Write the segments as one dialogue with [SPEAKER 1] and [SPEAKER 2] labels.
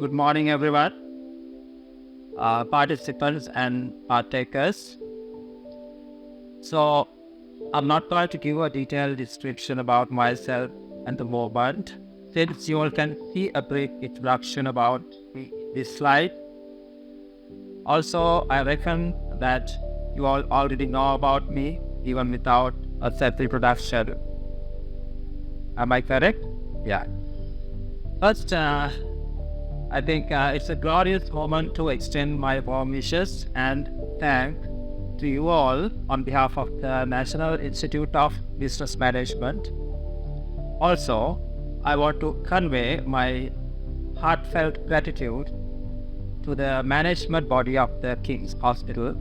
[SPEAKER 1] Good morning, everyone, participants and partakers. So, I'm not going to give a detailed description about myself and the movement, since you all can see a brief introduction about this slide. Also, I reckon that you all already know about me, even without a self-introduction. Am I correct? Yeah. First, I think it's a glorious moment to extend my warm wishes and thank to you all on behalf of the National Institute of Business Management. Also, I want to convey my heartfelt gratitude to the management body of the King's Hospital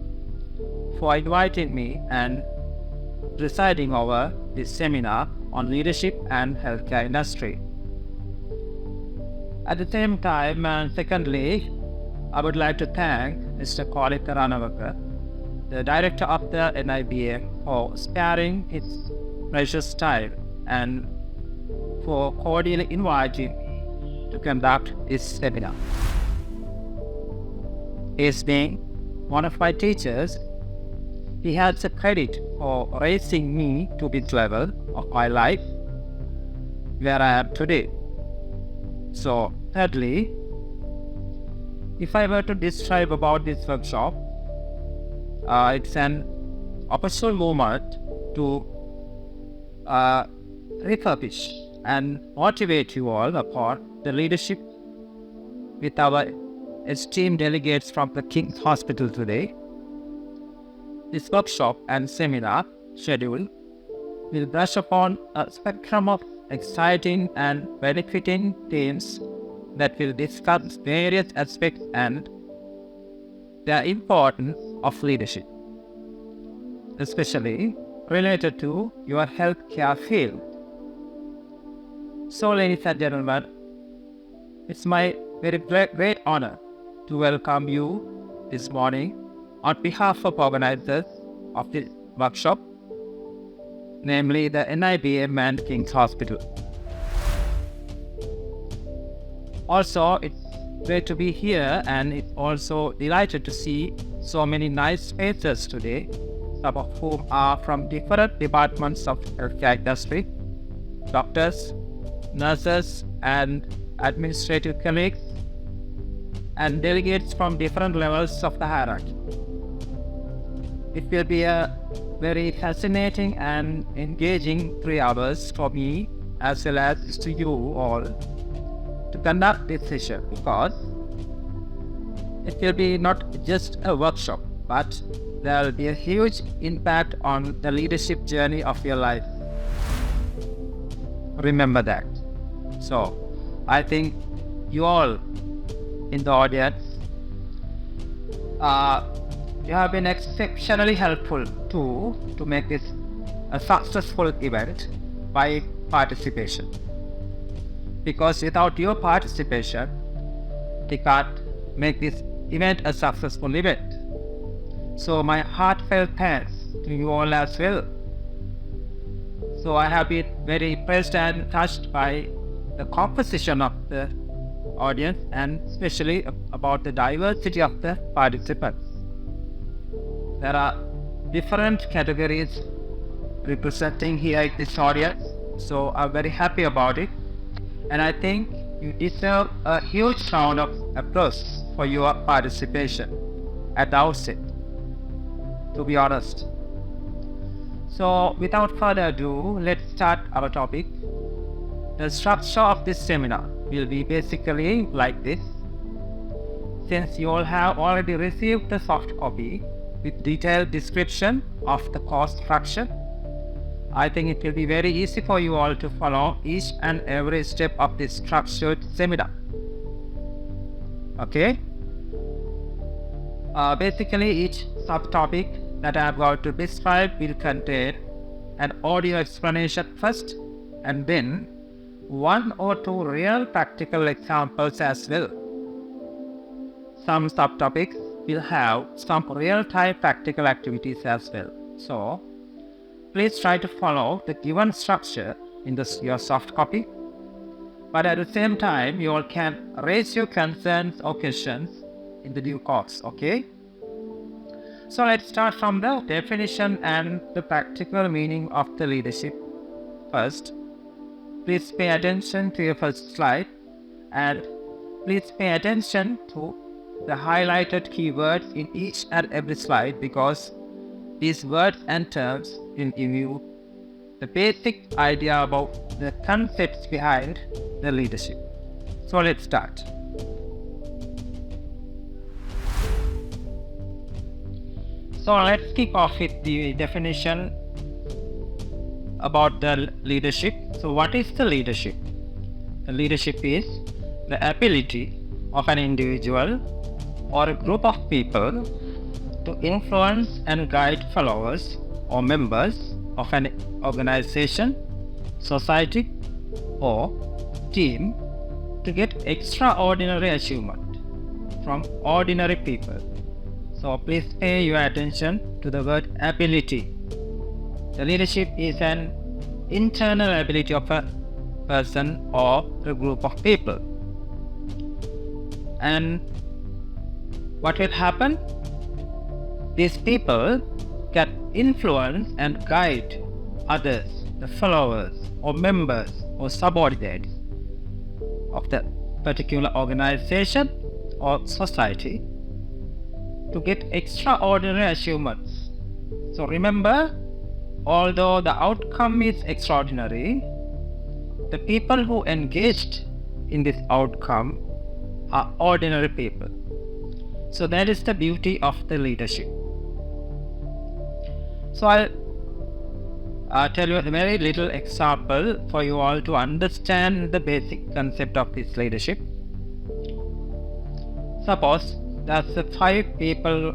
[SPEAKER 1] for inviting me and presiding over this seminar on leadership and healthcare industry. At the same time, and secondly, I would like to thank Mr. Chirantha, the director of the ADBM, for sparing his precious time and for cordially inviting me to conduct this seminar. As being one of my teachers, he has the credit for raising me to this level of my life where I am today. So, thirdly, if I were to describe about this workshop, it's an opportune moment to refurbish and motivate you all upon the leadership with our esteemed delegates from the King's Hospital today. This workshop and seminar schedule will brush upon a spectrum of exciting and benefiting themes that will discuss various aspects and the importance of leadership, especially related to your healthcare field. So, ladies and gentlemen, it's my very great honor to welcome you this morning on behalf of organizers of this workshop, namely the ADBM and King's Hospital. Also, it's great to be here, and it's also delighted to see so many nice faces today, some of whom are from different departments of healthcare industry, doctors, nurses, and administrative colleagues, and delegates from different levels of the hierarchy. It will be a very fascinating and engaging 3 hours for me as well as to you all to conduct this session, because it will be not just a workshop, but there will be a huge impact on the leadership journey of your life. Remember that. So, I think you all in the audience, you have been exceptionally helpful to make this a successful event by participation. Because without your participation, we can't make this event a successful event. So my heartfelt thanks to you all as well. So I have been very impressed and touched by the composition of the audience, and especially about the diversity of the participants. There are different categories representing here in this audience, so I'm very happy about it. And I think you deserve a huge round of applause for your participation at the outset, to be honest. So without further ado, let's start our topic. The structure of this seminar will be basically like this. Since you all have already received the soft copy with detailed description of the course structure, I think it will be very easy for you all to follow each and every step of this structured seminar. Okay? Basically, each subtopic that I am going to describe will contain an audio explanation first, and then 1 or 2 real practical examples as well. Some subtopics will have some real-time practical activities as well. So, please try to follow the given structure in your soft copy. but at the same time, you all can raise your concerns or questions in the due course, okay? So let's start from the definition and the practical meaning of the leadership. First, please pay attention to your first slide and please pay attention to the highlighted keywords in each and every slide, because these words and terms will give you the basic idea about the concepts behind the leadership. So let's start. So let's kick off with the definition about the leadership. So what is the leadership? The leadership is the ability of an individual or a group of people to influence and guide followers or members of an organization, society, or team to get extraordinary achievement from ordinary people. So please pay your attention to the word ability. The leadership is an internal ability of a person or a group of people. And what will happen? These people can influence and guide others, the followers or members or subordinates of the particular organization or society to get extraordinary achievements. So remember, although the outcome is extraordinary, the people who engaged in this outcome are ordinary people. So that is the beauty of the leadership. So I'll tell you a very little example for you all to understand the basic concept of this leadership. Suppose there's a 5 people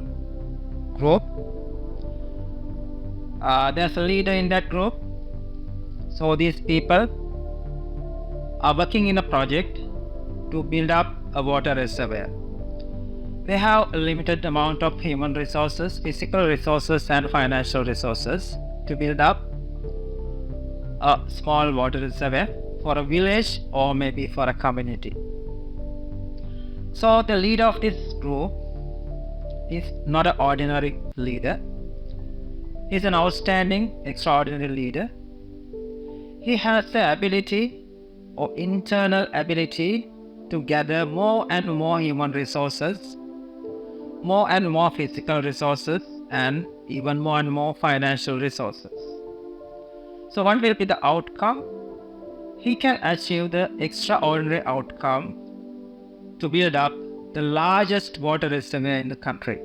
[SPEAKER 1] group. There's a leader in that group. So these people are working in a project to build up a water reservoir. They have a limited amount of human resources, physical resources and financial resources to build up a small water reservoir for a village or maybe for a community. So the leader of this group is not an ordinary leader. He is an outstanding, extraordinary leader. He has the ability or internal ability to gather more and more human resources, more and more physical resources, and even more and more financial resources. So what will be the outcome? He can achieve the extraordinary outcome to build up the largest water reservoir in the country.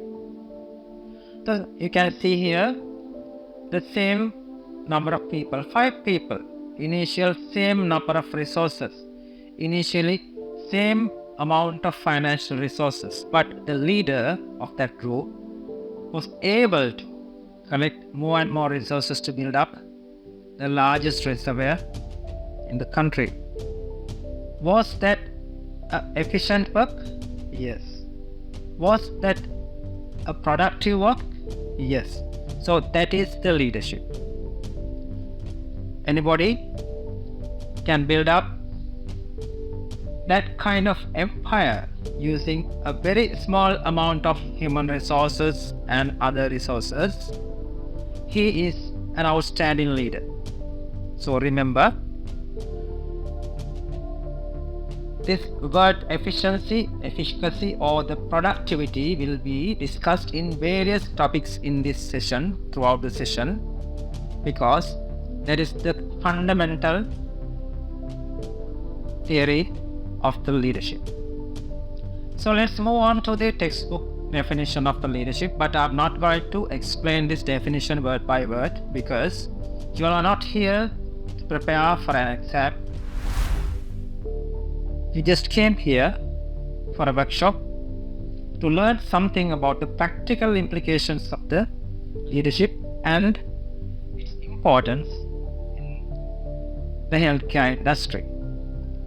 [SPEAKER 1] So you can see here the same number of people, 5 people, initial same number of resources, initially same amount of financial resources, but the leader of that group was able to collect more and more resources to build up the largest reservoir in the country. Was that efficient work? Yes. Was that a productive work? Yes. So that is the leadership. Anybody can build up that kind of empire using a very small amount of human resources and other resources. He is an outstanding leader. So remember, this word efficiency, efficacy or the productivity will be discussed in various topics in this session, throughout the session, because that is the fundamental theory of the leadership. So let's move on to the textbook definition of the leadership, but I'm not going to explain this definition word by word because you are not here to prepare for an exam. You just came here for a workshop to learn something about the practical implications of the leadership and its importance in the healthcare industry.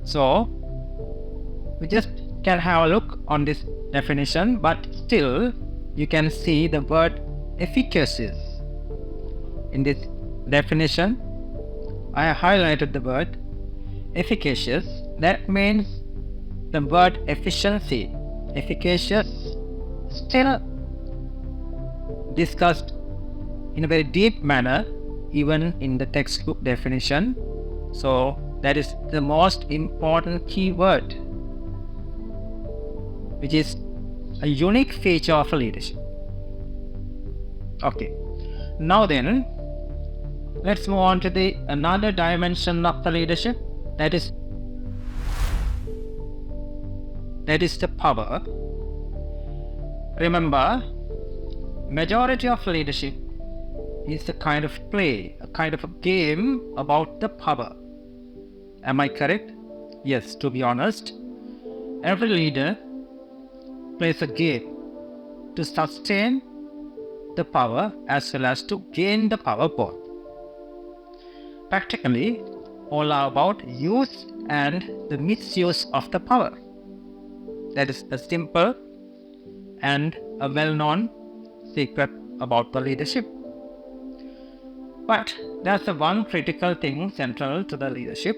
[SPEAKER 1] So we just can have a look on this definition, but still you can see the word efficacious. In this definition, I highlighted the word efficacious That means the word efficiency, efficacious, still discussed in a very deep manner, even in the textbook definition. So that is the most important key word, which is a unique feature of leadership. Okay, now then, let's move on to the another dimension of the leadership, that is the power. Remember, majority of leadership is a kind of play, a kind of a game about the power. Am I correct? Yes, to be honest, every leader plays a game to sustain the power as well as to gain the power both. Practically, all are about use and the misuse of the power. That is a simple and a well-known secret about the leadership. But there's a one critical thing central to the leadership.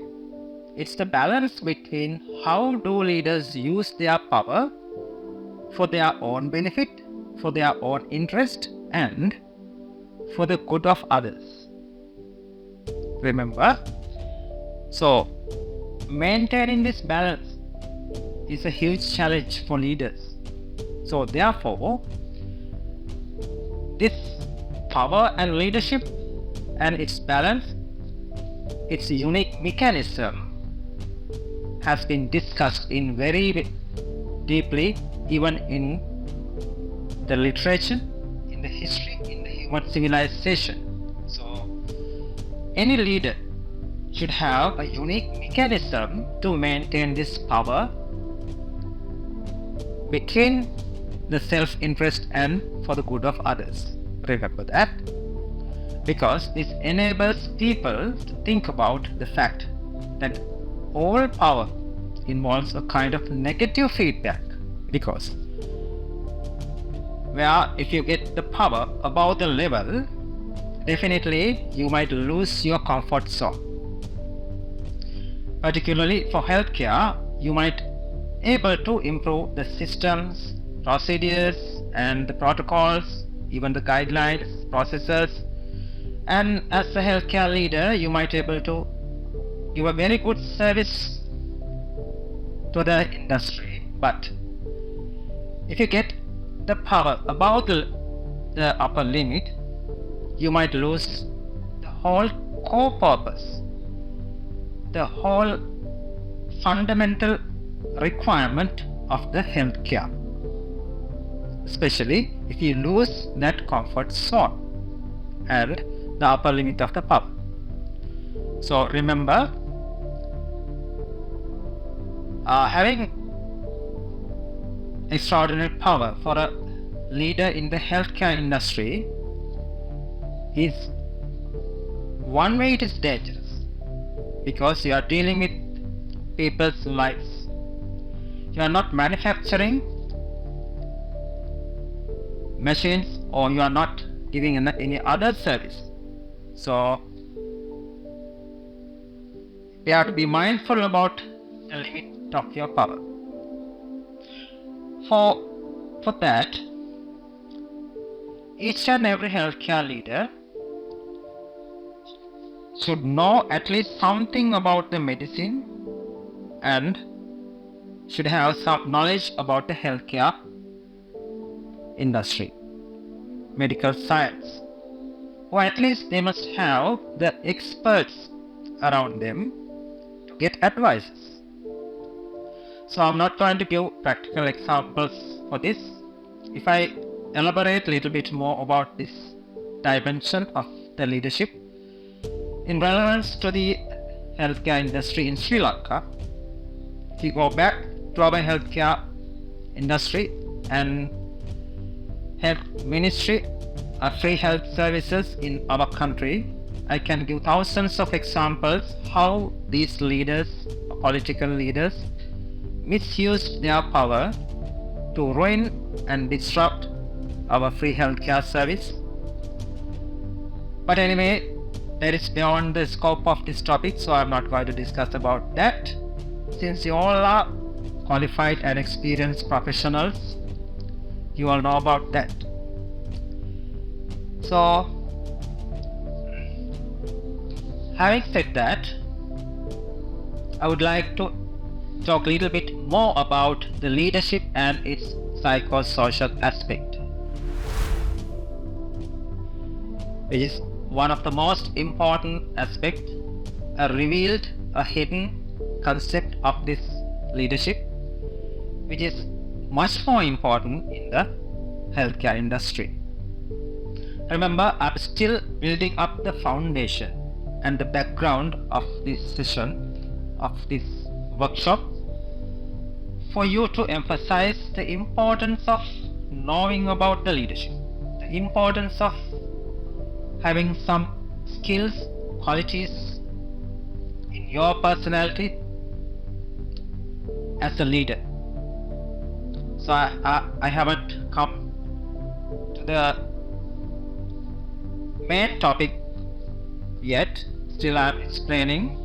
[SPEAKER 1] It's the balance between how do leaders use their power for their own benefit, for their own interest, and for the good of others. Remember? So, maintaining this balance is a huge challenge for leaders. So therefore, this power and leadership and its balance, its unique mechanism has been discussed in very deeply, even in the literature, in the history, in the human civilization. So any leader should have a unique mechanism to maintain this power between the self-interest and for the good of others. Remember that, because this enables people to think about the fact that all power involves a kind of negative feedback, because where if you get the power above the level, definitely you might lose your comfort zone. Particularly for healthcare, you might able to improve the systems, procedures and the protocols, even the guidelines, processes, and as a healthcare leader you might able to give a very good service to the industry. But if you get the power above the upper limit, you might lose the whole core purpose, the whole fundamental requirement of the healthcare, especially if you lose that comfort zone and the upper limit of the power. So remember, having extraordinary power for a leader in the healthcare industry is one way it is dangerous, because you are dealing with people's lives. You are not manufacturing machines, or you are not giving any other service. So you have to be mindful about the limit of your power. For that, each and every healthcare leader should know at least something about the medicine and should have some knowledge about the healthcare industry, medical science, or at least they must have the experts around them to get advices. So I'm not going to give practical examples for this. If I elaborate a little bit more about this dimension of the leadership in relevance to the healthcare industry in Sri Lanka, if you go back to our healthcare industry and health ministry, free health services in our country, I can give thousands of examples how these leaders, political leaders, misused their power to ruin and disrupt our free healthcare service. But anyway, that is beyond the scope of this topic, so I'm not going to discuss about that. since you all are qualified and experienced professionals, you all know about that. So, having said that, I would like to talk a little bit more about the leadership and its psychosocial aspect, which is one of the most important aspects, a revealed, a hidden concept of this leadership, which is much more important in the healthcare industry. Remember, I'm still building up the foundation and the background of this session, of this workshop, for you to emphasize the importance of knowing about the leadership, the importance of having some skills, qualities in your personality as a leader. So I haven't come to the main topic yet, still I'm explaining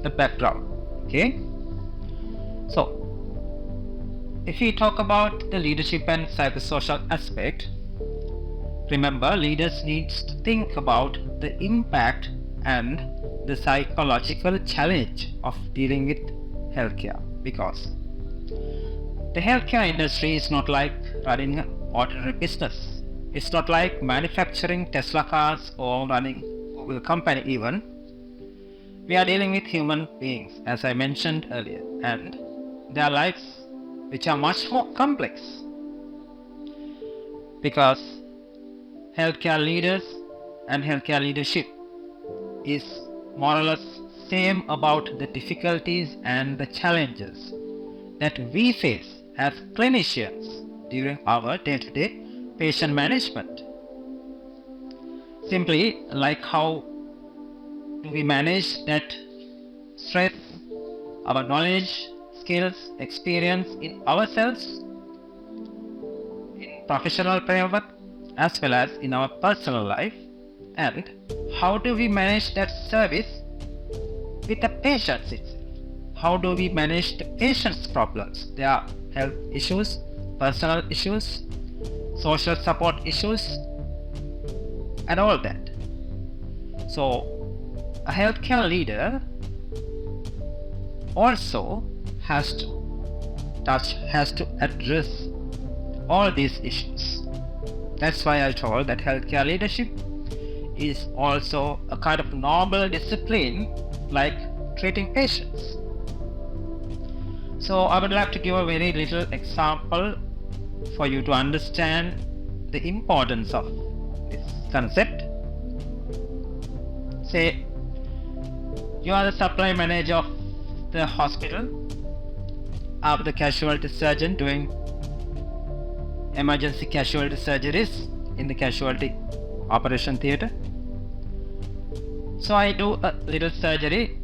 [SPEAKER 1] the background. Okay, so if we talk about the leadership and psychosocial aspect, remember, leaders need to think about the impact and the psychological challenge of dealing with healthcare, because the healthcare industry is not like running an ordinary business. It's not like manufacturing Tesla cars or running a Google company even. We are dealing with human beings, as I mentioned earlier, and their lives which are much more complex, because healthcare leaders and healthcare leadership is more or less same about the difficulties and the challenges that we face as clinicians during our day-to-day patient management. Simply like how do we manage that stress, our knowledge, skills, experience in ourselves, in professional framework as well as in our personal life, and how do we manage that service with the patients itself? How do we manage the patient's problems, their health issues, personal issues, social support issues, and all that. So a healthcare leader also has to address all these issues. That's why I told that healthcare leadership is also a kind of noble discipline like treating patients. So I would like to give a very little example for you to understand the importance of this concept. Say you are the supply manager of the hospital, are the casualty surgeon doing emergency casualty surgeries in the casualty operation theatre. So I do a little surgery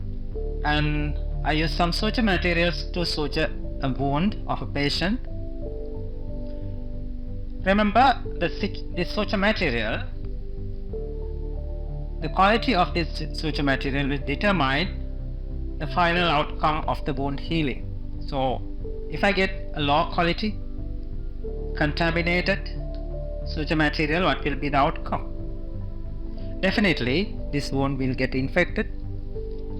[SPEAKER 1] and I use some suture materials to suture a wound of a patient. Remember, this suture material, the quality of this suture material will determine the final outcome of the wound healing. So if I get a low quality, contaminated suture material, what will be the outcome? Definitely this wound will get infected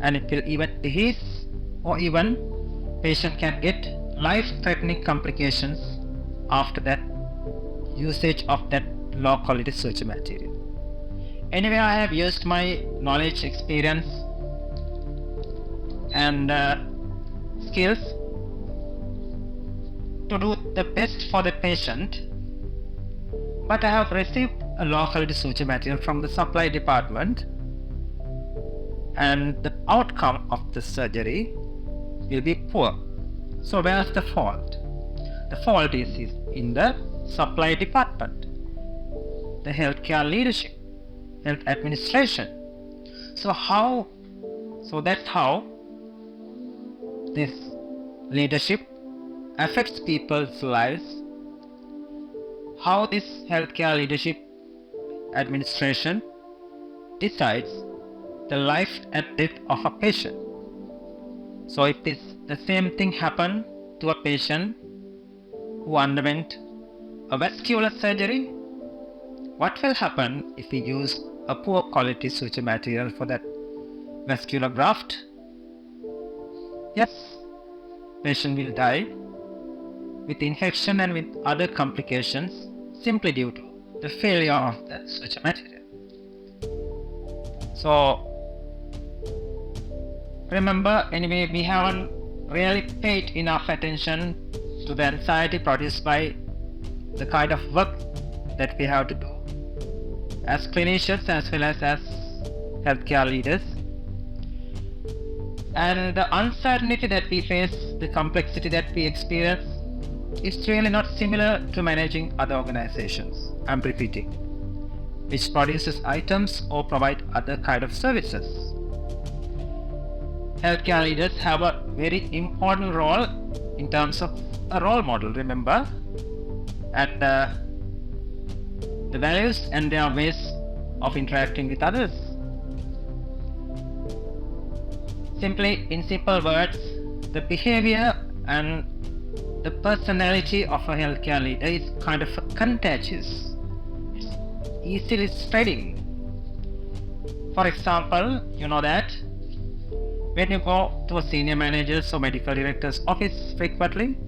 [SPEAKER 1] and it will even dehisce, or even patient can get life-threatening complications after that usage of that low quality suture material. Anyway, I have used my knowledge, experience and skills to do the best for the patient, but I have received a low quality suture material from the supply department, and the outcome of the surgery will be poor. So where's the fault? The fault is in the supply department, the healthcare leadership, health administration. So that's how this leadership affects people's lives, how this healthcare leadership administration decides the life and death of a patient. So if the same thing happened to a patient who underwent a vascular surgery, what will happen if we use a poor quality suture material for that vascular graft? Yes, patient will die with infection and with other complications simply due to the failure of the suture material. So remember, anyway, we haven't really paid enough attention to the anxiety produced by the kind of work that we have to do as clinicians as well as healthcare leaders. And the uncertainty that we face, the complexity that we experience, is really not similar to managing other organizations, I'm repeating, which produces items or provide other kind of services. Healthcare leaders have a very important role in terms of a role model, remember, and the values and their ways of interacting with others. Simply, in simple words, the behavior and the personality of a healthcare leader is kind of contagious. It's easily spreading. For example, you know that when you go to a senior manager's or medical director's office frequently,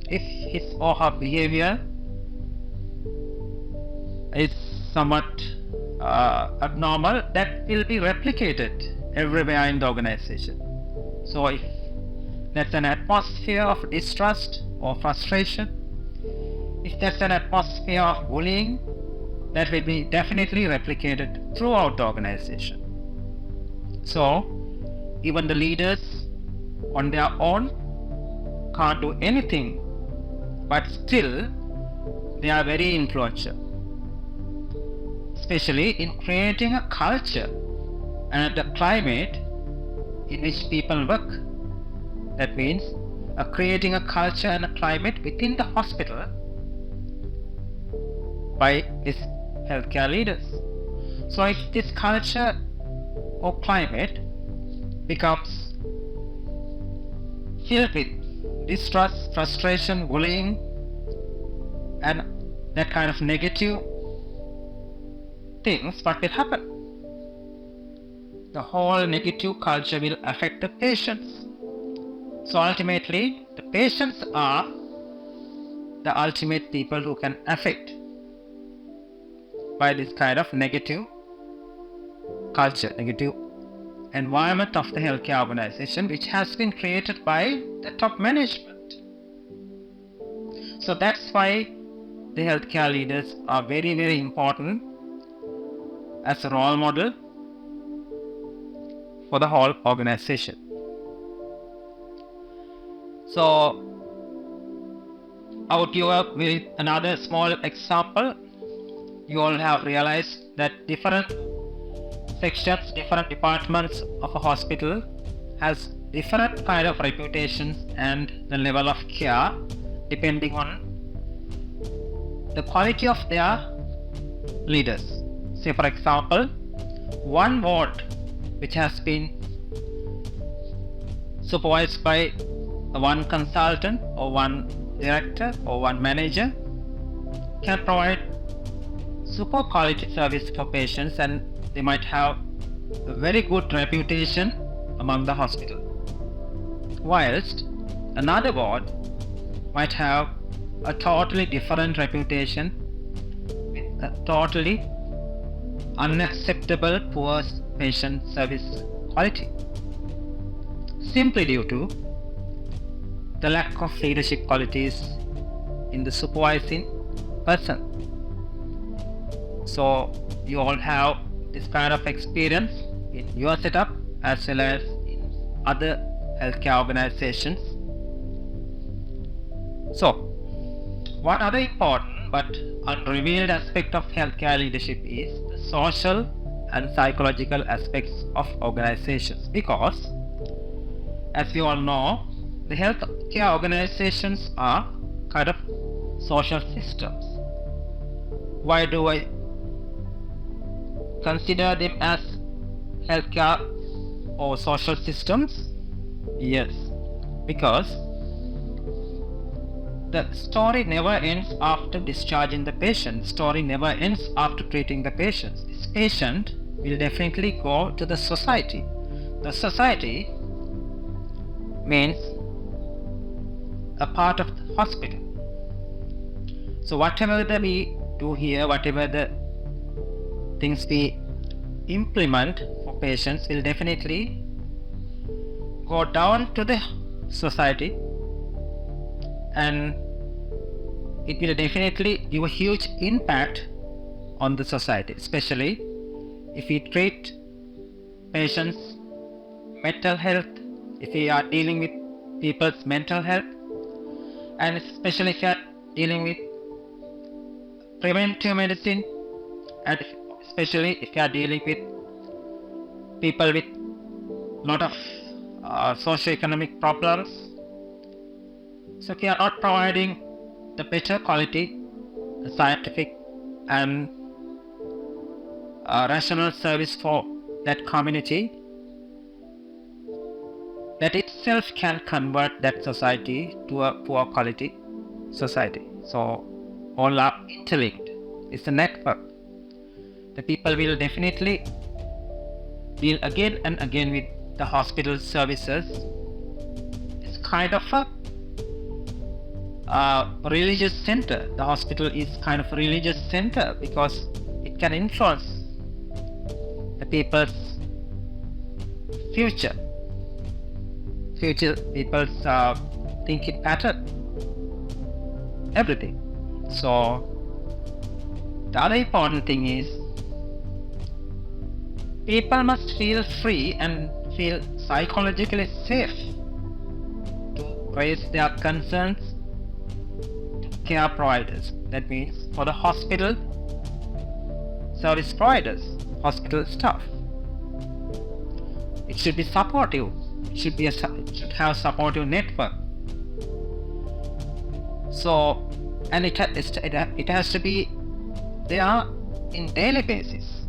[SPEAKER 1] if his or her behavior is somewhat abnormal, that will be replicated everywhere in the organization. So if there's an atmosphere of distrust or frustration, if there's an atmosphere of bullying, that will be definitely replicated throughout the organization. So even the leaders on their own can't do anything, but still they are very influential, especially in creating a culture and a climate in which people work. That means creating a culture and a climate within the hospital by its healthcare leaders. So if this culture or climate becomes filled with distrust, frustration, bullying, and that kind of negative things, what will happen? The whole negative culture will affect the patients. So ultimately, the patients are the ultimate people who can affect by this kind of negative culture, negative environment of the healthcare organization, which has been created by the top management. So that's why the healthcare leaders are very, very important as a role model for the whole organization. So I would give up with another small example. You all have realized that different sections, different departments of a hospital has different kind of reputations and the level of care depending on the quality of their leaders. Say for example, one ward which has been supervised by one consultant or one director or one manager can provide super quality service for patients, and they might have a very good reputation among the hospital, whilst another ward might have a totally different reputation with a totally unacceptable poor patient service quality, simply due to the lack of leadership qualities in the supervising person. So you all have this kind of experience in your setup as well as in other healthcare organizations. So one other important but unrevealed aspect of healthcare leadership is the social and psychological aspects of organizations, because as we all know, the healthcare organizations are kind of social systems. Why do I consider them as healthcare or social systems? Yes, because the story never ends after discharging the patient. Story never ends after treating the patient. This patient will definitely go to the society. The society means a part of the hospital. So whatever that we do here, whatever the things we implement for patients will definitely go down to the society, and it will definitely give a huge impact on the society, especially if we treat patients' mental health, if we are dealing with people's mental health, and especially if we are dealing with preventive medicine, and especially if you are dealing with people with lot of socio-economic problems. So if you are not providing the better quality, the scientific and rational service for that community, that itself can convert that society to a poor quality society. So all are interlinked. It's a network. The people will definitely deal again and again with the hospital services. It's kind of a religious center. The hospital is kind of a religious center because it can influence the people's future people's thinking pattern, everything. So the other important thing is people must feel free and feel psychologically safe to raise their concerns to care providers. That means for the hospital service providers, hospital staff. It should be supportive. It should have supportive network. So, and it has to be there in daily basis.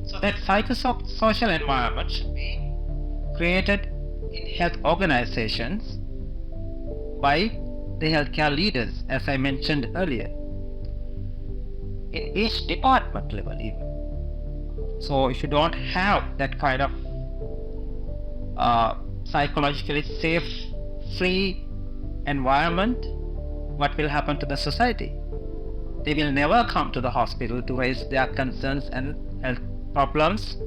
[SPEAKER 1] So that psychosocial environment should be created in health organizations by the healthcare leaders, as I mentioned earlier, in each department level even. So if you don't have that kind of psychologically safe, free environment, what will happen to the society? They will never come to the hospital to raise their concerns and health problems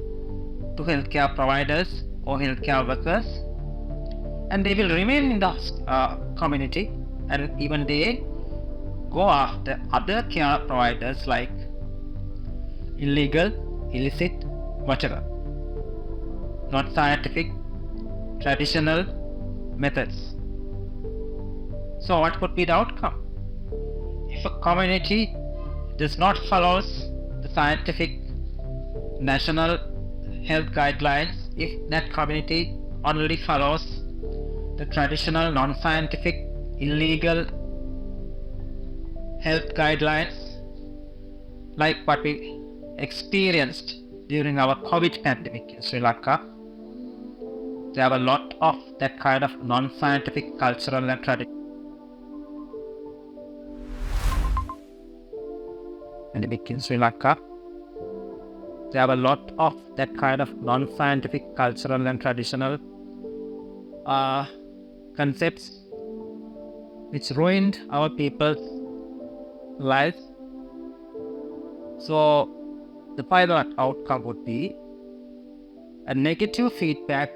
[SPEAKER 1] to healthcare providers or healthcare workers, and they will remain in the community, and even they go after other care providers like illegal, illicit, whatever, not scientific, traditional methods. So what would be the outcome? If a community does not follow the scientific national health guidelines, if that community only follows the traditional non-scientific illegal health guidelines like what we experienced during our COVID pandemic in Sri Lanka, there are a lot of that kind of non-scientific cultural and traditional pandemic in Sri Lanka. There are a lot of that kind of non-scientific cultural and traditional concepts which ruined our people's lives. So the final outcome would be a negative feedback,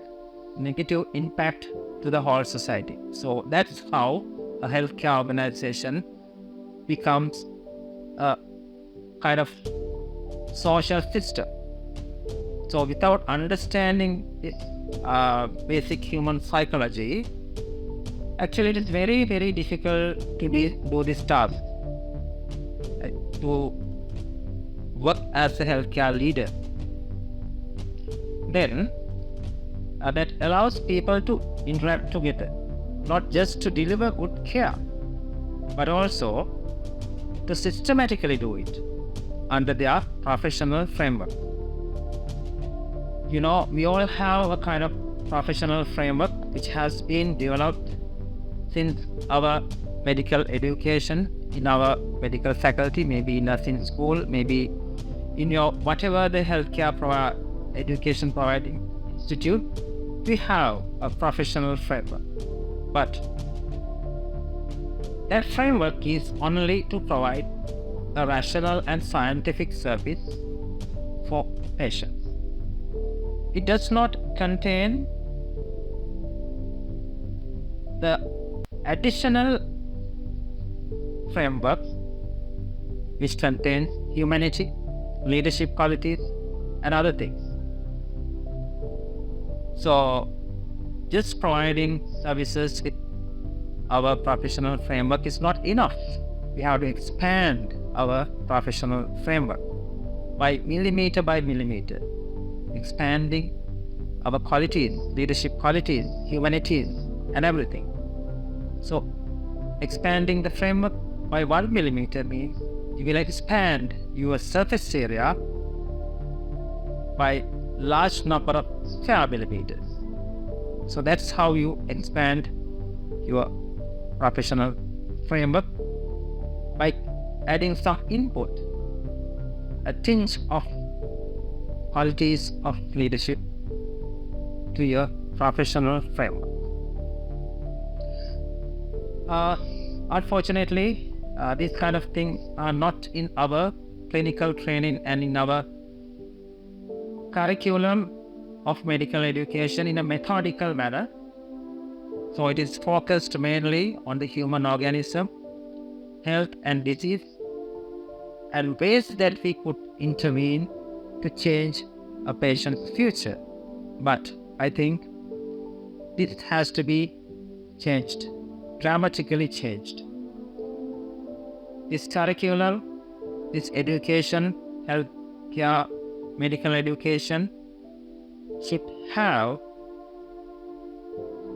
[SPEAKER 1] negative impact to the whole society. So that's how a healthcare organization becomes a kind of social system. So without understanding this basic human psychology, actually it is very, very difficult to do this task, to work as a healthcare leader. Then that allows people to interact together, not just to deliver good care, but also to systematically do it under their professional framework. You know, we all have a kind of professional framework which has been developed since our medical education, in our medical faculty, maybe in nursing school, maybe in your whatever the healthcare education providing institute, we have a professional framework. But that framework is only to provide a rational and scientific service for patients. It does not contain the additional framework which contains humanity, leadership qualities, and other things. So, just providing services with our professional framework is not enough. We have to expand our professional framework by millimeter, expanding our qualities, leadership qualities, humanities, and everything. So, expanding the framework by 1 millimeter means you will expand your surface area by large number of square millimeters. So that's how you expand your professional framework, by adding some input, a tinge of qualities of leadership to your professional framework. Unfortunately, these kind of things are not in our clinical training and in our curriculum of medical education in a methodical manner. So it is focused mainly on the human organism, health and disease, and ways that we could intervene to change a patient's future. But I think this has to be changed, dramatically changed. This curriculum, this education, healthcare, medical education should have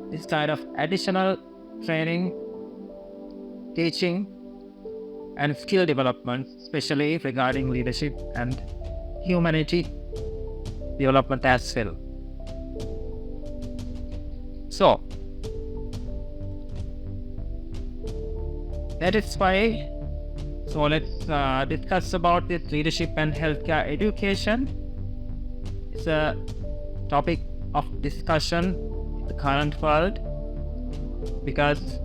[SPEAKER 1] this kind of additional training, teaching, and skill development, especially regarding leadership and humanity development as well. So, that is why, so let's discuss about this leadership and healthcare education. It's a topic of discussion in the current world because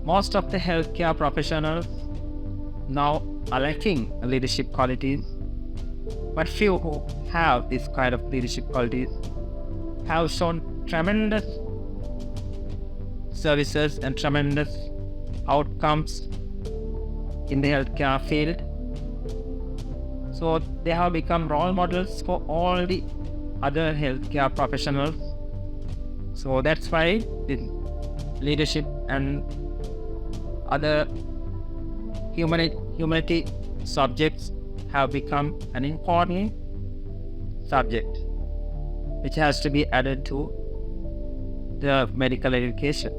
[SPEAKER 1] most of the healthcare professionals now are lacking leadership qualities, but few who have this kind of leadership qualities have shown tremendous services and tremendous outcomes in the healthcare field. So they have become role models for all the other healthcare professionals. So that's why this leadership and other humanity subjects have become an important subject which has to be added to the medical education.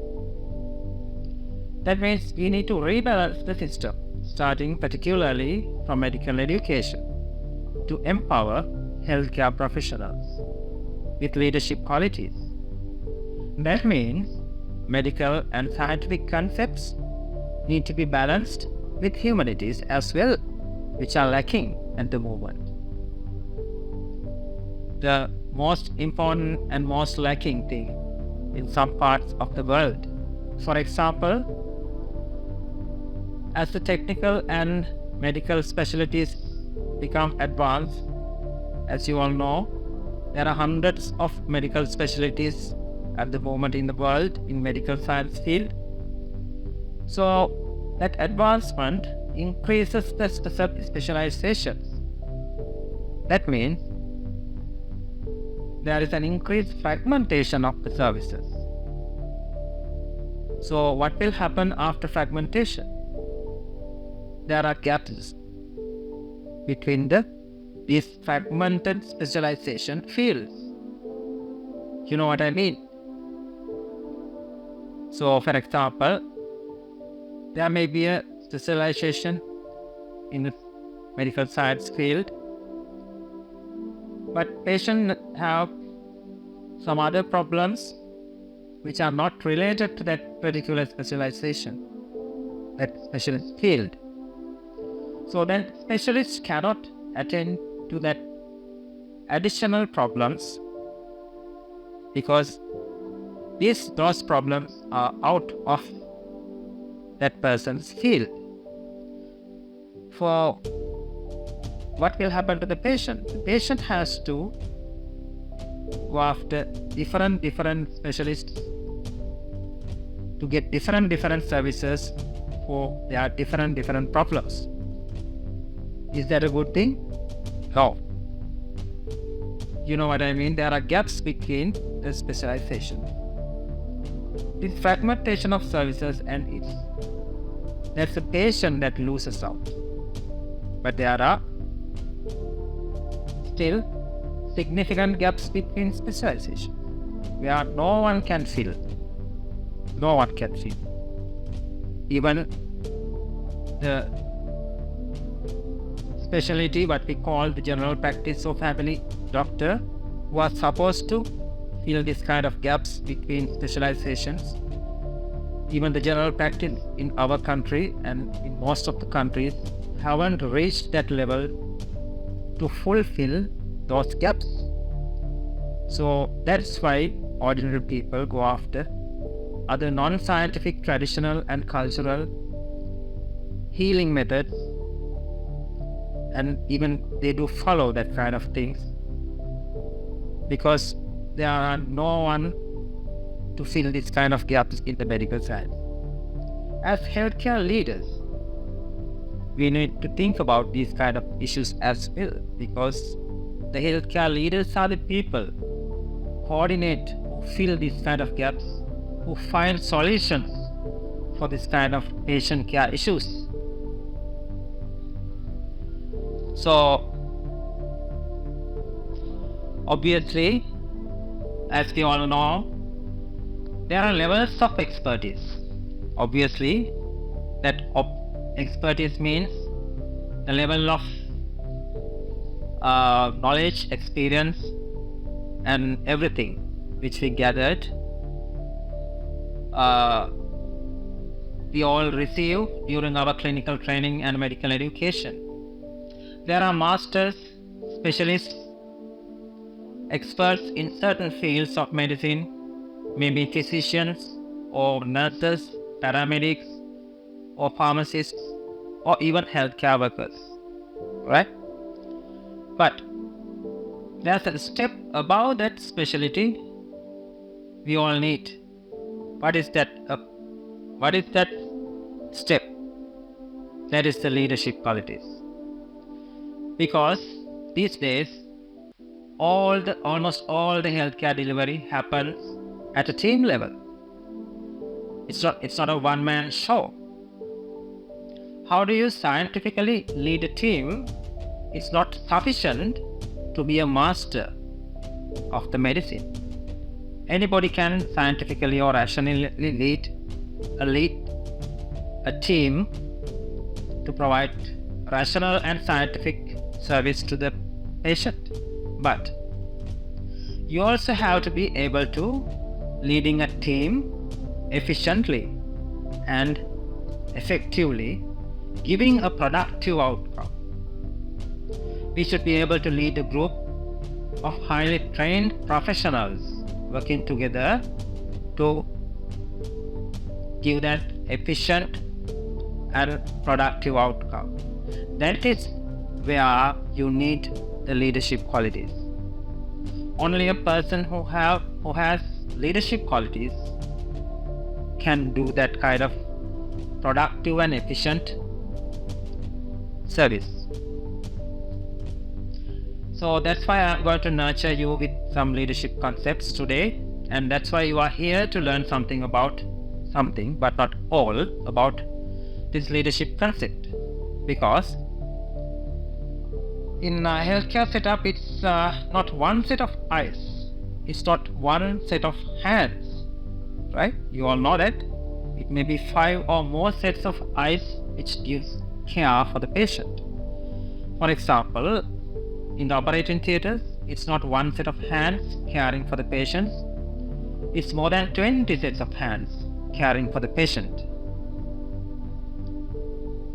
[SPEAKER 1] That means we need to rebalance the system, starting particularly from medical education, to empower healthcare professionals with leadership qualities. That means medical and scientific concepts need to be balanced with humanities as well, which are lacking at the moment. The most important and most lacking thing in some parts of the world. For example, as the technical and medical specialties become advanced, as you all know, there are hundreds of medical specialties at the moment in the world in medical science field. So that advancement increases the specializations. That means there is an increased fragmentation of the services. So what will happen after fragmentation? There are gaps between these fragmented specialization fields. You know what I mean? So for example, there may be a specialization in the medical science field, but patients have some other problems which are not related to that particular specialization, that specialist field. So then specialists cannot attend to that additional problems because those problems are out of that person's field. For what will happen to the patient? The patient has to go after different specialists to get different services for their different problems. Is that a good thing? No. You know what I mean? There are gaps between the specialization. This fragmentation of services, and that's the patient that loses out. But there are still significant gaps between specialization where no one can fill. Even the specialty, what we call the general practice or family doctor, was supposed to fill this kind of gaps between specializations. Even the general practice in our country and in most of the countries haven't reached that level to fulfill those gaps. So that's why ordinary people go after other non-scientific, traditional and cultural healing methods, and even they do follow that kind of things because there are no one to fill this kind of gaps in the medical science. As healthcare leaders, we need to think about these kind of issues as well, because the healthcare leaders are the people who coordinate, who fill these kind of gaps, who find solutions for this kind of patient care issues. So obviously, as we all know, there are levels of expertise. Obviously, that expertise means the level of knowledge, experience, and everything which we gathered, we all receive during our clinical training and medical education. There are masters, specialists, experts in certain fields of medicine, maybe physicians or nurses, paramedics or pharmacists or even healthcare workers, right? But there's a step above that specialty we all need. What is that step? That is the leadership qualities. Because these days, almost all the healthcare delivery happens at a team level. It's not a one-man show. How do you scientifically lead a team? It's not sufficient to be a master of the medicine. Anybody can scientifically or rationally lead a team to provide rational and scientific service to the patient. But you also have to be able to leading a team efficiently and effectively, giving a productive outcome. We should be able to lead a group of highly trained professionals working together to give that efficient and productive outcome. That is where you need the leadership qualities. Only a person who has leadership qualities can do that kind of productive and efficient service. So that's why I'm going to nurture you with some leadership concepts today, and that's why you are here to learn something, but not all about this leadership concept. Because in a healthcare setup, it's not one set of eyes, it's not one set of hands, right? You all know that. It may be 5 or more sets of eyes which gives care for the patient. For example, in the operating theatres, it's not one set of hands caring for the patients. It's more than 20 sets of hands caring for the patient.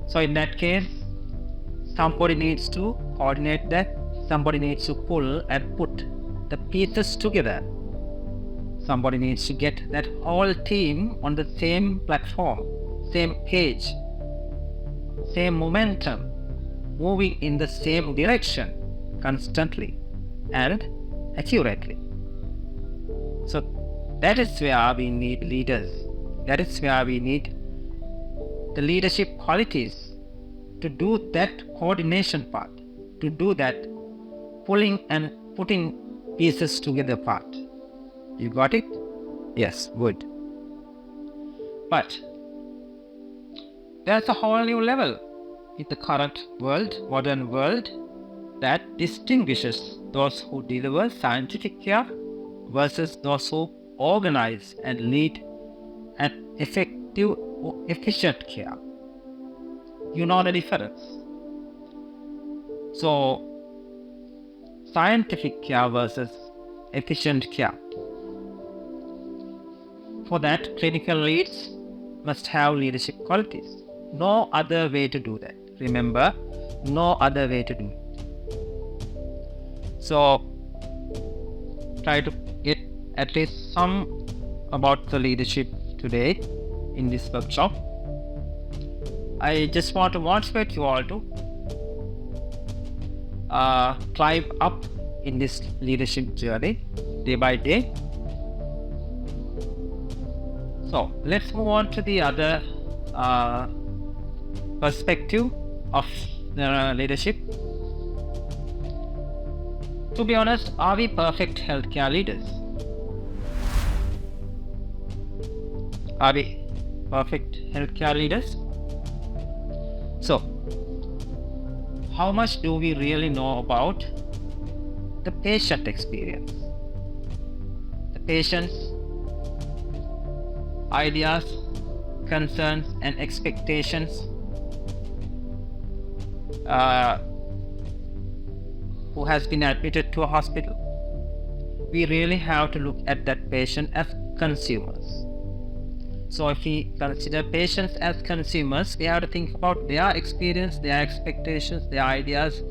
[SPEAKER 1] So in that case, somebody needs to coordinate that. Somebody needs to pull and put the pieces together. Somebody needs to get that whole team on the same platform, same page, same momentum, moving in the same direction constantly and accurately. So that is where we need leaders. That is where we need the leadership qualities to do that coordination part, to do that pulling and putting pieces together part. You got it? Yes, good. But there's a whole new level in the current world, modern world, that distinguishes those who deliver scientific care versus those who organize and lead an effective or efficient care. You know the difference. So, scientific care versus efficient care. For that, clinical leads must have leadership qualities. No other way to do that. Remember, no other way to do it. So, try to get at least some about the leadership today in this workshop. I just want to motivate you all to climb up in this leadership journey day by day. So let's move on to the other perspective of the leadership. To be honest, are we perfect healthcare leaders? Are we perfect healthcare leaders? So, how much do we really know about the patient experience? The patient's ideas, concerns, and expectations, who has been admitted to a hospital. We really have to look at that patient as consumers. So if we consider patients as consumers, we have to think about their experience, their expectations, their ideas,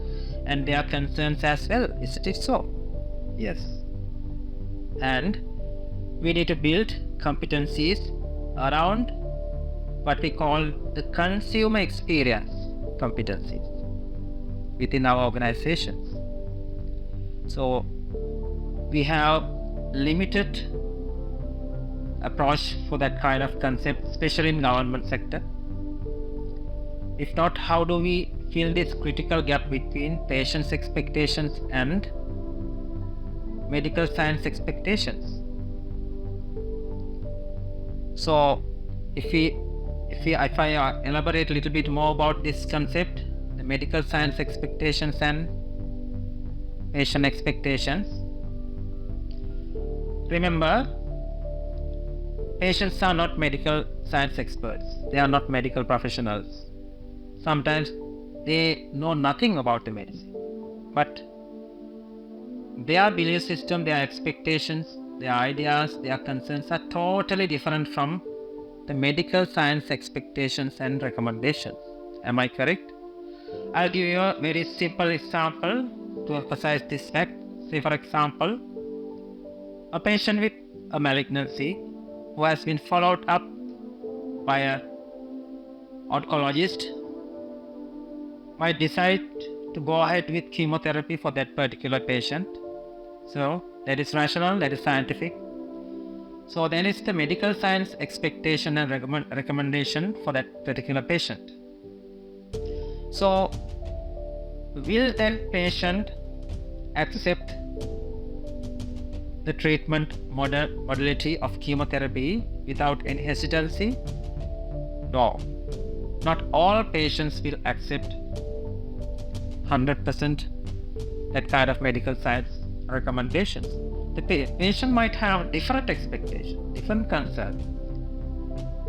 [SPEAKER 1] and their concerns as well. Isn't it so? Yes. And we need to build competencies around what we call the consumer experience competencies within our organizations. So we have limited approach for that kind of concept, especially in government sector. If not, how do we fill this critical gap between patients' expectations and medical science expectations? So if I elaborate a little bit more about this concept, the medical science expectations and patient expectations. Remember, patients are not medical science experts. They are not medical professionals. Sometimes they know nothing about the medicine. But their belief system, their expectations, their ideas, their concerns are totally different from the medical science expectations and recommendations. Am I correct? I'll give you a very simple example to emphasize this fact. Say for example, a patient with a malignancy who has been followed up by an oncologist might decide to go ahead with chemotherapy for that particular patient. So that is rational, that is scientific. So then it's the medical science expectation and recommendation for that particular patient. So will that patient accept the treatment modality of chemotherapy without any hesitancy? No. Not all patients will accept 100% that kind of medical science recommendations. The patient might have different expectations, different concerns,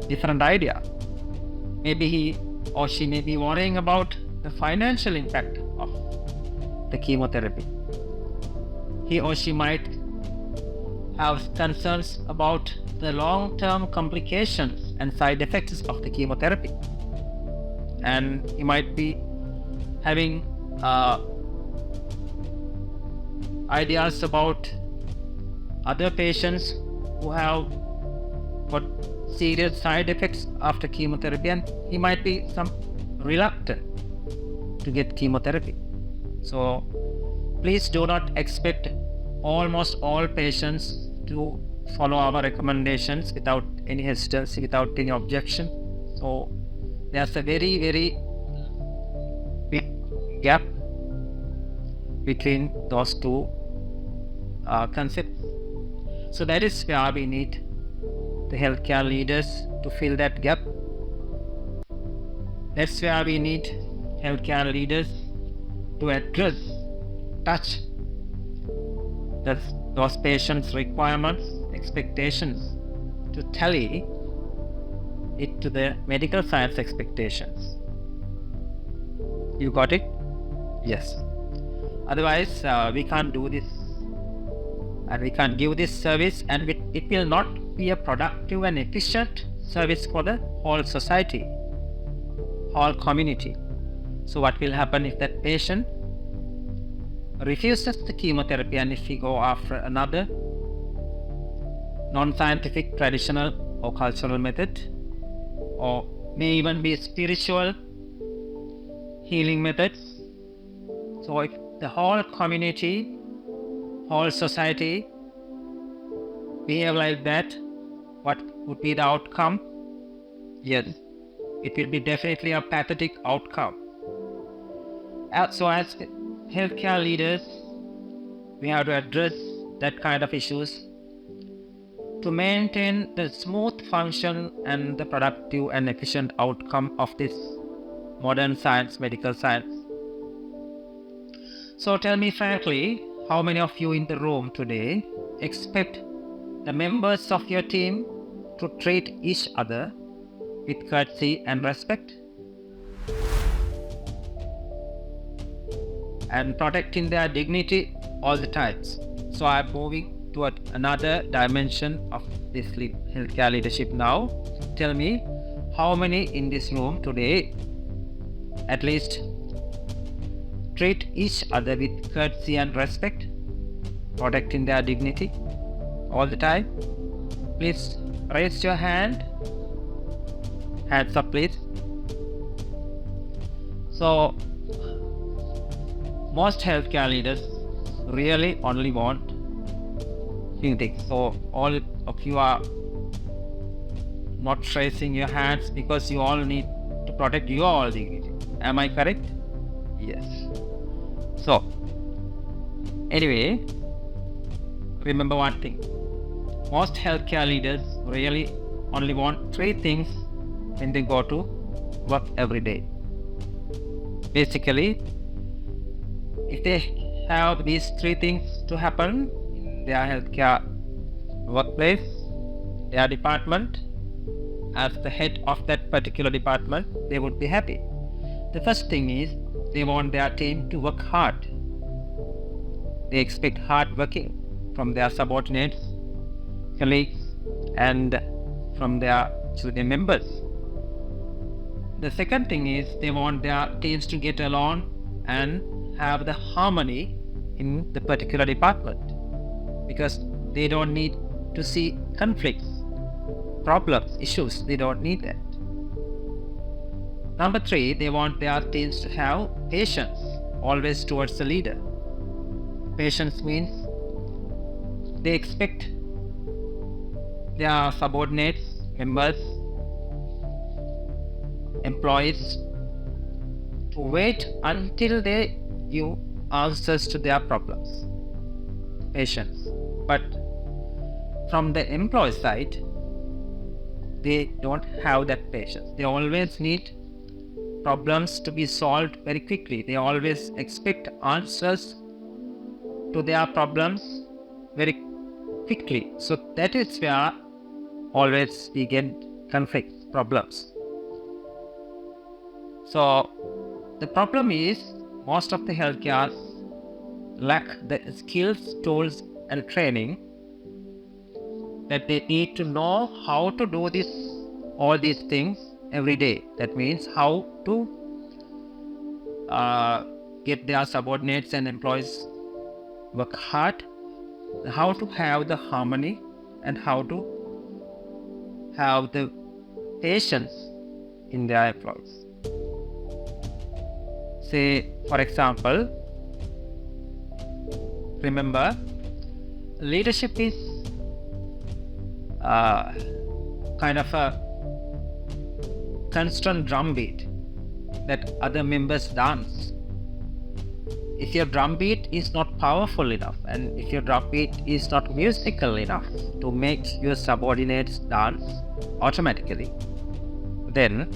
[SPEAKER 1] different idea. Maybe he or she may be worrying about the financial impact of the chemotherapy. he or she might have concerns about the long-term complications and side effects of the chemotherapy. And he might be having ideas about other patients who have got serious side effects after chemotherapy, and he might be some reluctant to get chemotherapy. So please do not expect almost all patients to follow our recommendations without any hesitancy, without any objection. So there's a very, very big gap between those two concepts. So that is where we need the healthcare leaders to fill that gap. That's where we need healthcare leaders to address, touch those patients' requirements, expectations, to tally it to the medical science expectations. You got it? Yes. Otherwise, we can't do this, and we can't give this service, and it will not be a productive and efficient service for the whole society, whole community. So what will happen if that patient refuses the chemotherapy, and if we go after another non-scientific, traditional or cultural method, or may even be spiritual healing methods? So if the whole community, whole society behave like that, what would be the outcome? Yes, it will be definitely a pathetic outcome. So as healthcare leaders, we have to address that kind of issues to maintain the smooth function and the productive and efficient outcome of this modern science, medical science. So tell me frankly, how many of you in the room today expect the members of your team to treat each other with courtesy and respect, and protecting their dignity all the times? So I'm moving toward another dimension of this healthcare leadership now. Tell me, how many in this room today at least treat each other with courtesy and respect, protecting their dignity all the time? Please raise your hand. Hands up, please. So most healthcare leaders really only want few things. So all of you are not raising your hands because you all need to protect your dignity. Am I correct? Yes. So anyway, remember one thing. Most healthcare leaders really only want three things when they go to work every day. Basically, if they have these three things to happen in their healthcare workplace, their department, as the head of that particular department, they would be happy. The first thing is they want their team to work hard. They expect hard working from their subordinates, colleagues, and from their junior members. The second thing is they want their teams to get along and have the harmony in the particular department, because they don't need to see conflicts, problems, issues. They don't need that. Number three, they want their teams to have patience always towards the leader. Patience means they expect their subordinates, members, employees to wait until they give answers to their problems. Patience. But from the employee side, they don't have that patience. They always need problems to be solved very quickly. They always expect answers to their problems very quickly. So that is where always we get conflicts, problems. So the problem is most of the healthcare lack the skills, tools and training that they need to know how to do all these things every day. That means how to get their subordinates and employees work hard, how to have the harmony and how to have the patience in their employees. Say, for example, remember, leadership is kind of a constant drumbeat that other members dance. If your drumbeat is not powerful enough and if your drumbeat is not musical enough to make your subordinates dance automatically, then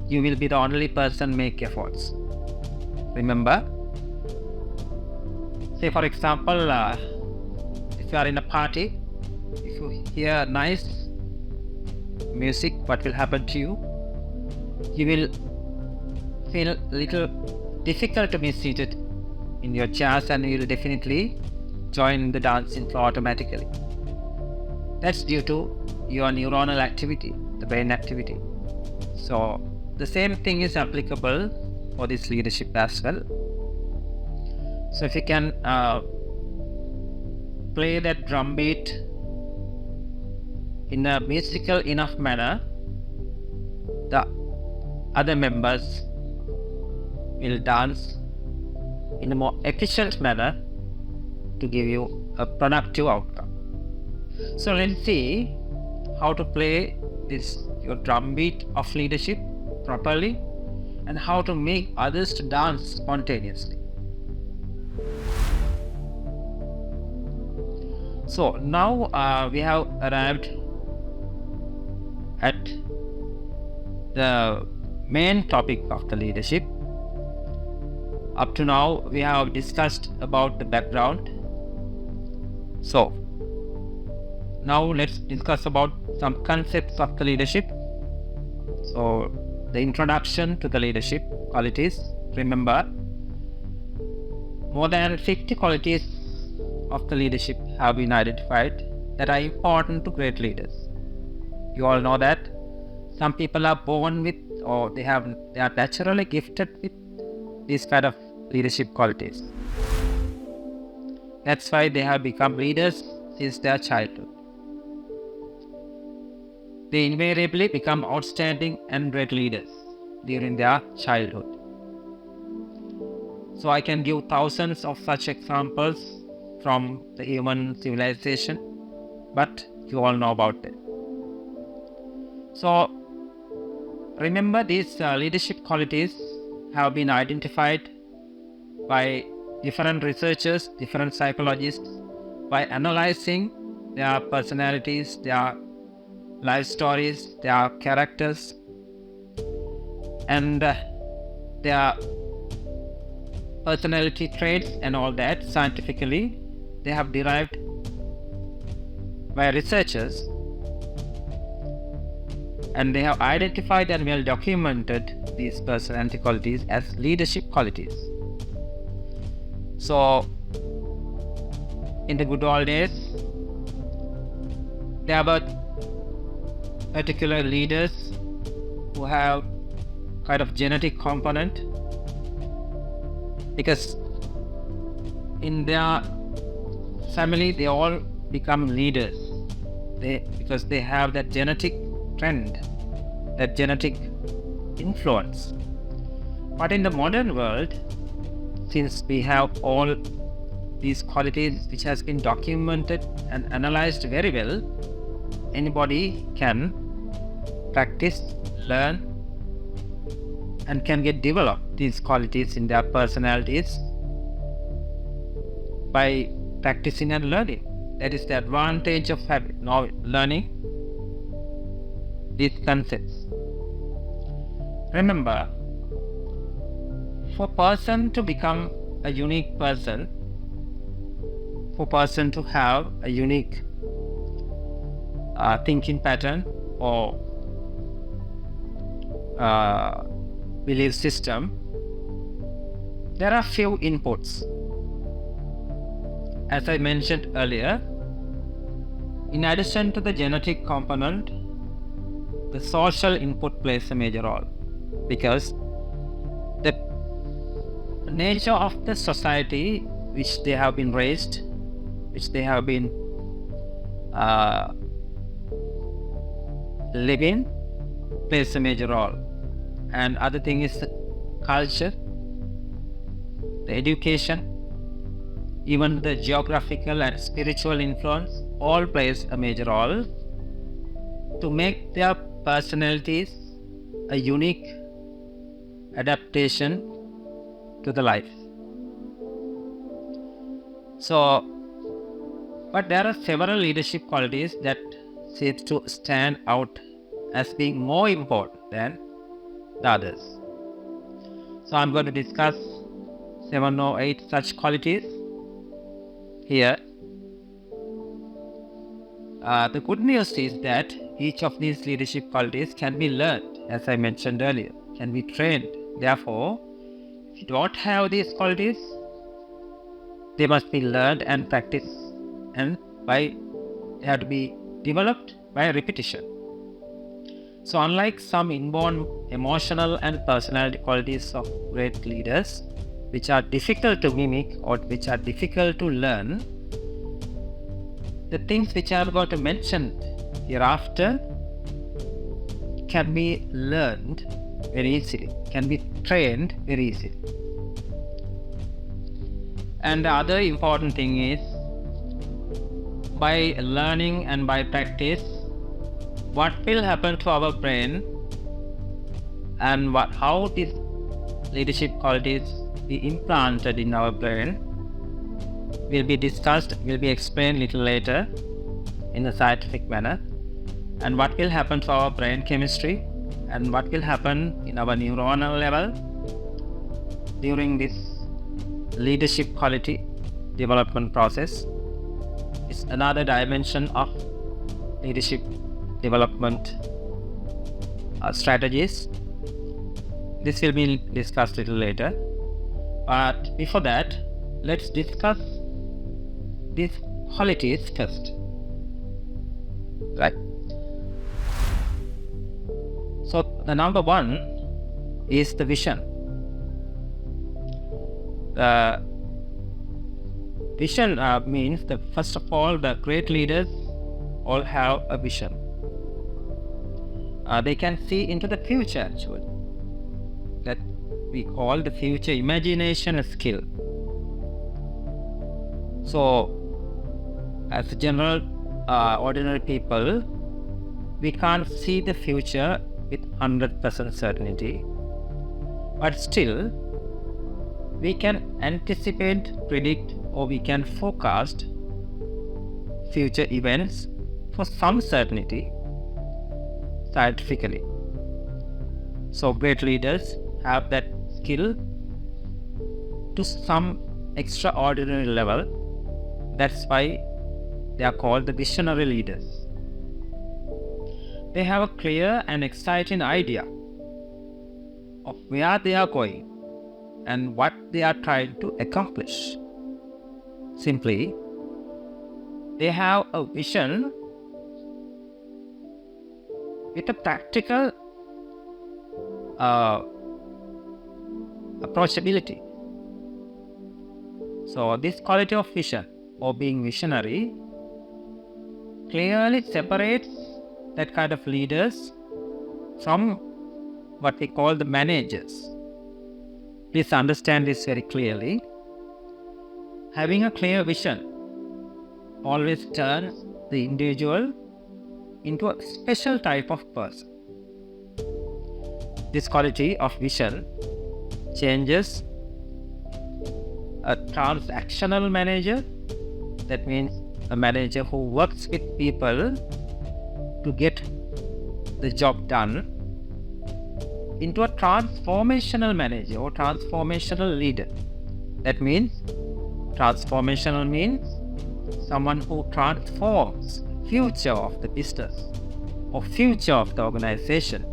[SPEAKER 1] you will be the only person make efforts. Remember, say for example, if you are in a party, if you hear nice music, what will happen to you? You will feel a little difficult to be seated in your chairs and you will definitely join the dancing floor automatically. That's due to your neuronal activity, the brain activity. So the same thing is applicable for this leadership as well. So if you can play that drum beat in a musical enough manner, the other members will dance in a more efficient manner to give you a productive outcome. So let's see how to play your drum beat of leadership properly and how to make others to dance spontaneously. So now we have arrived at the main topic of the leadership. Up to now we have discussed about the background. So now let's discuss about some concepts of the leadership. So the introduction to the leadership qualities. Remember, more than 50 qualities of the leadership have been identified that are important to great leaders. You all know that some people are born with, or they are naturally gifted with these kind of leadership qualities. That's why they have become leaders since their childhood. They invariably become outstanding and great leaders during their childhood. So I can give thousands of such examples from the human civilization, but you all know about it. So remember, these leadership qualities have been identified by different researchers, different psychologists, by analyzing their personalities, their life stories, their characters, and their personality traits and all that. Scientifically, they have derived by researchers, and they have identified and well documented these personality qualities as leadership qualities. So in the good old days, there were particular leaders who have kind of genetic component, because in their family they all become leaders because they have that genetic trend, that genetic influence. But in the modern world, since we have all these qualities which has been documented and analyzed very well, anybody can practice, learn, and can get developed these qualities in their personalities by practicing and learning. That is the advantage of learning these concepts. Remember, for a person to become a unique person, for a person to have a unique thinking pattern or belief system, there are few inputs as I mentioned earlier, in addition to the genetic component, the social input plays a major role, because the nature of the society which they have been raised, which they have been living, plays a major role. And other thing is the culture, the education, even the geographical and spiritual influence all plays a major role to make their personalities a unique adaptation to the life. So, but there are several leadership qualities that seem to stand out as being more important than the others. So I'm going to discuss 7 or 8 such qualities here. The good news is that each of these leadership qualities can be learned, as I mentioned earlier, can be trained. Therefore, if you don't have these qualities, they must be learned and practiced, and they have to be developed by repetition. So unlike some inborn emotional and personality qualities of great leaders, which are difficult to mimic or which are difficult to learn, the things which I am going to mention hereafter can be learned very easily, can be trained very easily. And the other important thing is, by learning and by practice, what will happen to our brain and how these leadership qualities be implanted in our brain will be discussed, will be explained a little later in a scientific manner, and what will happen to our brain chemistry and what will happen in our neuronal level during this leadership quality development process is another dimension of leadership development strategies. This will be discussed a little later, but before that, let's discuss these qualities first, right? So the number one is the vision. The vision means that first of all, the great leaders all have a vision. They can see into the future, actually. That we call the future imagination skill. So, as a general, ordinary people, we can't see the future with 100% certainty, but still, we can anticipate, predict, or we can forecast future events for some certainty scientifically. So great leaders have that skill to some extraordinary level. That's why they are called the visionary leaders. They have a clear and exciting idea of where they are going and what they are trying to accomplish. Simply, they have a vision with a practical approachability. So this quality of vision, or being visionary, clearly separates that kind of leaders from what we call the managers. Please understand this very clearly. Having a clear vision always turns the individual into a special type of person. This quality of vision changes a transactional manager, that means a manager who works with people to get the job done, into a transformational manager or transformational leader. That means transformational means someone who transforms future of the business or future of the organization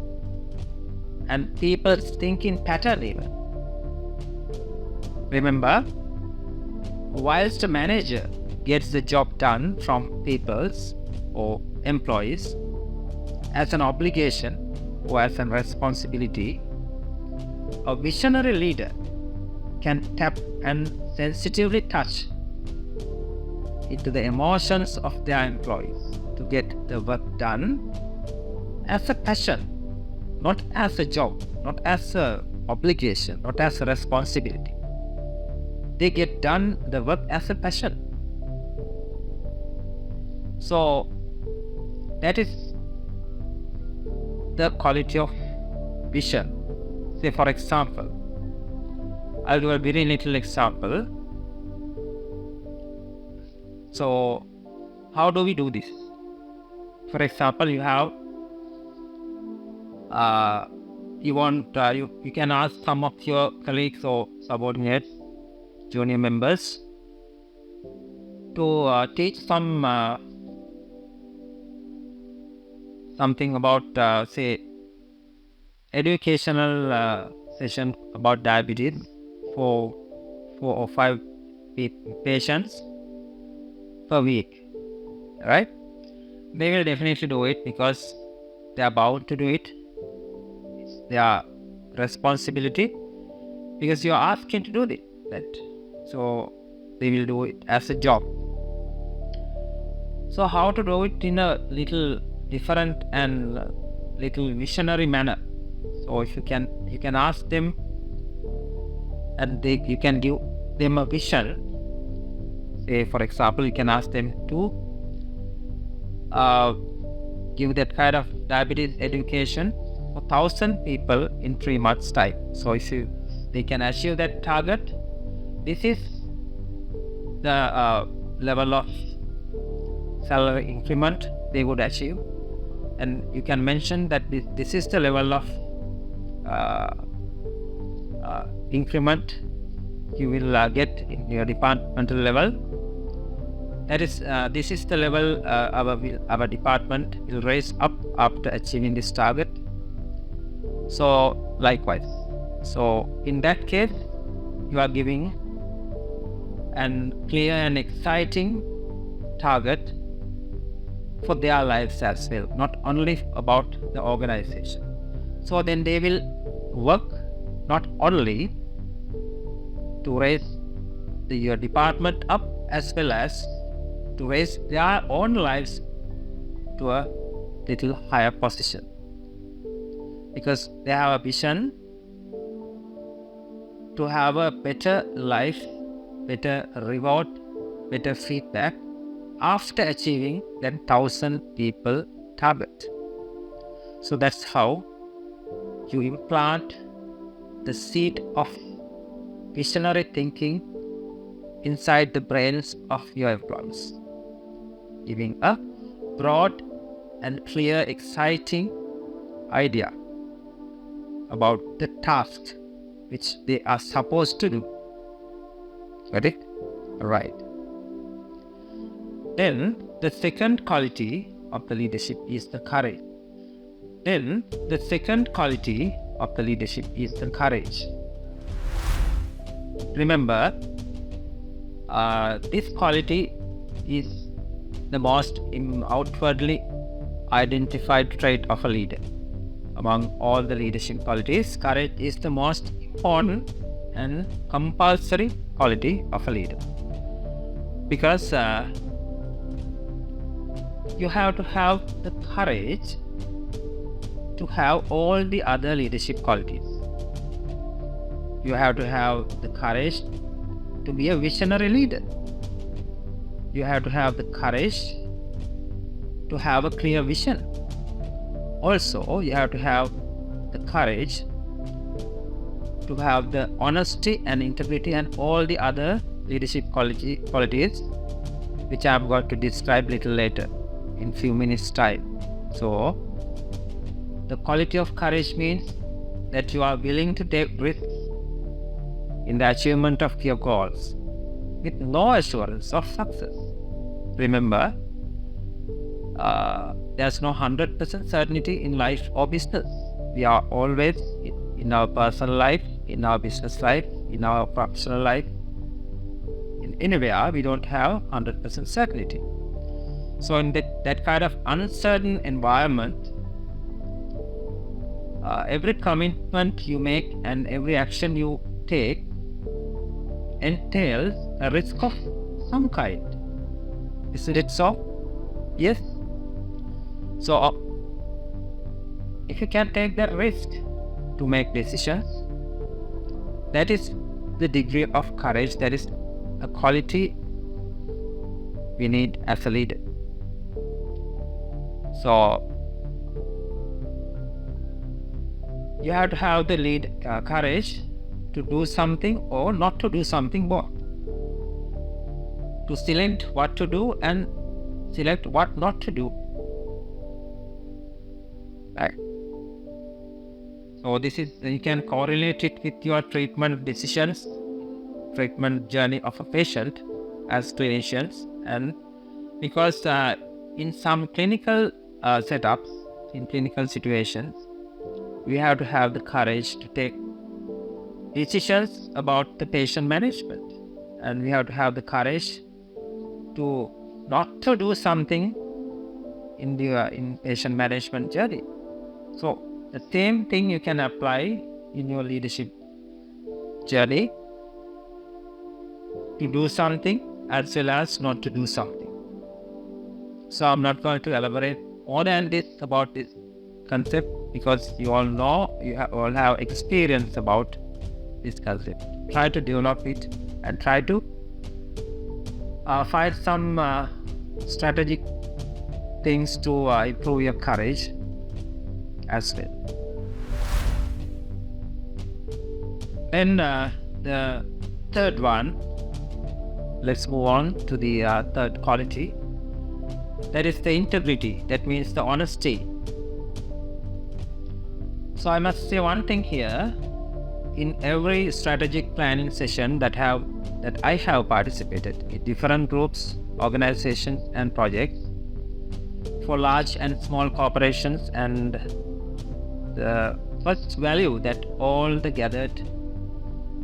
[SPEAKER 1] and people's thinking pattern even. Remember, whilst a manager gets the job done from peoples or employees as an obligation or as a responsibility, a visionary leader can tap and sensitively touch into the emotions of their employees to get the work done as a passion, not as a job, not as a obligation, not as a responsibility. They get done the work as a passion. So that is the quality of vision. Say for example, I'll do a very little example. So how do we do this? For example, you have you can ask some of your colleagues or subordinates, junior members, to teach something about say educational session about diabetes for 4 or 5 patients per week, right? They will definitely do it because they are bound to do it. It's their responsibility because you are asking to do that. So they will do it as a job. So how to do it in a little different and little visionary manner? So if you can ask them, and you can give them a vision. Say for example, you can ask them to give that kind of diabetes education for 1,000 people in 3 months time. So if they can achieve that target, this is the level of salary increment they would achieve, and you can mention that this is the level of increment you will get in your departmental level. That is, this is the level our department will raise up after achieving this target. So likewise, so in that case, you are giving an clear and exciting target for their lives as well, not only about the organization. So then they will work not only to raise your department up, as well as to raise their own lives to a little higher position, because they have a vision to have a better life, better reward, better feedback after achieving that 1,000 people target. So that's how you implant the seed of visionary thinking inside the brains of your employees, giving a broad and clear, exciting idea about the task which they are supposed to do. Got it? Right. Then the second quality of the leadership is the courage. Remember, this quality is the most outwardly identified trait of a leader. Among all the leadership qualities, courage is the most important and compulsory quality of a leader, because you have to have the courage to have all the other leadership qualities. You have to have the courage to be a visionary leader. You have to have the courage to have a clear vision. Also, you have to have the courage to have the honesty and integrity and all the other leadership qualities, which I'm going to describe little later in few minutes time. So the quality of courage means that you are willing to take risks in the achievement of your goals with no assurance of success. Remember, there's no 100% certainty in life or business. We are always in our personal life, in our business life, in our professional life, anywhere, we don't have 100% certainty. So in that kind of uncertain environment, every commitment you make and every action you take entails a risk of some kind. Isn't it so? Yes. So if you can take that risk to make decisions, that is the degree of courage, that is a quality we need as a leader. So you have to have the courage to do something or not to do something more. To select what to do and select what not to do. Right. So this is, you can correlate it with your treatment decisions, treatment journey of a patient as clinicians, and because in some clinical setups, in clinical situations, we have to have the courage to take decisions about the patient management, and we have to have the courage to not to do something in the in patient management journey. So the same thing you can apply in your leadership journey, to do something as well as not to do something. So I'm not going to elaborate more than this about this concept, because you all know, you all have experience about this concept. Try to develop it and try to find some strategic things to improve your courage as well. And the third one, let's move on to the third quality. That is the integrity. That means the honesty. So I must say one thing here. In every strategic planning session that I have participated in different groups, organizations and projects for large and small corporations, and the first value that all the gathered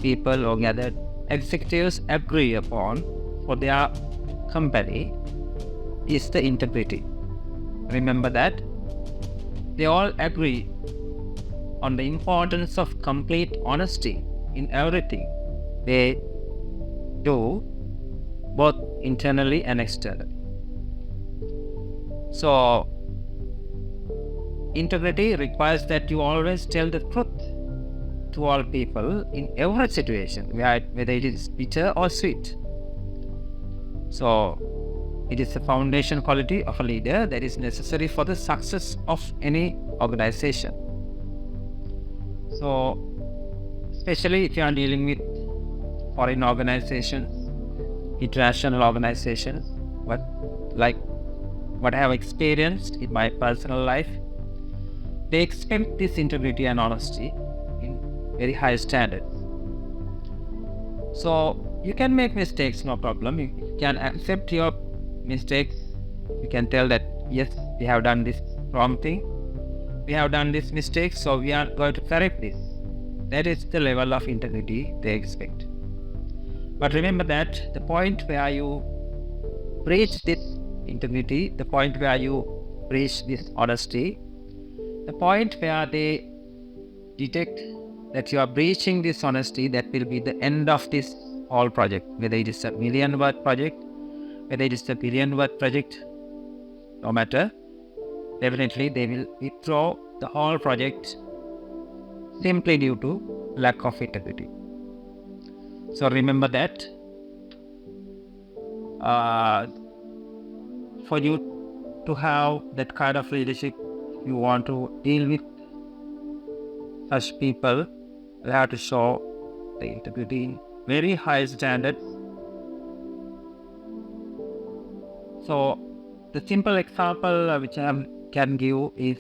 [SPEAKER 1] people or gathered executives agree upon for their company is the integrity. Remember that they all agree on the importance of complete honesty in everything they do, both internally and externally. So integrity requires that you always tell the truth to all people in every situation, whether it is bitter or sweet. So it is a foundation quality of a leader that is necessary for the success of any organization. So especially if you are dealing with foreign organizations, international organizations, what I have experienced in my personal life, they expect this integrity and honesty in very high standards. So you can make mistakes, no problem. You can accept your mistakes. You can tell that, yes, we have done this wrong thing, we have done this mistake, so we are going to correct this. That is the level of integrity they expect. But remember that the point where you breach this integrity, the point where you breach this honesty, the point where they detect that you are breaching this honesty, that will be the end of this whole project. Whether it is a million-word project, whether it is a billion-word project, no matter, definitely they will withdraw the whole project simply due to lack of integrity. So remember that for you to have that kind of leadership, you want to deal with such people, you have to show the integrity in very high standards. So the simple example which I can give is,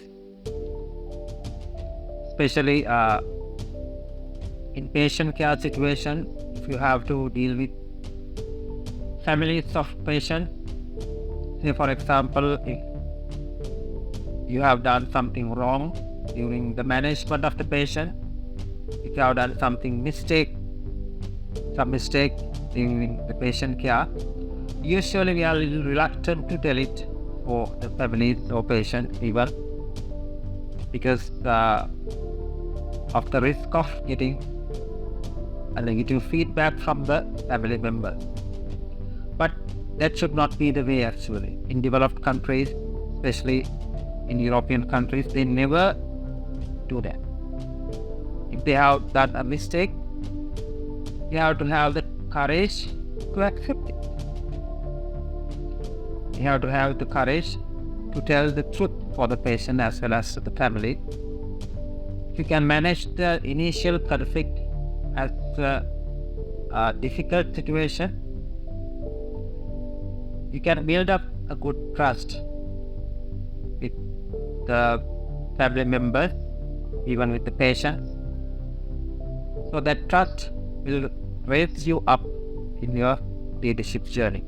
[SPEAKER 1] especially in patient care situation, if you have to deal with families of patients, say for example, if you have done something wrong during the management of the patient, if you have done some mistake in the patient care, usually we are a little reluctant to tell it for the families or patient even, because of the risk of getting a negative feedback from the family members. But that should not be the way actually. In developed countries, especially in European countries, they never do that. If they have done a mistake, you have to have the courage to accept it. You have to have the courage to tell the truth for the patient as well as the family. If you can manage the initial conflict as a difficult situation, you can build up a good trust with the family members, even with the patients. So that trust will raise you up in your leadership journey.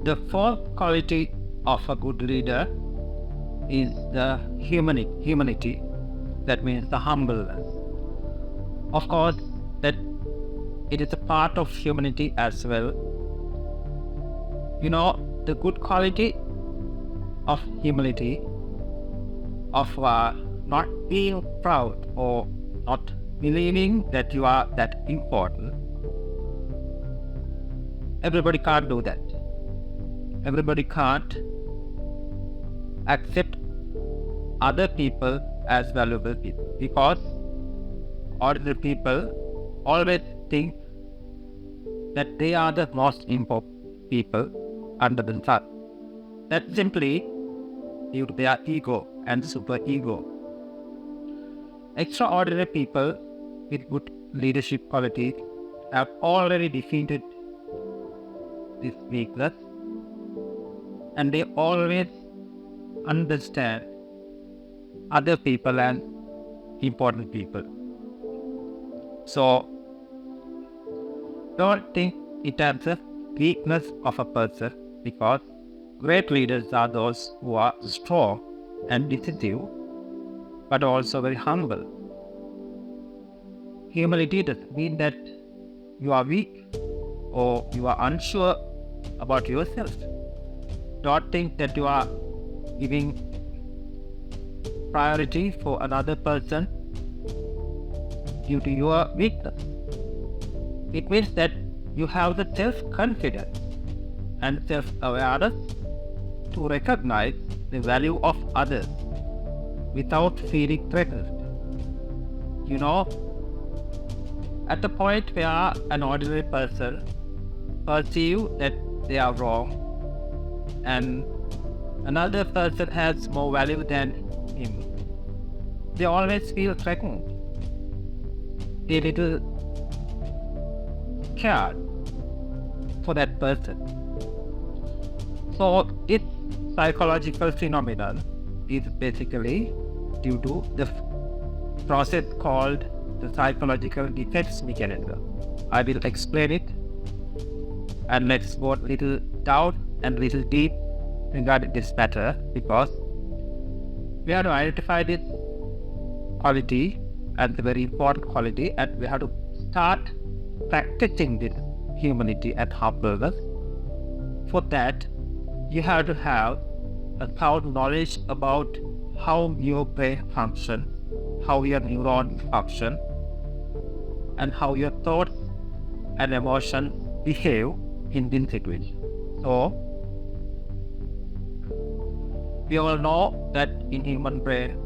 [SPEAKER 1] The fourth quality of a good leader is the humanity. That means the humbleness. Of course, that it is a part of humanity as well. You know, the good quality of humility, of not being proud or not believing that you are that important. Everybody can't do that. Everybody can't accept other people as valuable people, because ordinary people always think that they are the most important people under the sun. That's simply due to their ego and super ego. Extraordinary people with good leadership qualities have already defeated this weakness, and they always understand other people and important people. So don't think it as a weakness of a person, because great leaders are those who are strong and decisive, but also very humble. Humility doesn't mean that you are weak or you are unsure about yourself. Don't think that you are giving priority for another person due to your weakness. It means that you have the self-confidence and self-awareness to recognize the value of others without feeling threatened. You know, at the point where an ordinary person perceives that they are wrong and another person has more value than him, they always feel threatened. They little scared for that person. So this psychological phenomenon is basically due to the process called the psychological defense mechanism. I will explain it, and let's go a little down and little deep regarding this matter, because we have to identify this quality as a very important quality, and we have to start practicing this humility and humbleness. For that, you have to have a sound knowledge about how your brain functions, how your neurons function, and how your thoughts and emotions behave in this situation. So, we all know that in human brain,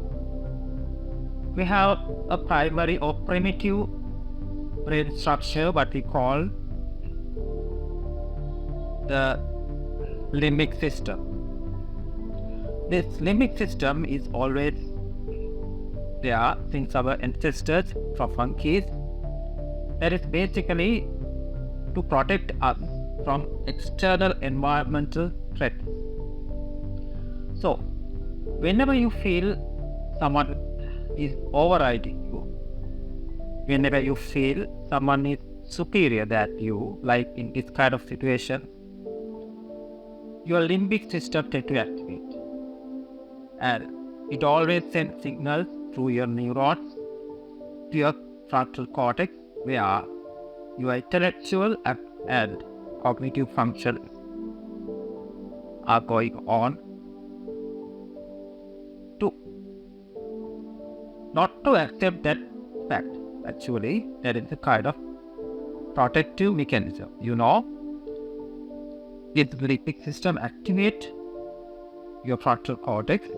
[SPEAKER 1] we have a primary or primitive brain structure, what we call the limbic system. This limbic system is always there since our ancestors from monkeys. That is basically to protect us from external environmental threats. So, whenever you feel someone is overriding you, whenever you feel someone is superior than you, like in this kind of situation, your limbic system tends to activate. And it always sends signals through your neurons to your frontal cortex, where your intellectual and cognitive functions are going on, to not to accept that fact. Actually, that is a kind of protective mechanism. This limbic system activates your frontal cortex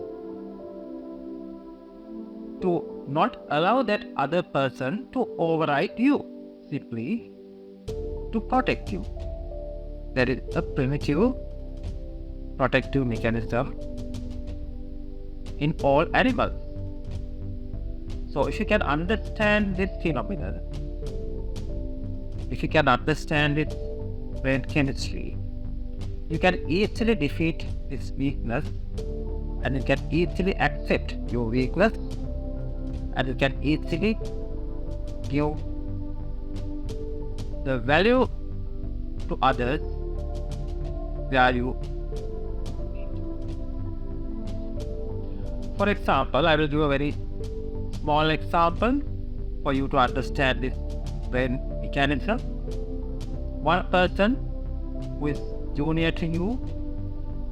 [SPEAKER 1] to not allow that other person to override you, simply to protect you. That is a primitive protective mechanism in all animals. So if you can understand this phenomenon, if you can understand its brain chemistry, you can easily defeat this weakness, and you can easily accept your weakness, and you can easily give the value to others where you need. For example, I will give a very small example for you to understand this brain mechanism. One person who is junior to you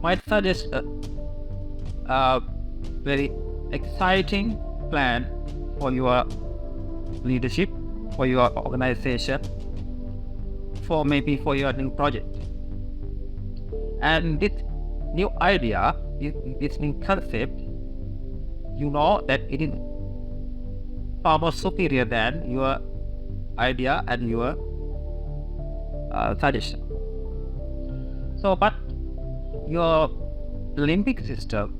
[SPEAKER 1] might suggest a very exciting plan for your leadership, for your organization, maybe for your new project. And this new idea, this new concept, that it is far more superior than your idea and your suggestion. So, but your limbic system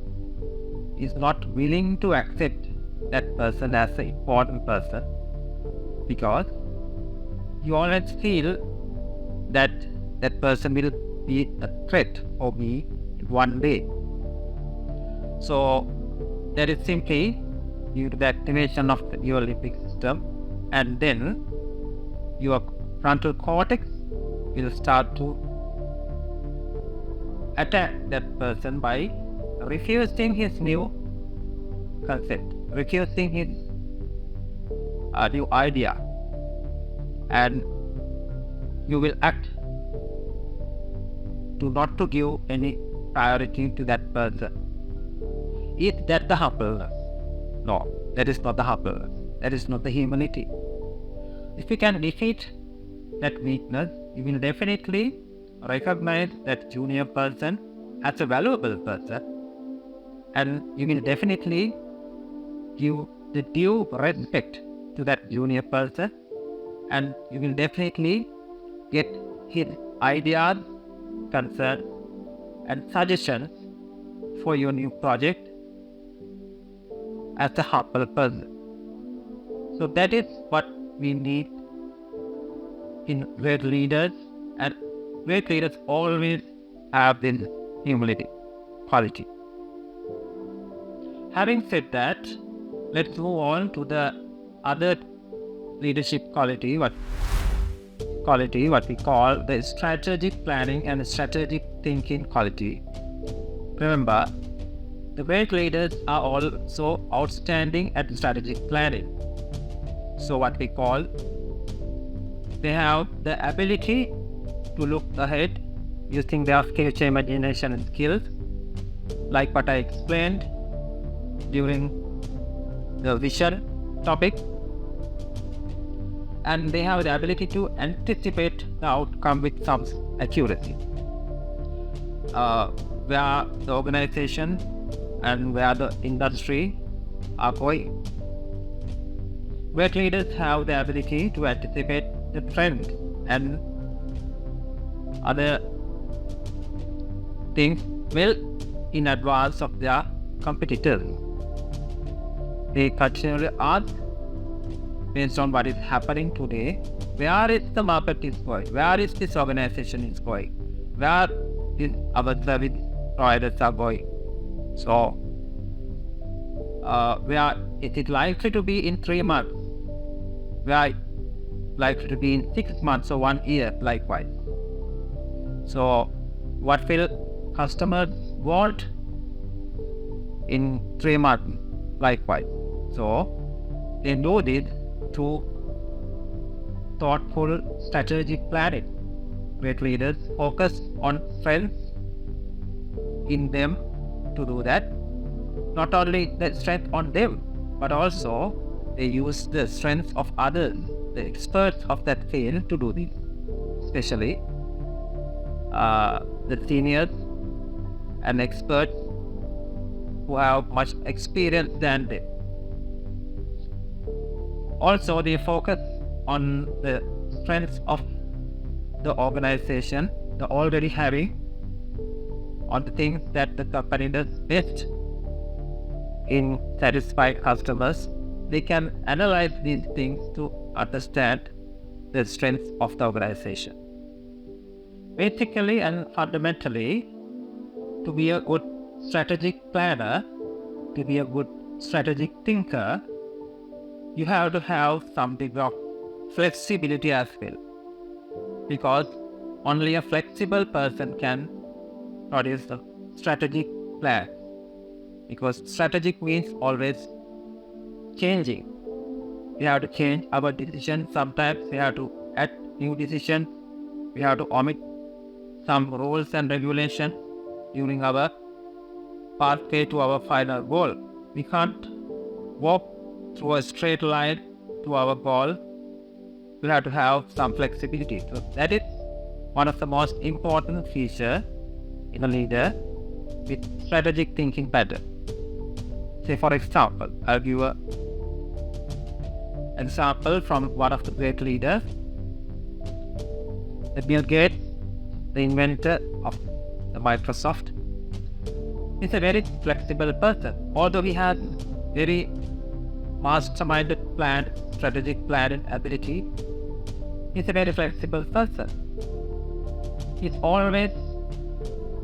[SPEAKER 1] is not willing to accept that person as an important person, because you always feel that that person will be a threat for me one day. So that is simply due to the activation of your limbic system, and then your frontal cortex will start to attack that person by refusing his new concept, refusing his new idea, and you will act to not to give any priority to that person. Is that the humbleness? No, that is not the humbleness. That is not the humility. If you can defeat that weakness, you will definitely recognize that junior person as a valuable person, and you will definitely give the due respect to that junior person, and you will definitely get his ideas, concerns, and suggestions for your new project as a humble person. So that is what we need in great leaders, and great leaders always have this humility quality. Having said that, let's move on to the other leadership quality, what we call the strategic planning and strategic thinking quality. Remember, the great leaders are also outstanding at strategic planning. So what we call, they have the ability to look ahead using their future imagination and skills, like what I explained during the vision topic. And they have the ability to anticipate the outcome with some accuracy, where the organization and where the industry are going. Great leaders have the ability to anticipate the trend and other things well in advance of their competitors. They continually ask, based on what is happening today, where is the market is going, where is this organization is going, where is our service providers are going. So, where is it likely to be in 3 months, where likely to be in 6 months or 1 year, likewise. So, what will customers want in 3 months, likewise. So they do this through thoughtful strategic planning. Great leaders focus on strengths in them to do that. Not only the strength on them, but also they use the strengths of others, the experts of that field, to do this. Especially the seniors and experts who have much experience than them. Also, they focus on the strengths of the organization, the already having, on the things that the company does best in satisfying customers. They can analyze these things to understand the strengths of the organization. Basically and fundamentally, to be a good strategic planner, to be a good strategic thinker, you have to have some degree of flexibility as well. Because only a flexible person can produce a strategic plan. Because strategic means always changing. We have to change our decisions. Sometimes we have to add new decisions. We have to omit some rules and regulations during our pathway to our final goal. We can't walk through a straight line to our goal. We have to have some flexibility. So that is one of the most important features in a leader with strategic thinking pattern. Say for example, I'll give an example from one of the great leaders, Bill Gates, the inventor of the Microsoft. He's a very flexible person. Although he has very masterminded plan, strategic planning ability, he's a very flexible person. He's always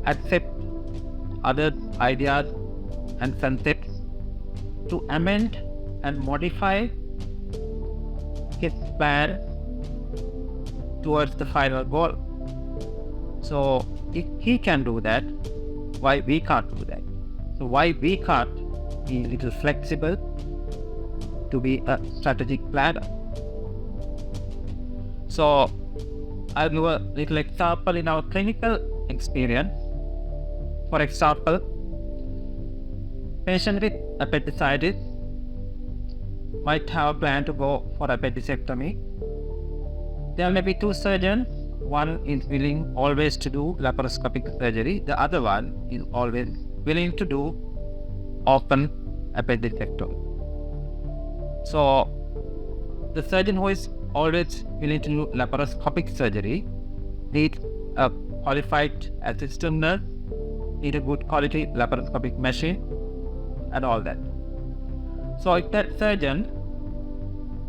[SPEAKER 1] accept others' ideas and concepts to amend and modify his plan towards the final goal. So if he can do that, why we can't do that? So why we can't be a little flexible to be a strategic planner? So I'll give a little example in our clinical experience. For example, patient with appendicitis might have a plan to go for appendicectomy. There may be 2 surgeons. One is willing always to do laparoscopic surgery. The other one is always willing to do open appendicectomy. So the surgeon who is always willing to do laparoscopic surgery needs a qualified assistant nurse, need a good quality laparoscopic machine and all that. So if that surgeon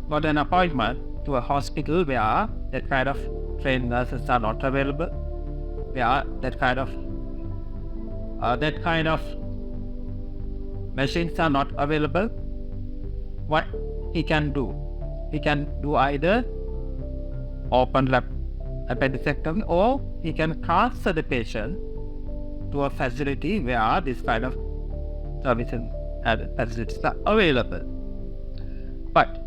[SPEAKER 1] got an appointment to a hospital where that kind of trained nurses are not available, where that kind of machines are not available, what he can do? He can do either open appendicectomy, or he can transfer the patient to a facility where this kind of services and facilities are available. But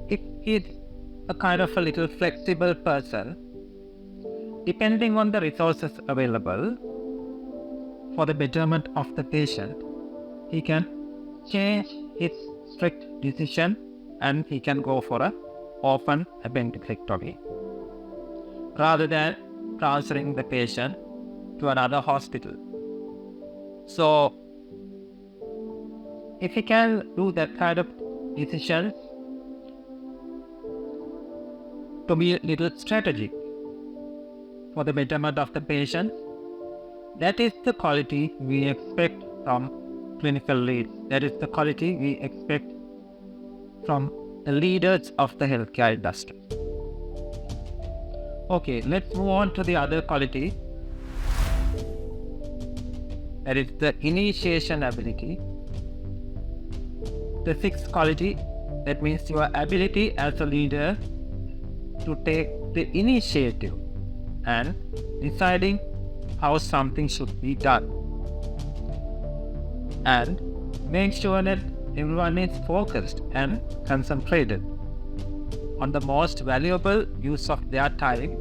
[SPEAKER 1] if he's a kind of a little flexible person, depending on the resources available for the betterment of the patient, he can change his strict decision and he can go for an open appendicectomy rather than transferring the patient to another hospital. So if he can do that kind of decisions to be a little strategic for the betterment of the patient, that is the quality we expect from clinical leads. That is the quality we expect from the leaders of the healthcare industry. Okay, let's move on to the other quality. That is the initiation ability. The 6th quality, that means your ability as a leader to take the initiative and deciding how something should be done. and make sure that everyone is focused and concentrated on the most valuable use of their time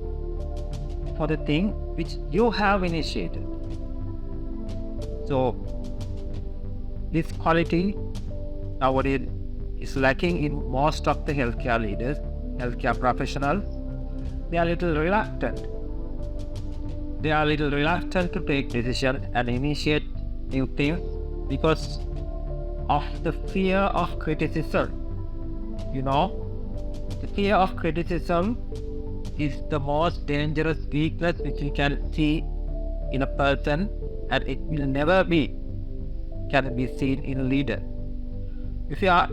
[SPEAKER 1] for the thing which you have initiated. So this quality nowadays is lacking in most of the healthcare leaders, healthcare professionals. They are a little reluctant. They are a little reluctant to take decisions and initiate new things because of the fear of criticism. The fear of criticism is the most dangerous weakness which you can see in a person, and it will never can be seen in a leader. If you have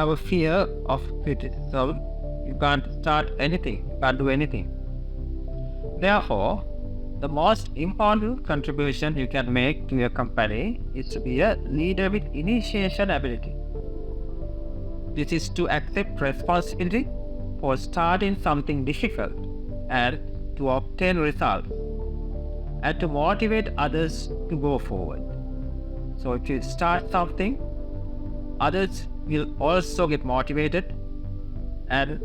[SPEAKER 1] a fear of criticism, you can't start anything, you can't do anything. Therefore, the most important contribution you can make to your company is to be a leader with initiation ability. This is to accept responsibility for starting something difficult and to obtain results and to motivate others to go forward. So if you start something, others will also get motivated, and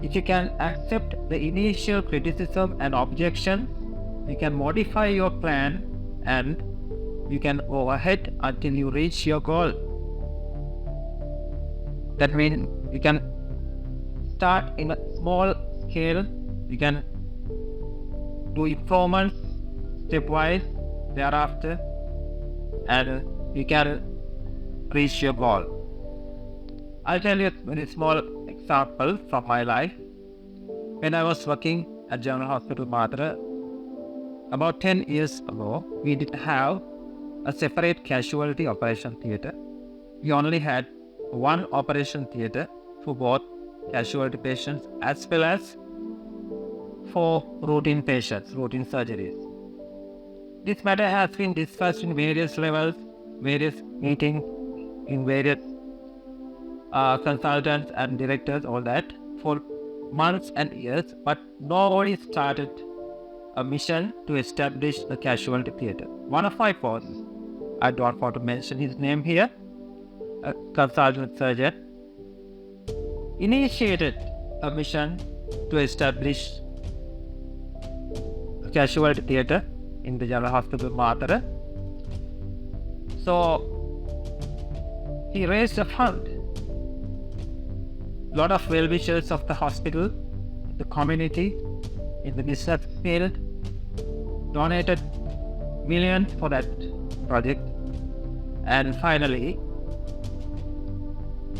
[SPEAKER 1] if you can accept the initial criticism and objection, you can modify your plan and you can go ahead until you reach your goal. That means you can start in a small scale, you can do improvements stepwise thereafter, and you can reach your goal. I'll tell you a very small example from my life. When I was working at General Hospital Madra, about 10 years ago, we didn't have a separate casualty operation theatre. We only had one operation theatre for both casualty patients as well as for routine patients, routine surgeries. This matter has been discussed in various levels, various meetings, in various consultants and directors, all that, for months and years, but nobody started a mission to establish the casualty theatre. One of my bosses, I don't want to mention his name here, a consultant surgeon, initiated a mission to establish a casualty theatre in the General Hospital Madra. So he raised a fund. A lot of well-wishers of the hospital, the community, in the business field donated millions for that project, and finally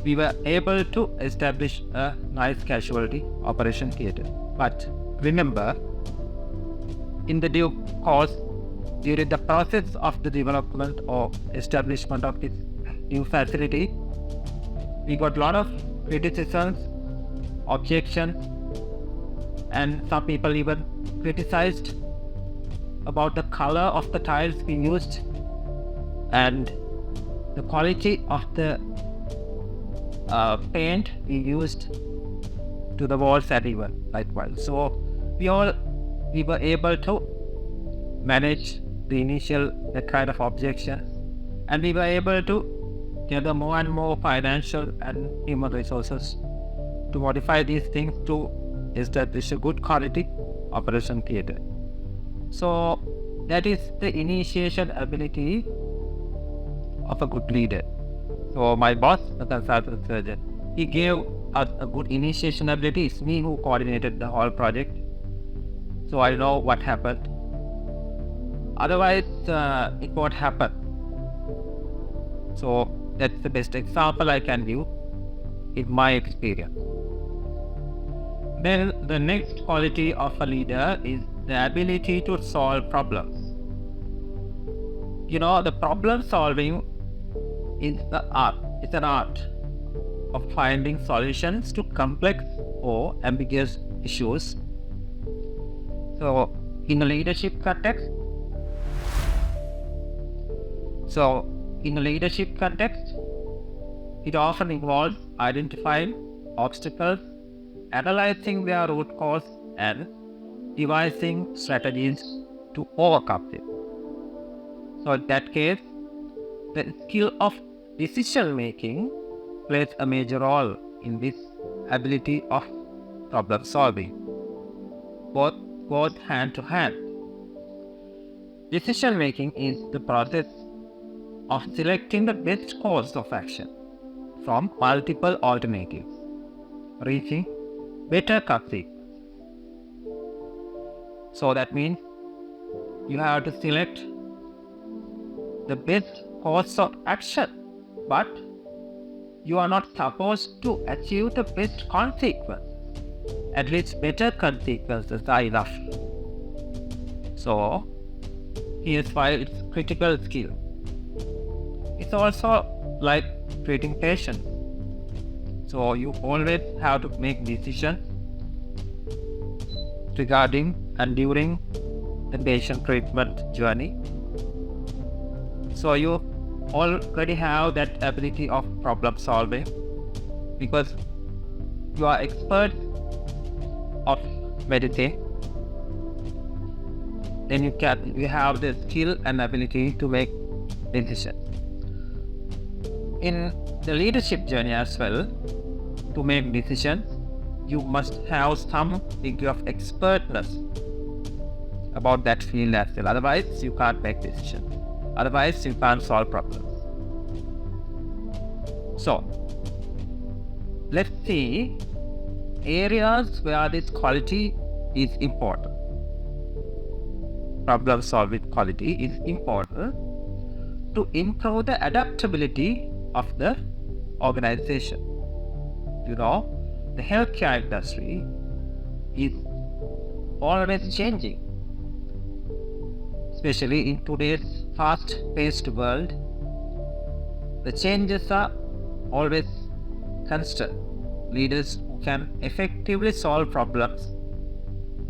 [SPEAKER 1] we were able to establish a nice casualty operation theatre. But remember, in the due course, during the process of the development or establishment of this new facility, we got a lot of criticisms, objections, and some people even criticized about the color of the tiles we used and the quality of the paint we used to the walls and even likewise. So we were able to manage the initial kind of objections, and we were able to gather more and more financial and human resources to modify these things to establish a good quality operation theatre. So that is the initiation ability of a good leader. So my boss, the consultant surgeon, he gave us a good initiation ability. It's me who coordinated the whole project, so I know what happened. Otherwise, it won't happen. So that's the best example I can give in my experience. Then the next quality of a leader is the ability to solve problems. The problem solving is the art. It's an art of finding solutions to complex or ambiguous issues. So in a leadership context, it often involves identifying obstacles, analyzing their root cause, and devising strategies to overcome them. So in that case, the skill of decision making plays a major role in this ability of problem solving, both hand to hand. Decision making is the process of selecting the best course of action from multiple alternatives, reaching better conclusions. So that means you have to select the best course of action, but you are not supposed to achieve the best consequence. At least better consequences are enough. So here's why it's critical skill. It's also like treating patients. So you always have to make decisions regarding and during the patient treatment journey. So you already have that ability of problem solving because you are expert of medicine. Then you have the skill and ability to make decisions. In the leadership journey as well, to make decisions, you must have some degree of expertness about that field as well. Otherwise, you can't make decisions. Otherwise, you can't solve problems. So, let's see areas where this quality is important. Problem solving quality is important to improve the adaptability of the organization. You know, the healthcare industry is always changing, especially in today's fast-paced world. The changes are always constant. Leaders who can effectively solve problems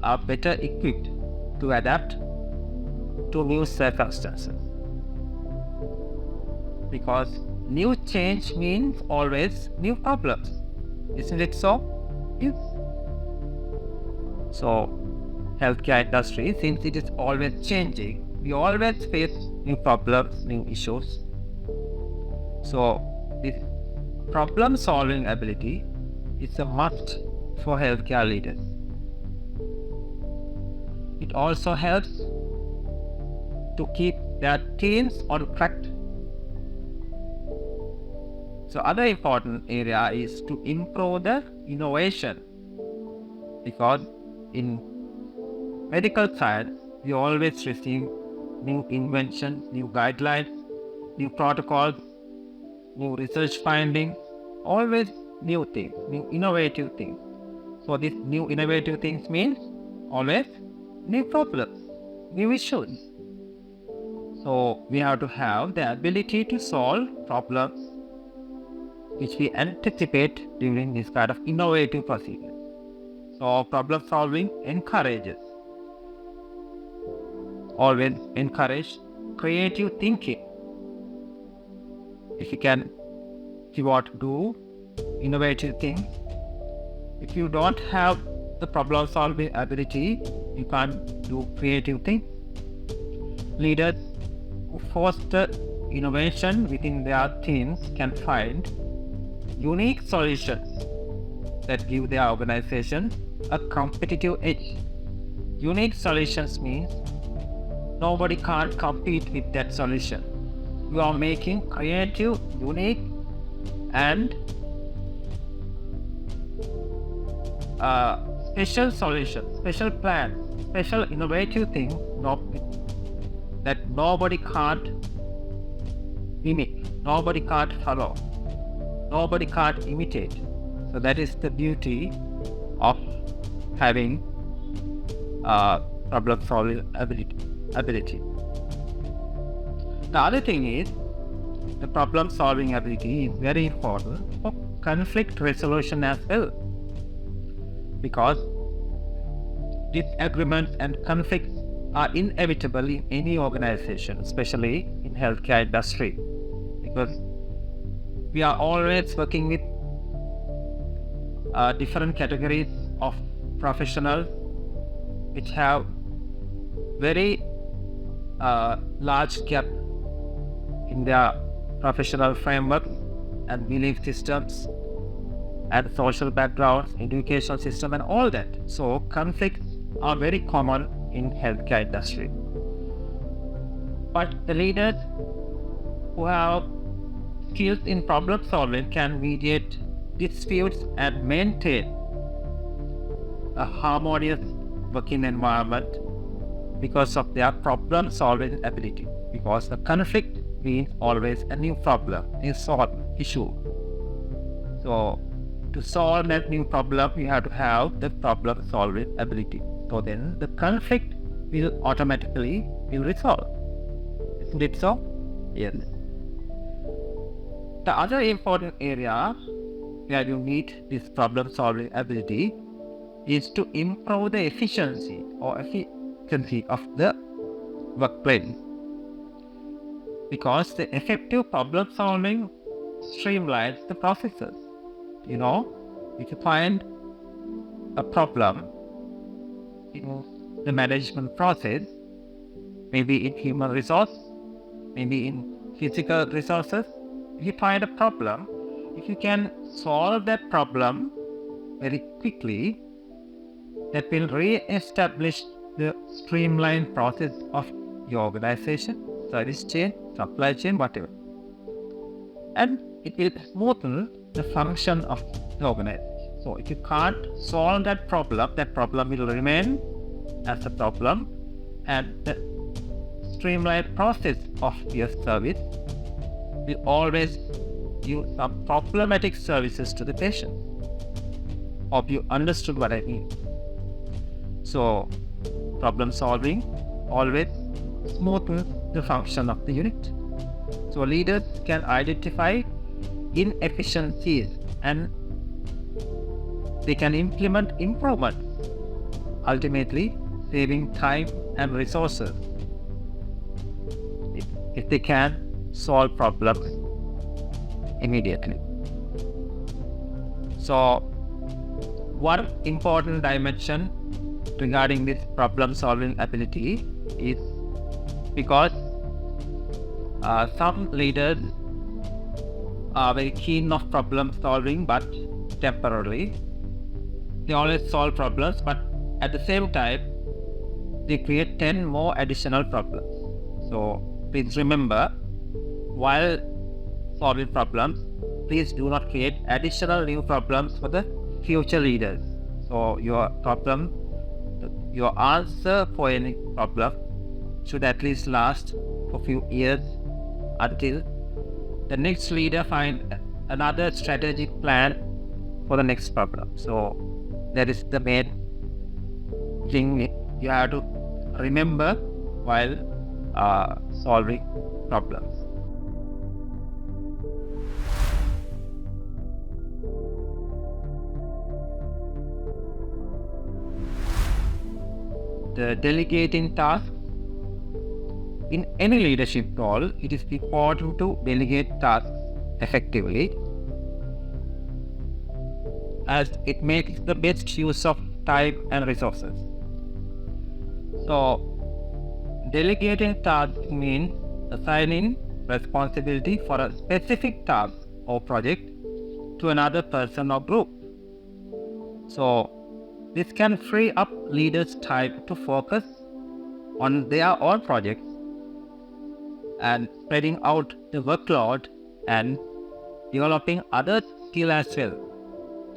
[SPEAKER 1] are better equipped to adapt to new circumstances. Because new change means always new problems. Isn't it so? Yes. So, healthcare industry, since it is always changing, we always face new problems, new issues. So, this problem solving ability is a must for healthcare leaders. It also helps to keep their teams on track. So other important area is to improve the innovation, because in medical science we always receive new inventions, new guidelines, new protocols, new research findings, always new things, new innovative things. So these new innovative things means always new problems, new issues. So we have to have the ability to solve problems which we anticipate during this kind of innovative procedures. So problem solving always encourage creative thinking. If you want to do innovative things, if you don't have the problem solving ability, you can't do creative things. Leaders who foster innovation within their teams can find unique solutions that give their organization a competitive edge. Unique solutions means nobody can't compete with that solution. You are making creative, unique, and special solutions, special plans, special innovative things that nobody can't mimic, nobody can't follow, nobody can't imitate. So that is the beauty of having problem solving ability. The other thing is, the problem solving ability is very important for conflict resolution as well, because disagreements and conflicts are inevitable in any organization, especially in healthcare industry, because we are always working with different categories of professionals which have very a large gap in their professional framework and belief systems and social backgrounds, education system and all that. So conflicts are very common in healthcare industry. But the leaders who have skills in problem solving can mediate disputes and maintain a harmonious working environment because of their problem solving ability. Because the conflict means always a new problem, a solved issue. So to solve that new problem, you have to have the problem solving ability. So then the conflict will automatically resolve. Isn't it so? Yes. The other important area where you need this problem solving ability is to improve the efficiency of the workplace. Because the effective problem solving streamlines the processes. You know, if you find a problem in the management process, maybe in human resource, maybe in physical resources, if you find a problem, if you can solve that problem very quickly, that will re-establish the streamlined process of your organization, service chain, supply chain, whatever. And it will smoothen the function of the organization. So if you can't solve that problem will remain as a problem, and the streamlined process of your service will always give some problematic services to the patient. Hope you understood what I mean. So problem solving always smoothens the function of the unit. So leaders can identify inefficiencies and they can implement improvements, ultimately saving time and resources if they can solve problems immediately. So one important dimension regarding this problem solving ability is because some leaders are very keen of problem solving, but temporarily. They always solve problems, but at the same time, they create 10 more additional problems. So please remember, while solving problems, please do not create additional new problems for the future leaders. So your answer for any problem should at least last for a few years until the next leader find another strategic plan for the next problem. So that is the main thing you have to remember while solving problems. The delegating tasks. In any leadership role, it is important to delegate tasks effectively, as it makes the best use of time and resources. So, delegating tasks means assigning responsibility for a specific task or project to another person or group. So, this can free up leaders' time to focus on their own projects and spreading out the workload and developing other skills as well.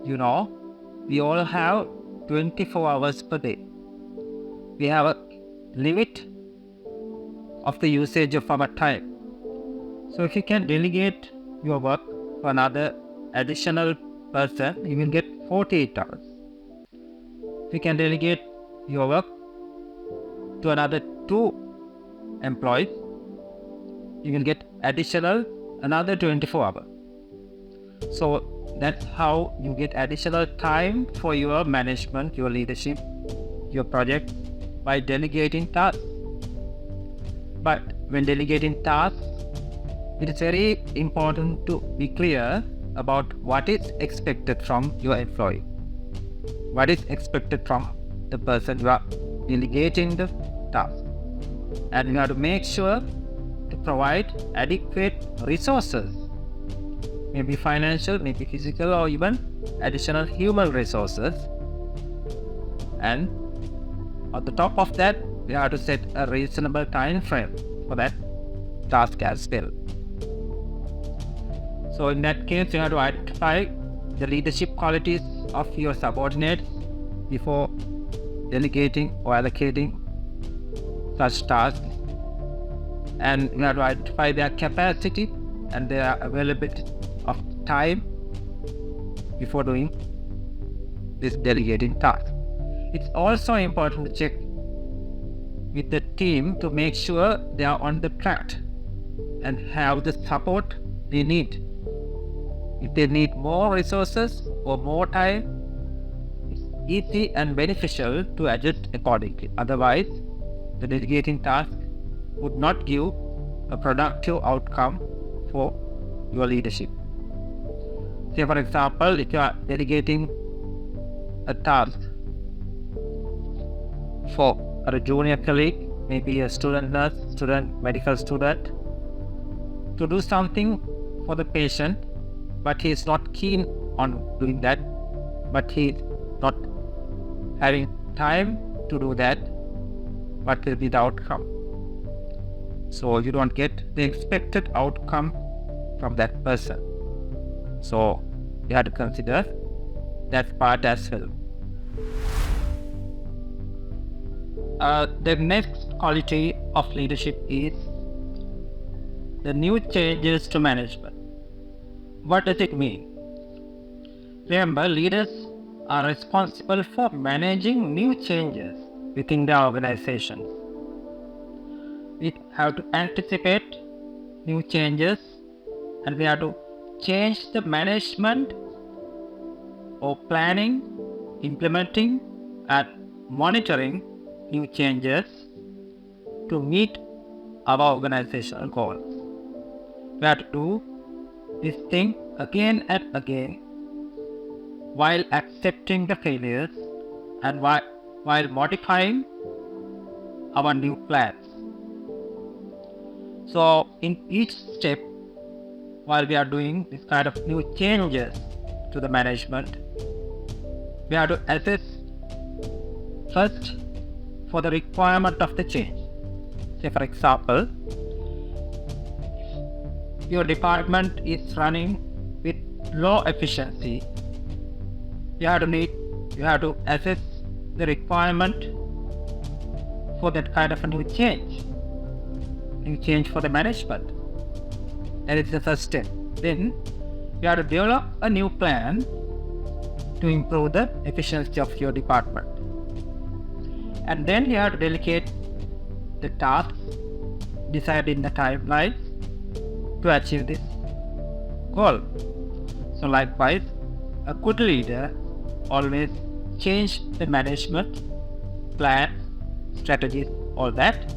[SPEAKER 1] You know, we all have 24 hours per day. We have a limit of the usage of our time. So if you can delegate your work to another additional person, you will get 48 hours. If you can delegate your work to another 2 employees, you will get additional another 24 hours. So that's how you get additional time for your management, your leadership, your project by delegating tasks. But when delegating tasks, it is very important to be clear about what is expected from your employee. What is expected from the person you are delegating the task. and you have to make sure to provide adequate resources, maybe financial, maybe physical, or even additional human resources. And on the top of that, we have to set a reasonable time frame for that task as well. So in that case, you have to identify the leadership qualities of your subordinates before delegating or allocating such tasks, and you have to identify their capacity and their availability of time before doing this delegating task. It's also important to check with the team to make sure they are on the track and have the support they need. If they need more resources or more time, it's easy and beneficial to adjust accordingly. Otherwise, the delegating task would not give a productive outcome for your leadership. Say for example, if you are delegating a task for a junior colleague, maybe a student nurse, medical student, to do something for the patient, but he is not keen on doing that, but he is not having time to do that, what will be the outcome? So you don't get the expected outcome from that person. So you have to consider that part as well. The next quality of leadership is the new changes to management. What does it mean? Remember, leaders are responsible for managing new changes within the organization. We have to anticipate new changes, and we have to change the management or planning, implementing and monitoring new changes to meet our organizational goals. We have to do this thing again and again while accepting the failures and while modifying our new plans. So in each step, while we are doing this kind of new changes to the management, we have to assess first for the requirement of the change. Say for example, your department is running with low efficiency, you have to assess the requirement for that kind of a new change for the management. That is the first step. Then you have to develop a new plan to improve the efficiency of your department. And then you have to delegate the tasks, decide in the timelines to achieve this goal. So likewise, a good leader always change the management, plan, strategies, all that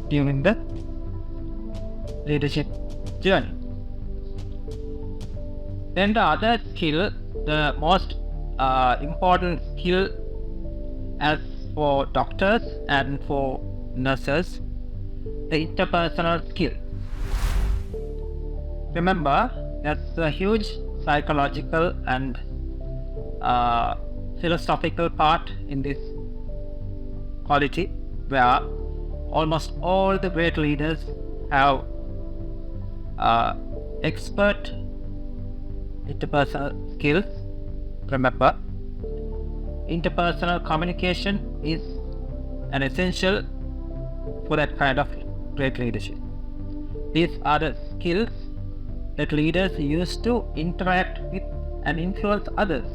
[SPEAKER 1] during the leadership journey. Then the other skill, the most important skill as for doctors and for nurses, the interpersonal skill. Remember, that's a huge psychological and philosophical part in this quality, where almost all the great leaders have expert interpersonal skills. Remember, interpersonal communication is an essential for that kind of great leadership. These are the skills that leaders use to interact with and influence others.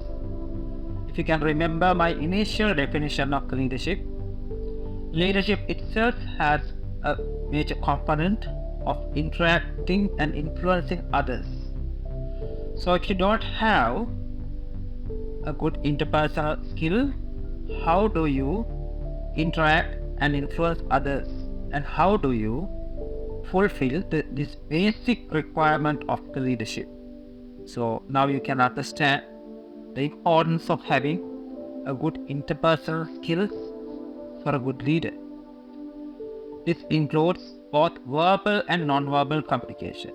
[SPEAKER 1] If you can remember my initial definition of leadership, leadership itself has a major component of interacting and influencing others. So if you don't have a good interpersonal skill, how do you interact and influence others, and how do you fulfill this basic requirement of the leadership? So now you can understand the importance of having a good interpersonal skills for a good leader. This includes both verbal and non-verbal communication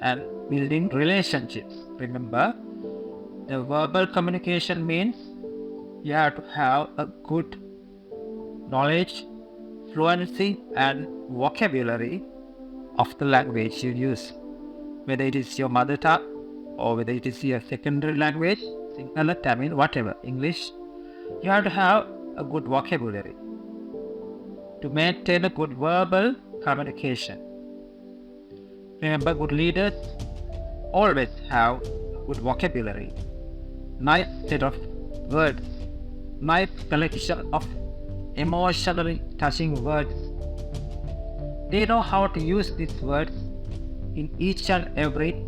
[SPEAKER 1] and building relationships. Remember, the verbal communication means you have to have a good knowledge, fluency and vocabulary of the language you use, whether it is your mother tongue or whether it is your secondary language, Sinhala, Tamil, whatever, English. You have to have a good vocabulary to maintain a good verbal communication. Remember, good leaders always have good vocabulary, nice set of words, nice collection of emotionally touching words. They know how to use these words in each and every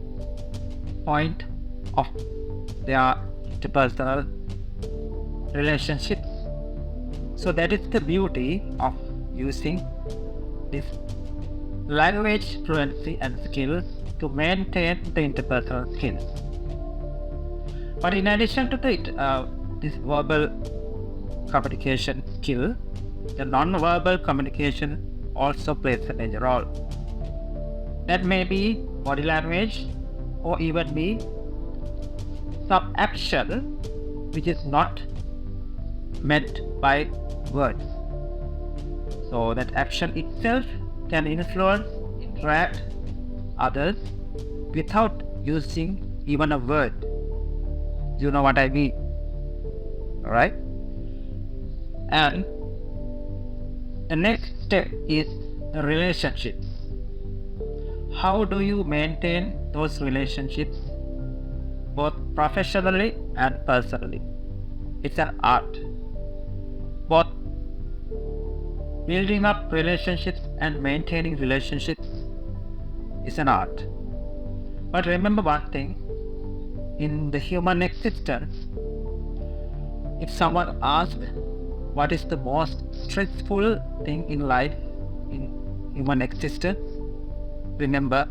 [SPEAKER 1] point of their interpersonal relationships. So that is the beauty of using this language fluency and skills to maintain the interpersonal skills. But in addition to this verbal communication skill, the non-verbal communication also plays a major role. That may be body language or even be some action which is not meant by words. So that action itself can influence, interact others without using even a word. You know what I mean? Alright? And the next step is the relationships. How do you maintain those relationships both professionally and personally? It's an art. Both building up relationships and maintaining relationships is an art. But remember one thing, in the human existence, if someone asks what is the most stressful thing in life, in human existence, remember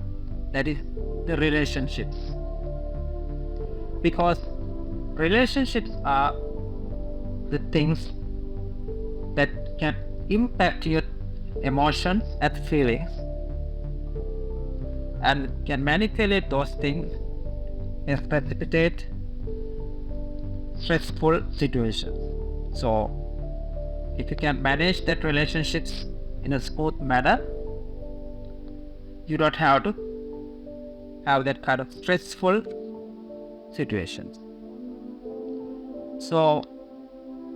[SPEAKER 1] that is the relationships. Because relationships are the things that can impact your emotions and feelings and can manipulate those things and precipitate stressful situations. So if you can manage that relationships in a smooth manner, you don't have to have that kind of stressful situations. So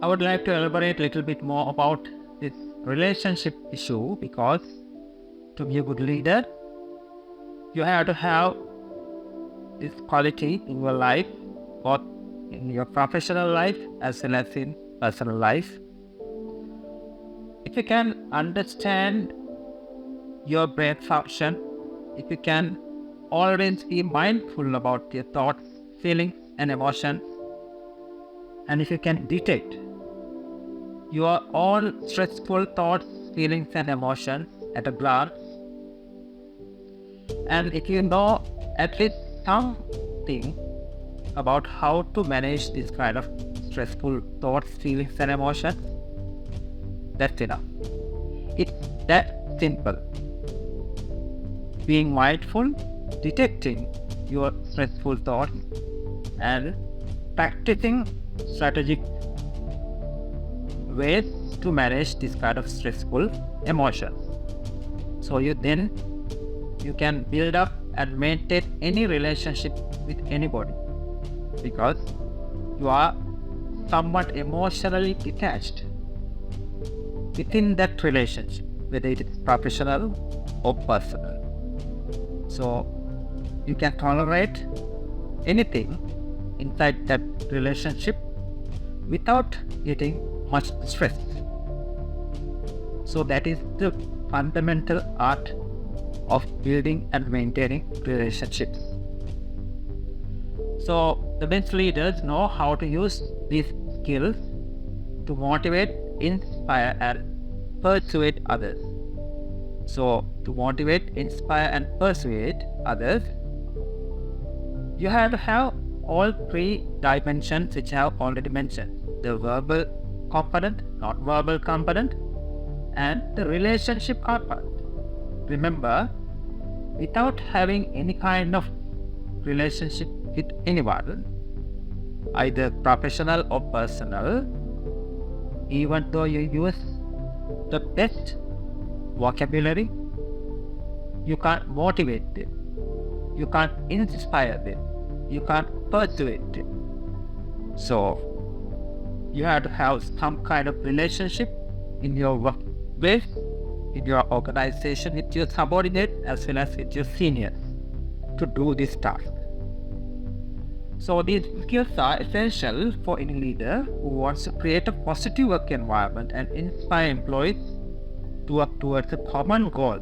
[SPEAKER 1] I would like to elaborate a little bit more about this relationship issue, because to be a good leader, you have to have this quality in your life, both in your professional life as well as in personal life. If you can understand your brain function, if you can always be mindful about your thoughts, feelings and emotions, and if you can detect your own stressful thoughts, feelings and emotions at a glance, and if you know at least something about how to manage this kind of stressful thoughts, feelings and emotions, that's enough. It's that simple. Being mindful, detecting your stressful thoughts and practicing strategic ways to manage this kind of stressful emotions. So you can build up and maintain any relationship with anybody, because you are somewhat emotionally detached within that relationship, whether it is professional or personal. So you can tolerate anything inside that relationship without getting much stress. So that is the fundamental art of building and maintaining relationships. So the best leaders know how to use these skills to motivate, inspire and persuade others. So to motivate, inspire and persuade others, you have to have all three dimensions which I have already mentioned: the verbal component, non-verbal component, and the relationship part. Remember, without having any kind of relationship with anyone, either professional or personal, even though you use the best vocabulary, you can't motivate them, you can't inspire them, you can't persuade them. So you have to have some kind of relationship in your workplace, in your organization, with your subordinate as well as with your seniors to do this task. So these skills are essential for any leader who wants to create a positive work environment and inspire employees to work towards a common goal.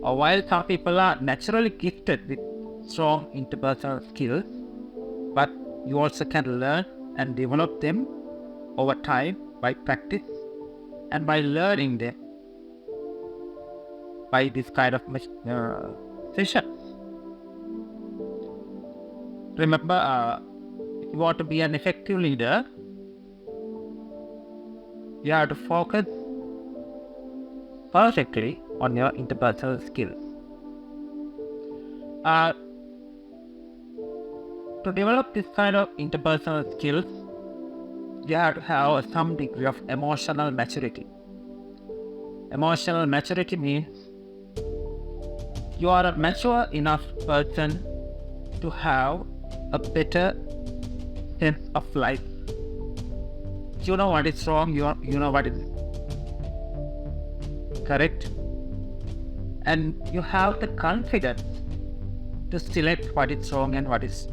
[SPEAKER 1] While some people are naturally gifted with strong interpersonal skills, but you also can learn and develop them over time by practice and by learning them by this kind of sessions. Remember, if you want to be an effective leader, you have to focus perfectly on your interpersonal skills. To develop this kind of interpersonal skills, you have to have some degree of emotional maturity. Emotional maturity means you are a mature enough person to have a better sense of life. You know what is wrong, you know what is correct, and you have the confidence to select what is wrong and what is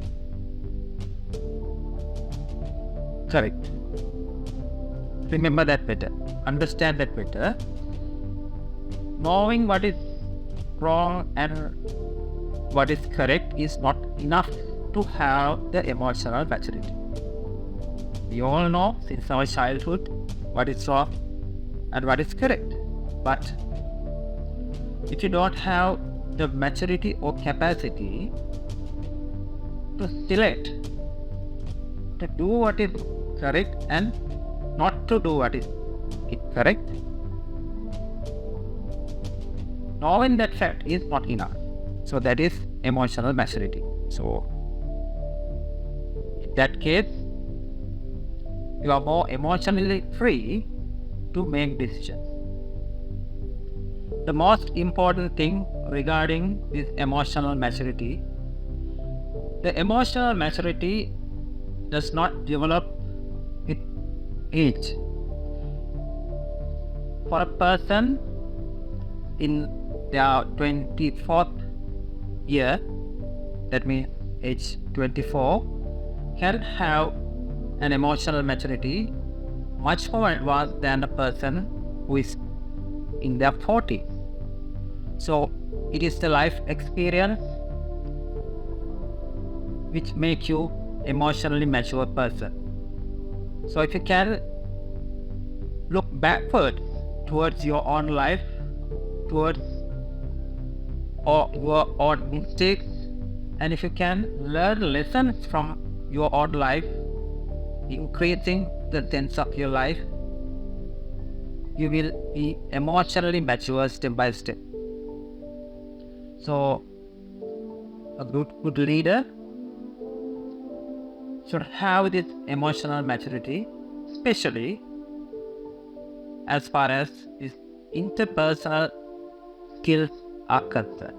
[SPEAKER 1] correct. Remember that better, understand that better. Knowing what is wrong and what is correct is not enough to have the emotional maturity. We all know since our childhood what is wrong and what is correct. But if you don't have the maturity or capacity to select, to do what is correct and not to do what is incorrect, knowing that fact is not enough. So that is emotional maturity. So in that case, you are more emotionally free to make decisions. The most important thing regarding this emotional maturity, the emotional maturity does not develop with age. For a person in their 24th year, that means age 24, can have an emotional maturity much more advanced than a person who is in their 40s. So it is the life experience which make you emotionally mature person. So if you can look backward towards your own life, towards your own mistakes, and if you can learn lessons from your own life, increasing the sense of your life, you will be emotionally mature step by step. So a good leader should have this emotional maturity, especially as far as his interpersonal skills are concerned.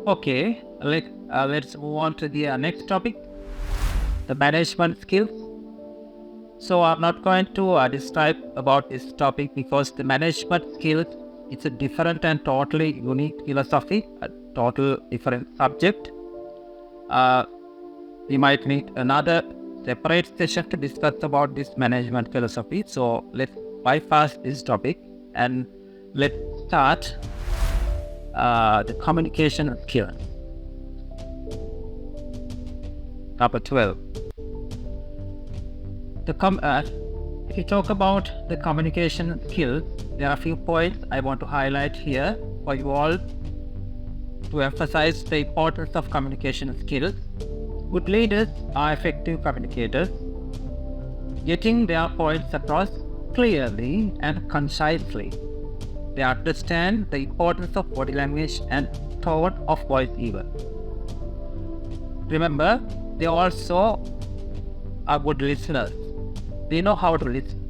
[SPEAKER 1] Okay, let's move on to the next topic, the management skills. So I'm not going to describe about this topic because the management skills is a different and totally unique philosophy, a total different subject. We might need another separate session to discuss about this management philosophy. So let's bypass this topic and let's start the communication skills. Number 12. If you talk about the communication skills, there are a few points I want to highlight here for you all to emphasize the importance of communication skills. Good leaders are effective communicators. Getting their points across clearly and concisely. They understand the importance of body language and tone of voice even. Remember, they also are good listeners. They know how to listen.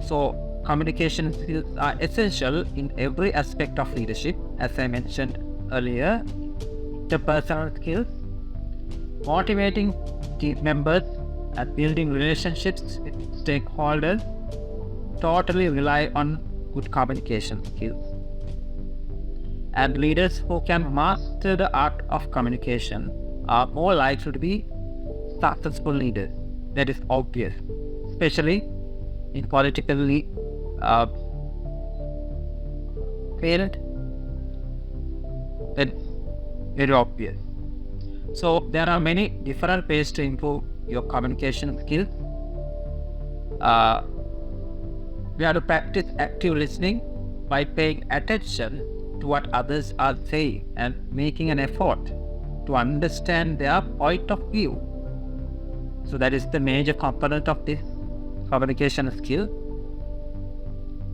[SPEAKER 1] So, communication skills are essential in every aspect of leadership, as I mentioned earlier. Interpersonal skills, motivating team members, and building relationships with stakeholders totally rely on good communication skills. And leaders who can master the art of communication are more likely to be successful leaders. That is obvious, especially in politically field. That's very obvious. So there are many different ways to improve your communication skills. We have to practice active listening by paying attention to what others are saying and making an effort to understand their point of view. So that is the major component of this communication skill.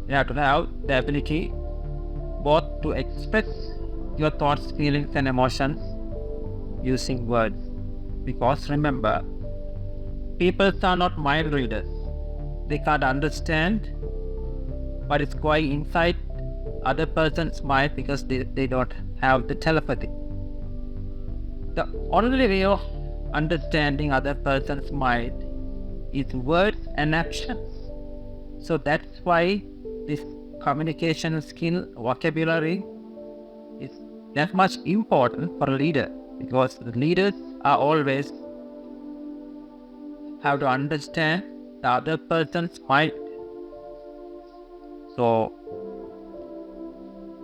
[SPEAKER 1] You have to have the ability both to express your thoughts, feelings and emotions using words. Because remember, people are not mind readers. They can't understand what is going inside other person's mind because they don't have the telepathy. The only way of understanding other person's mind is words and actions. So that's why this communication skill vocabulary is that much important for a leader, because the leaders are always have to understand the other person's mind. So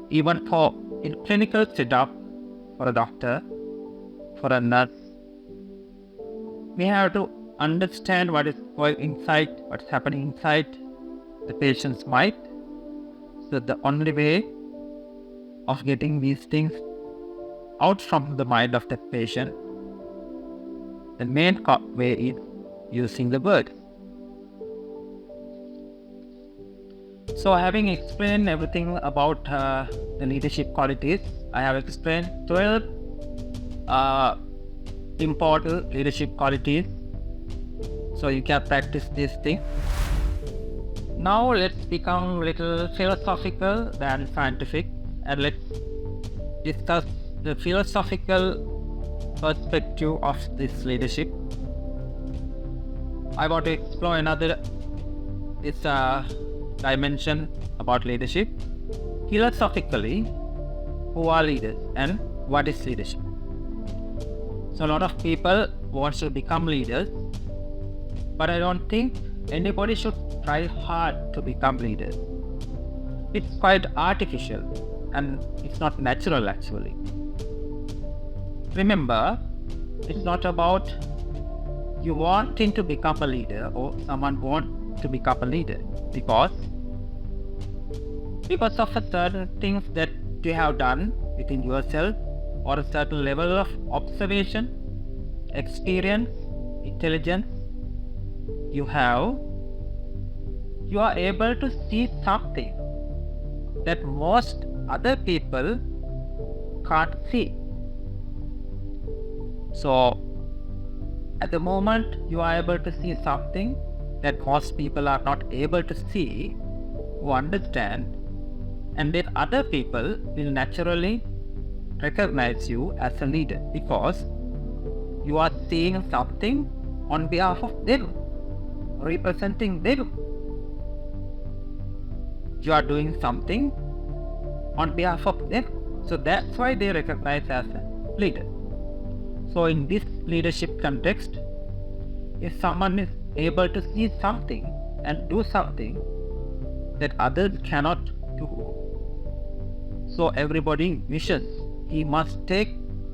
[SPEAKER 1] even for in clinical setup, for a doctor, for a nurse, we have to understand what is going inside, what's happening inside the patient's mind. So the only way of getting these things out from the mind of the patient, the main way is using the words. So having explained everything about the leadership qualities, I have explained 12 important leadership qualities. So you can practice these things. Now let's become a little philosophical than scientific, and let's discuss the philosophical perspective of this leadership. I want to explore another dimension about leadership. Philosophically, who are leaders and what is leadership? So a lot of people want to become leaders, but I don't think anybody should try hard to become leaders. It's quite artificial and it's not natural actually. Remember, it's not about you wanting to become a leader or someone want to become a leader, because of a certain things that you have done within yourself, or a certain level of observation, experience, intelligence you have, you are able to see something that most other people can't see. So at the moment you are able to see something that most people are not able to see or understand, and then other people will naturally recognize you as a leader because you are seeing something on behalf of them, representing them. You are doing something on behalf of them. So that's why they recognize as a leader. So in this leadership context, if someone is able to see something and do something that others cannot do, so everybody wishes he must take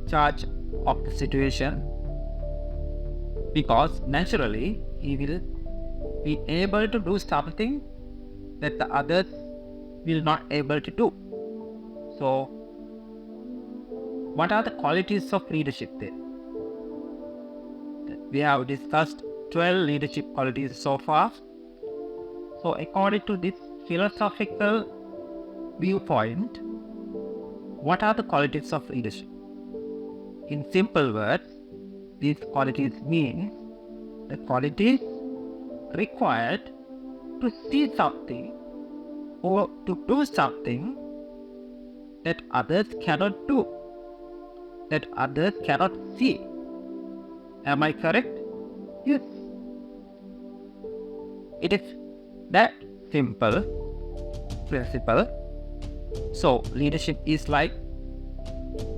[SPEAKER 1] charge of the situation, because naturally he will be able to do something that the others will not able to do. So what are the qualities of leadership then? We have discussed 12 leadership qualities so far. So according to this philosophical viewpoint, what are the qualities of leadership? In simple words, these qualities mean the qualities required to see something or to do something that others cannot do, that others cannot see. Am I correct? Yes. It is that simple principle. So leadership is like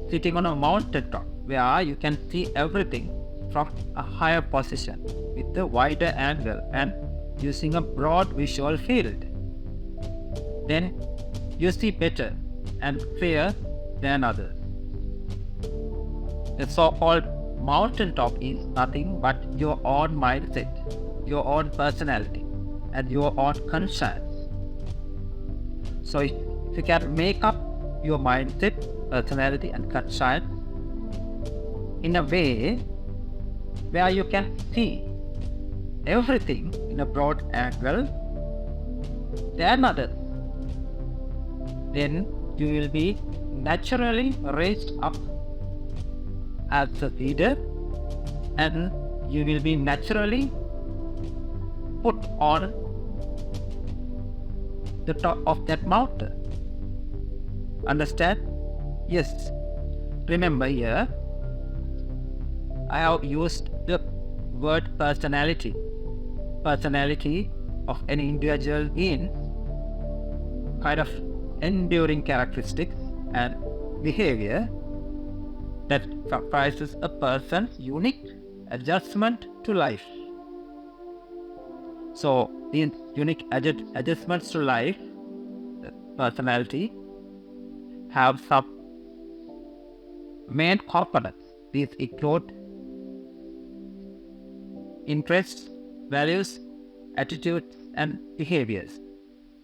[SPEAKER 1] sitting on a mountain top where you can see everything from a higher position with a wider angle and using a broad visual field. Then you see better and clearer than others. The so-called mountaintop is nothing but your own mindset, your own personality, and your own conscience. So if you can make up your mindset, personality, and conscience in a way where you can see everything in a broad angle than others, then you will be naturally raised up as a leader, and you will be naturally put on the top of that mountain. Understand? Yes. Remember here, I have used the word personality. Personality of an individual means kind of enduring characteristics and behavior that comprises a person's unique adjustment to life. So these unique adjustments to life, the personality, have some main components. These include interests, values, attitudes, and behaviors.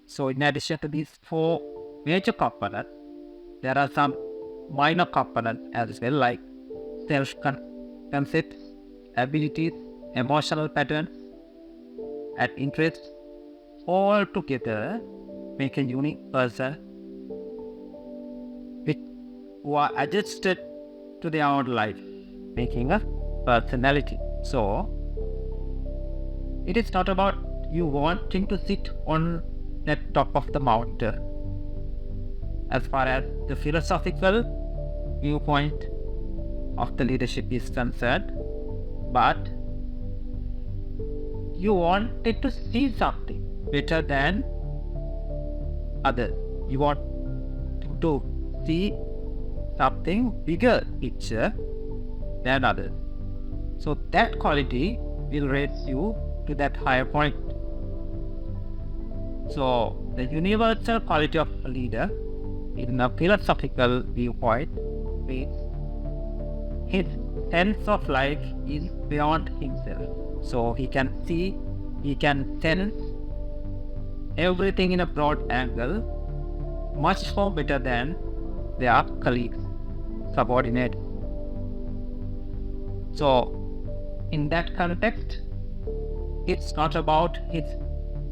[SPEAKER 1] So in addition to these four major components, there are some minor components as well, like self-concepts, abilities, emotional patterns, and interests, all together make a unique person who are adjusted to their own life, making a personality. So it is not about you wanting to sit on the top of the mountain as far as the philosophical viewpoint of the leadership is concerned, but you wanted to see something better than others. You want to see something bigger picture than others. So that quality will raise you to that higher point. So the universal quality of a leader in a philosophical viewpoint means his sense of life is beyond himself. So he can see, he can sense everything in a broad angle much more better than their colleagues, subordinates. So in that context, it's not about his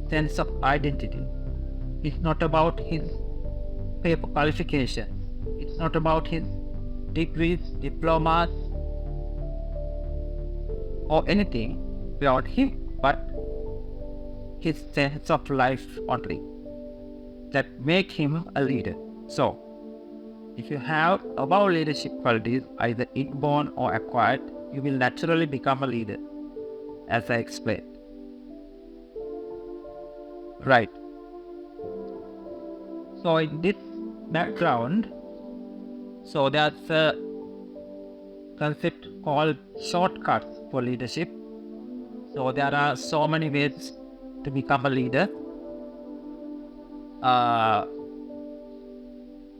[SPEAKER 1] sense of identity. It's not about his paper qualifications. It's not about his degrees, diplomas, or anything beyond him, but his sense of life only that make him a leader. So if you have above leadership qualities, either inborn or acquired, you will naturally become a leader, as I explained. Right. So in this background, so there's a concept called shortcuts for leadership. So there are so many ways to become a leader.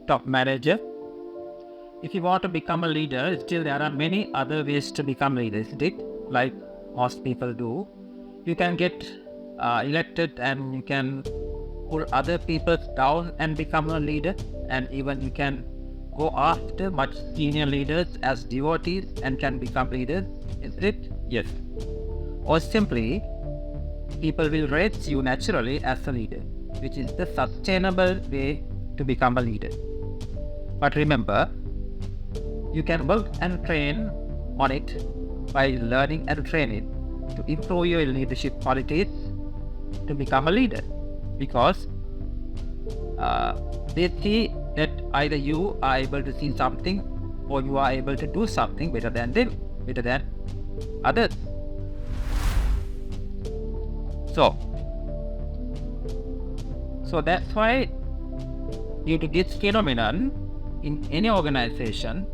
[SPEAKER 1] Top manager. If you want to become a leader, still there are many other ways to become leaders, isn't it? Like most people do. You can get elected and you can pull other people down and become a leader, and even you can go after much senior leaders as devotees and can become leaders, isn't it? Yes. Or simply people will raise you naturally as a leader, which is the sustainable way to become a leader. But remember, you can work and train on it by learning and training to improve your leadership qualities to become a leader, because they see that either you are able to see something or you are able to do something better than them, better than others. So that's why, due to this phenomenon, in any organization,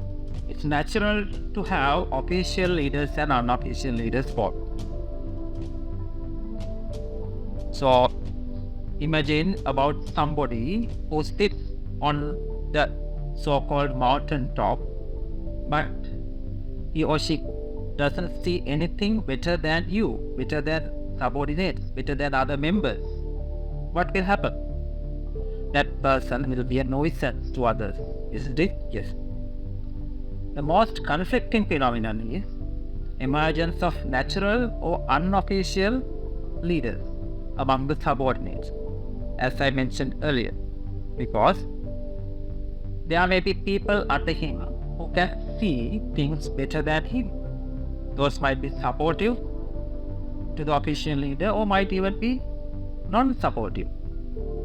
[SPEAKER 1] it's natural to have official leaders and unofficial leaders both. So imagine about somebody who sits on the so-called mountain top, but he or she doesn't see anything better than you, better than subordinates, better than other members. What will happen? That person will be a nuisance to others, isn't it? Yes. The most conflicting phenomenon is emergence of natural or unofficial leaders among the subordinates, as I mentioned earlier, because there may be people under him who can see things better than him. Those might be supportive to the official leader or might even be non-supportive,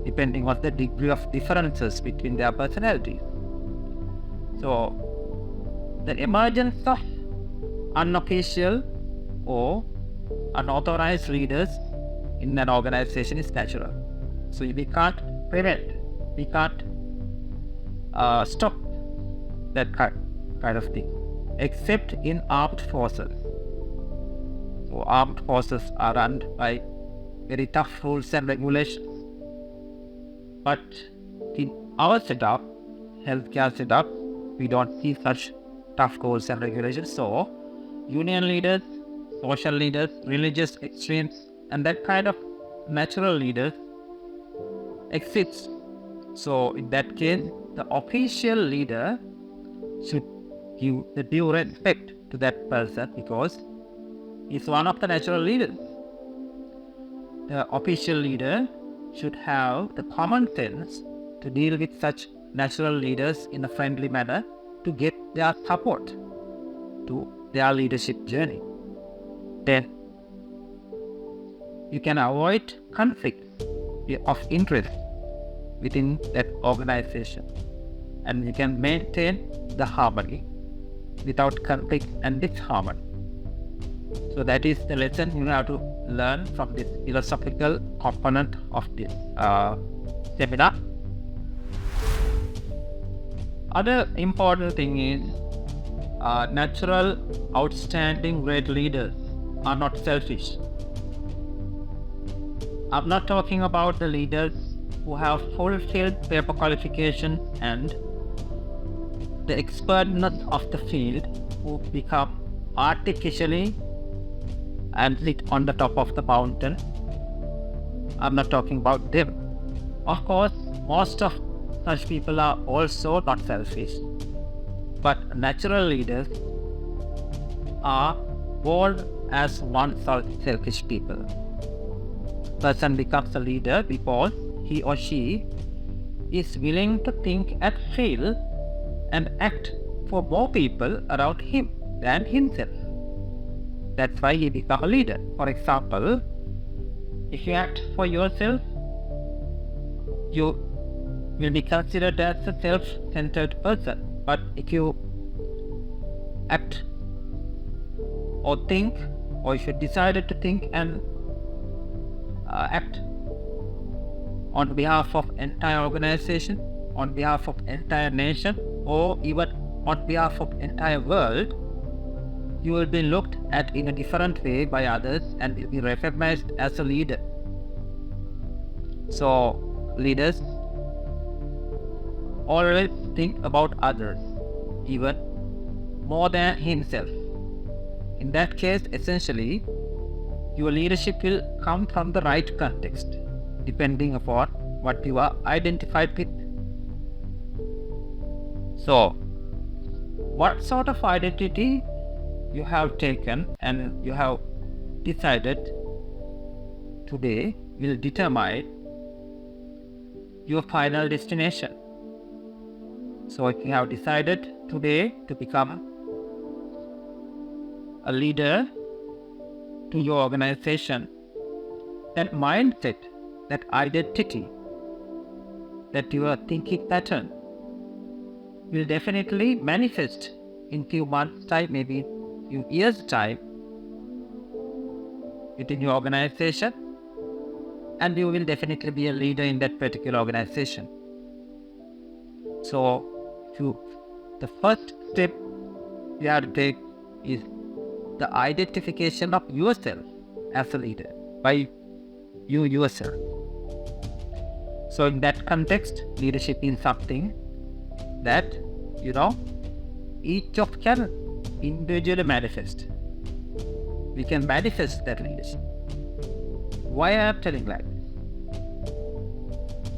[SPEAKER 1] depending on the degree of differences between their personalities. So, the emergence of unofficial or unauthorized leaders in an organization is natural. So, we can't prevent, we can't stop that kind of thing, except in armed forces. So, armed forces are run by very tough rules and regulations. But in our setup, healthcare setup, we don't see such tough rules and regulations. So, union leaders, social leaders, religious extremes, and that kind of natural leaders exists. So, in that case, the official leader should give the due respect to that person because he's one of the natural leaders. The official leader should have the common sense to deal with such natural leaders in a friendly manner to get their support to their leadership journey. Then you can avoid conflict of interest within that organization, and you can maintain the harmony without conflict and disharmony. So that is the lesson you have to learn from this philosophical component of this seminar. Other important thing is natural, outstanding, great leaders are not selfish. I'm not talking about the leaders who have fulfilled paper qualifications and the expertness of the field who become artificially and sit on the top of the mountain. I'm not talking about them. Of course, most of such people are also not selfish. But natural leaders are born as selfish people. Person becomes a leader because he or she is willing to think and feel and act for more people around him than himself. That's why he becomes a leader. For example, if you act for yourself, you will be considered as a self-centered person. But if you act or think, or if you decided to think and act on behalf of entire organization, on behalf of entire nation, or even on behalf of entire world, you will be looked at in a different way by others and will be recognized as a leader. So, leaders always think about others, even more than himself. In that case, essentially, your leadership will come from the right context, depending upon what you are identified with. So, what sort of identity you have taken and you have decided today will determine your final destination. So if you have decided today to become a leader to your organization, that mindset, that identity, that your thinking pattern will definitely manifest in few months' time, maybe few years' time within your organization, and you will definitely be a leader in that particular organization. So the first step you have to take is the identification of yourself as a leader by you yourself. So in that context, leadership is something that, each of can individually manifest. We can manifest that leadership. Why I am telling like this?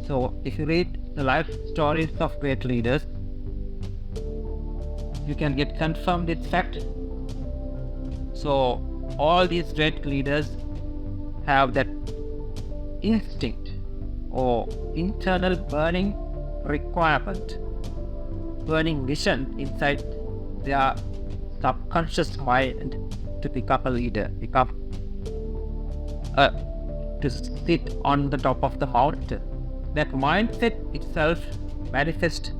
[SPEAKER 1] So if you read the life stories of great leaders, you can get confirmed this fact. So all these great leaders have that instinct or internal burning requirement, burning vision inside their subconscious mind to become a leader, to sit on the top of the mountain. That mindset itself manifests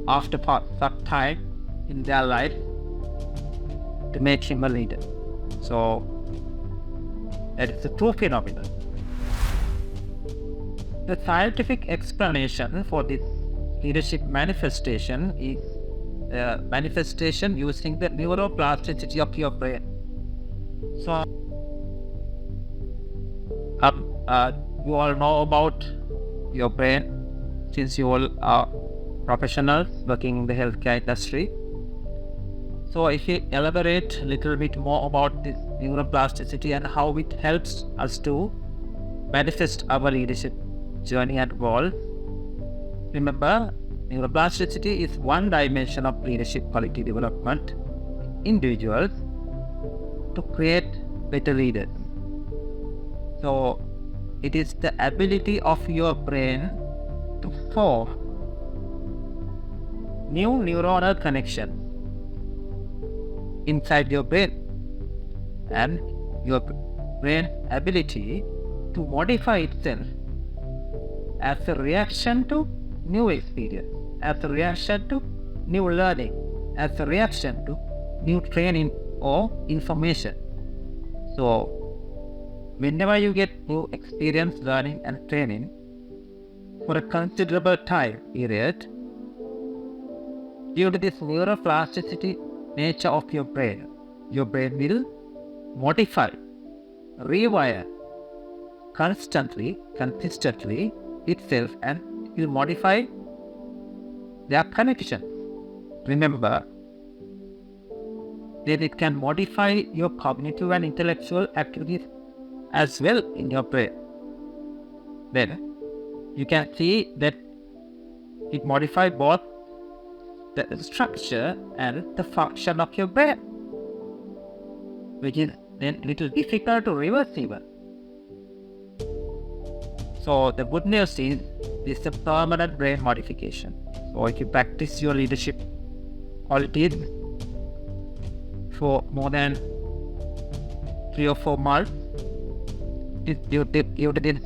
[SPEAKER 1] after some time in their life to make him a leader. So that is a true phenomenon. The scientific explanation for this leadership manifestation is manifestation using the neuroplasticity of your brain. So you all know about your brain since you all are professionals working in the healthcare industry. So if you elaborate a little bit more about this neuroplasticity and how it helps us to manifest our leadership journey and goals. Remember, neuroplasticity is one dimension of leadership quality development in individuals to create better leaders. So it is the ability of your brain to form new neuronal connections inside your brain, and your brain ability to modify itself as a reaction to new experience, as a reaction to new learning, as a reaction to new training or information. So whenever you get new experience, learning and training for a considerable time period, due to this neuroplasticity nature of your brain will modify, rewire consistently itself, and it will modify their connection. Remember, then it can modify your cognitive and intellectual activities as well in your brain. Then you can see that it modifies both the structure and the function of your brain, which is then little difficult to reverse even. So the good news is this is a permanent brain modification. So if you practice your leadership qualities for more than 3 or 4 months, due to this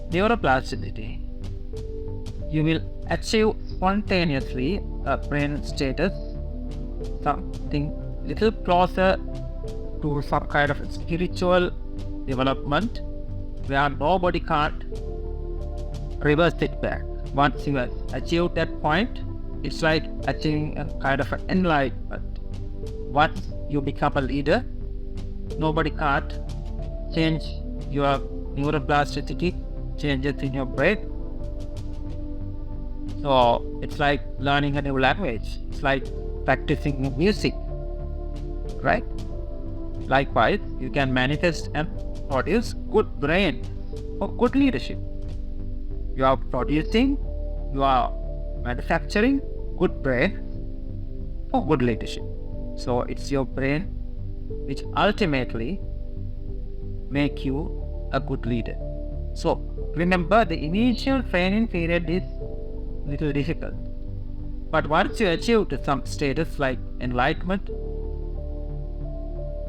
[SPEAKER 1] neuroplasticity, you will achieve spontaneously a brain status, something little closer to some kind of spiritual development where nobody can't reverse it back. Once you have achieved that point, it's like achieving a kind of an enlightenment. Once you become a leader, nobody can't change your neuroplasticity, changes in your brain. So it's like learning a new language. It's like practicing music, right? Likewise, you can manifest and produce good brain for good leadership. You are producing, you are manufacturing good brain for good leadership. So it's your brain which ultimately make you a good leader. So remember, the initial training period is little difficult, but once you achieve some status like enlightenment,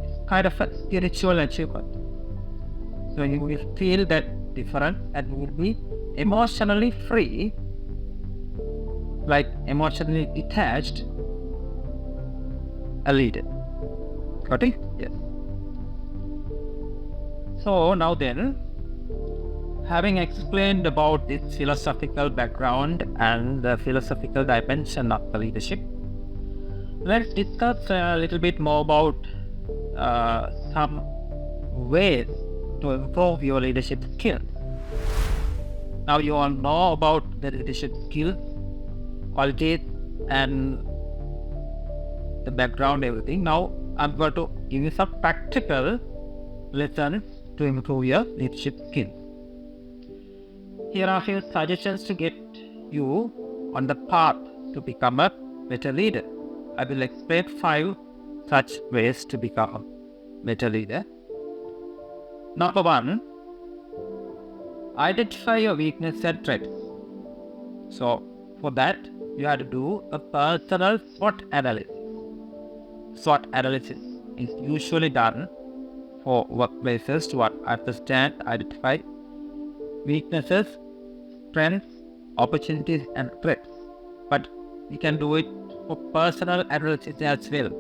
[SPEAKER 1] it's kind of a spiritual achievement. So you will feel that difference and you will be emotionally free, like emotionally detached, a leader. Got it? Yes. So now then, having explained about this philosophical background and the philosophical dimension of the leadership, let's discuss a little bit more about some ways to improve your leadership skills. Now you all know about the leadership skills, qualities, and the background, everything. Now I'm going to give you some practical lessons to improve your leadership skills. Here are a few suggestions to get you on the path to become a better leader. I will explain 5 such ways to become a better leader. Number 1, identify your weakness and threats. So for that, you have to do a personal SWOT analysis. SWOT analysis is usually done for workplaces to understand, identify weaknesses, strengths, opportunities, and threats. But you can do it for personal analysis as well.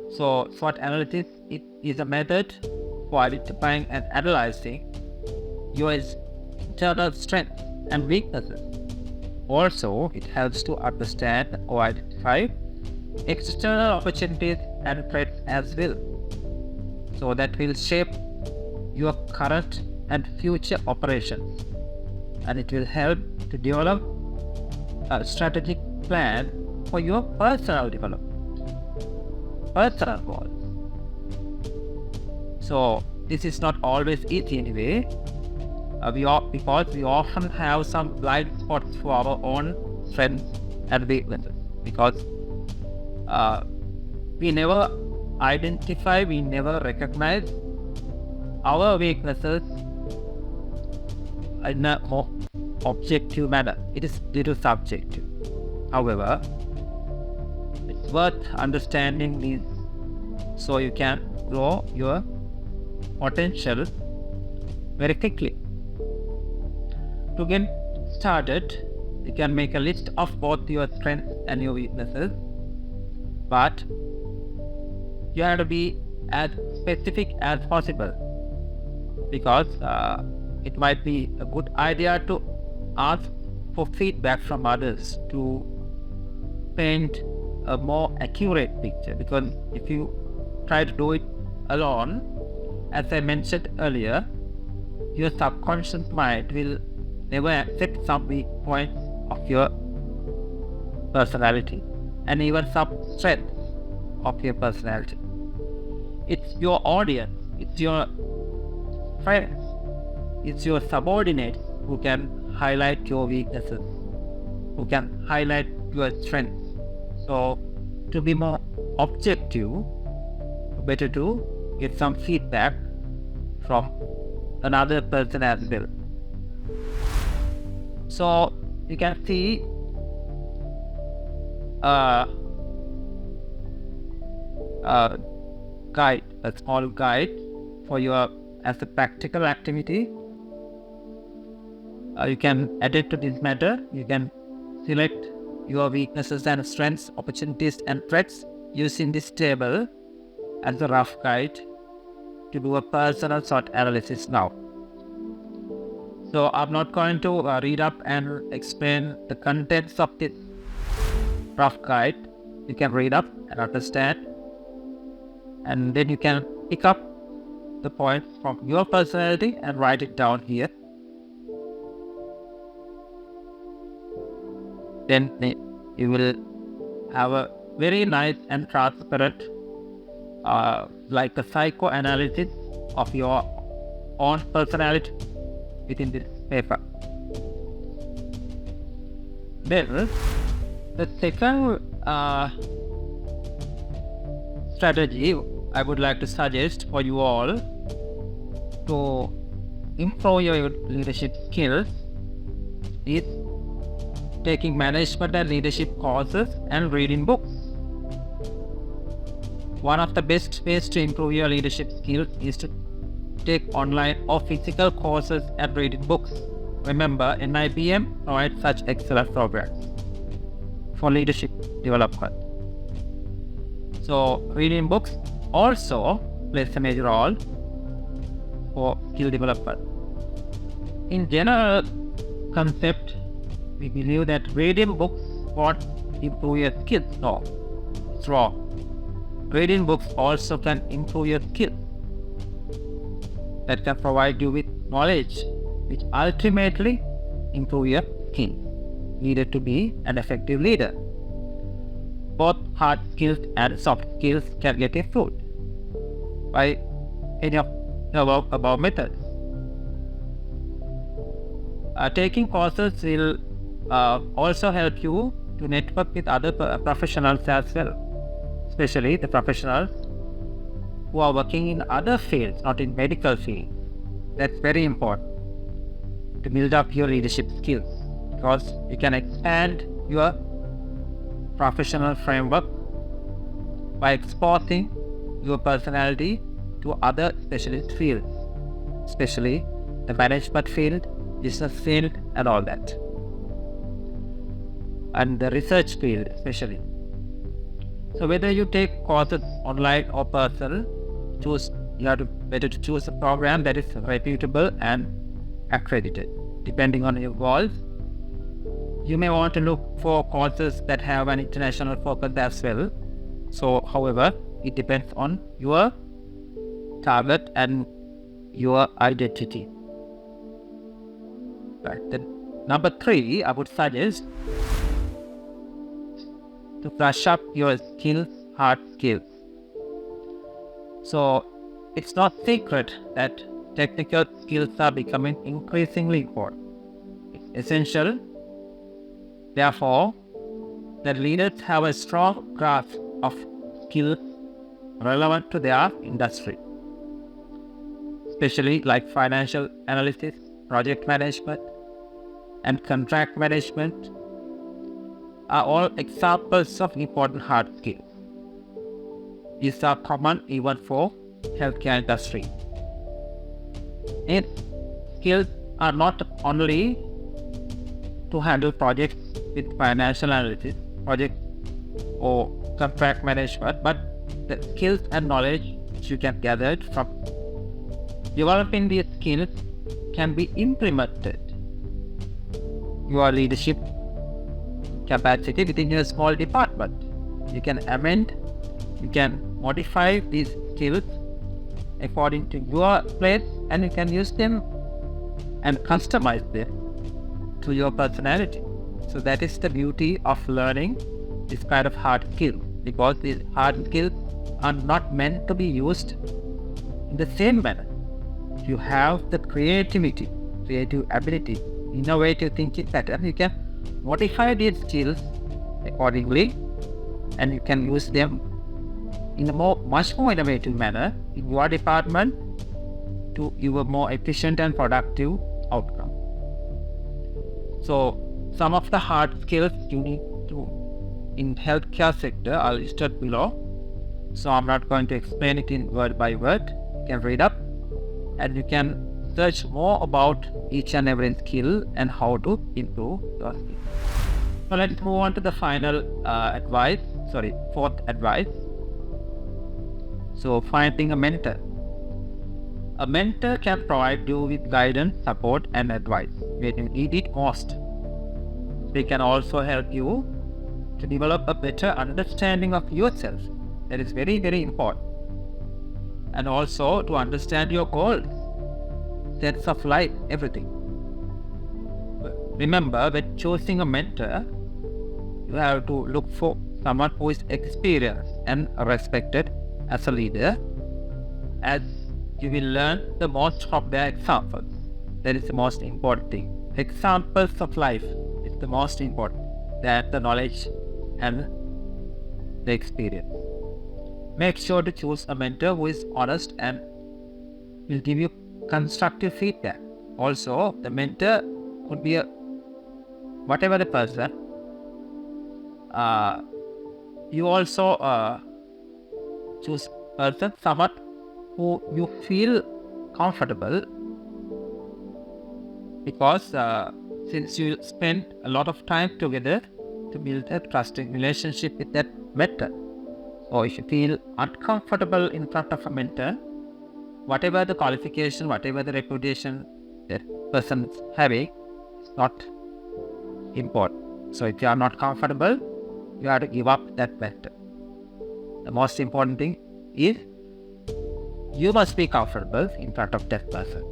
[SPEAKER 1] So SWOT analysis is a method for identifying and analyzing your internal strengths and weaknesses. Also, it helps to understand or identify external opportunities and threats as well. So that will shape your current and future operations, and it will help to develop a strategic plan for your personal development, personal goals. So this is not always easy anyway, because we often have some blind spots for our own strengths and weaknesses, because we never identify, we never recognize our weaknesses in a more objective manner. It is little subjective. However, it's worth understanding these so you can grow your potential very quickly. To get started, you can make a list of both your strengths and your weaknesses, but you have to be as specific as possible, because it might be a good idea to ask for feedback from others to paint a more accurate picture. Because if you try to do it alone, as I mentioned earlier, your subconscious mind will never accept some weak points of your personality and even some strengths of your personality. It's your audience, it's your friends, it's your subordinates who can highlight your weaknesses, who can highlight your strengths. So to be more objective, better to get some feedback from another person as well. So you can see a small guide for your as a practical activity. You can add it to this matter. You can select your weaknesses and strengths, opportunities and threats using this table as a rough guide to do a personal SWOT analysis now. So I'm not going to read up and explain the contents of this rough guide. You can read up and understand, and then you can pick up the points from your personality and write it down here. Then you will have a very nice and transparent, like a psychoanalysis of your own personality within this paper. Then the second strategy I would like to suggest for you all to improve your leadership skills is taking management and leadership courses and reading books. One of the best ways to improve your leadership skills is to take online or physical courses and reading books. Remember, NIBM provides such excellent programs for leadership development. So, reading books also plays a major role for skill development. In general concept, we believe that reading books won't improve your skills. No, it's wrong. Reading books also can improve your skills. That can provide you with knowledge, which ultimately improve your skills needed to be an effective leader. Both hard skills and soft skills can get improved by any of the above methods. Taking courses will also help you to network with other professionals as well, especially the professionals who are working in other fields, not in medical fields. That's very important to build up your leadership skills, because you can expand your professional framework by exposing your personality to other specialist fields, especially the management field, business field, and all that, and the research field especially. So whether you take courses online or personal, you have to better to choose a program that is reputable and accredited, depending on your goals. You may want to look for courses that have an international focus as well. So, however, it depends on your target and your identity. Right. Then, number 3, I would suggest to brush up your skills, hard skills. So, it's not secret that technical skills are becoming increasingly important. It's essential, therefore, that leaders have a strong grasp of skills relevant to their industry, especially like financial analysis, project management, and contract management are all examples of important hard skills. These are common even for healthcare industry. And skills are not only to handle projects with financial analysis, projects or contract management, but the skills and knowledge which you can gather from developing these skills can be implemented your leadership capacity within your small department. You can amend, you can modify these skills according to your place, and you can use them and customize them to your personality. So that is the beauty of learning this kind of hard skills, because these hard skills are not meant to be used in the same manner. You have the creativity, creative ability, innovative thinking pattern, you can modify these skills accordingly, and you can use them in a much more innovative manner in your department to give a more efficient and productive outcome. So some of the hard skills you need to in healthcare sector are listed below. So I'm not going to explain it in word by word. You can read up and you can search more about each and every skill and how to improve your skill. So let's move on to the final fourth advice. So finding a mentor. A mentor can provide you with guidance, support and advice when you need it most. They can also help you to develop a better understanding of yourself. That is very, very important. And also to understand your goals, sense of life, everything. Remember, when choosing a mentor, you have to look for someone who is experienced and respected as a leader, as you will learn the most from their examples. That is the most important thing. Examples of life is the most important than the knowledge and the experience. Make sure to choose a mentor who is honest and will give you constructive feedback. Also, the mentor could be whatever the person. You also choose person, someone who you feel comfortable, because since you spend a lot of time together to build a trusting relationship with that mentor. Or if you feel uncomfortable in front of a mentor, whatever the qualification, whatever the reputation that person is having, it's not important. So if you are not comfortable, you have to give up that mentor. The most important thing is you must be comfortable in front of that person.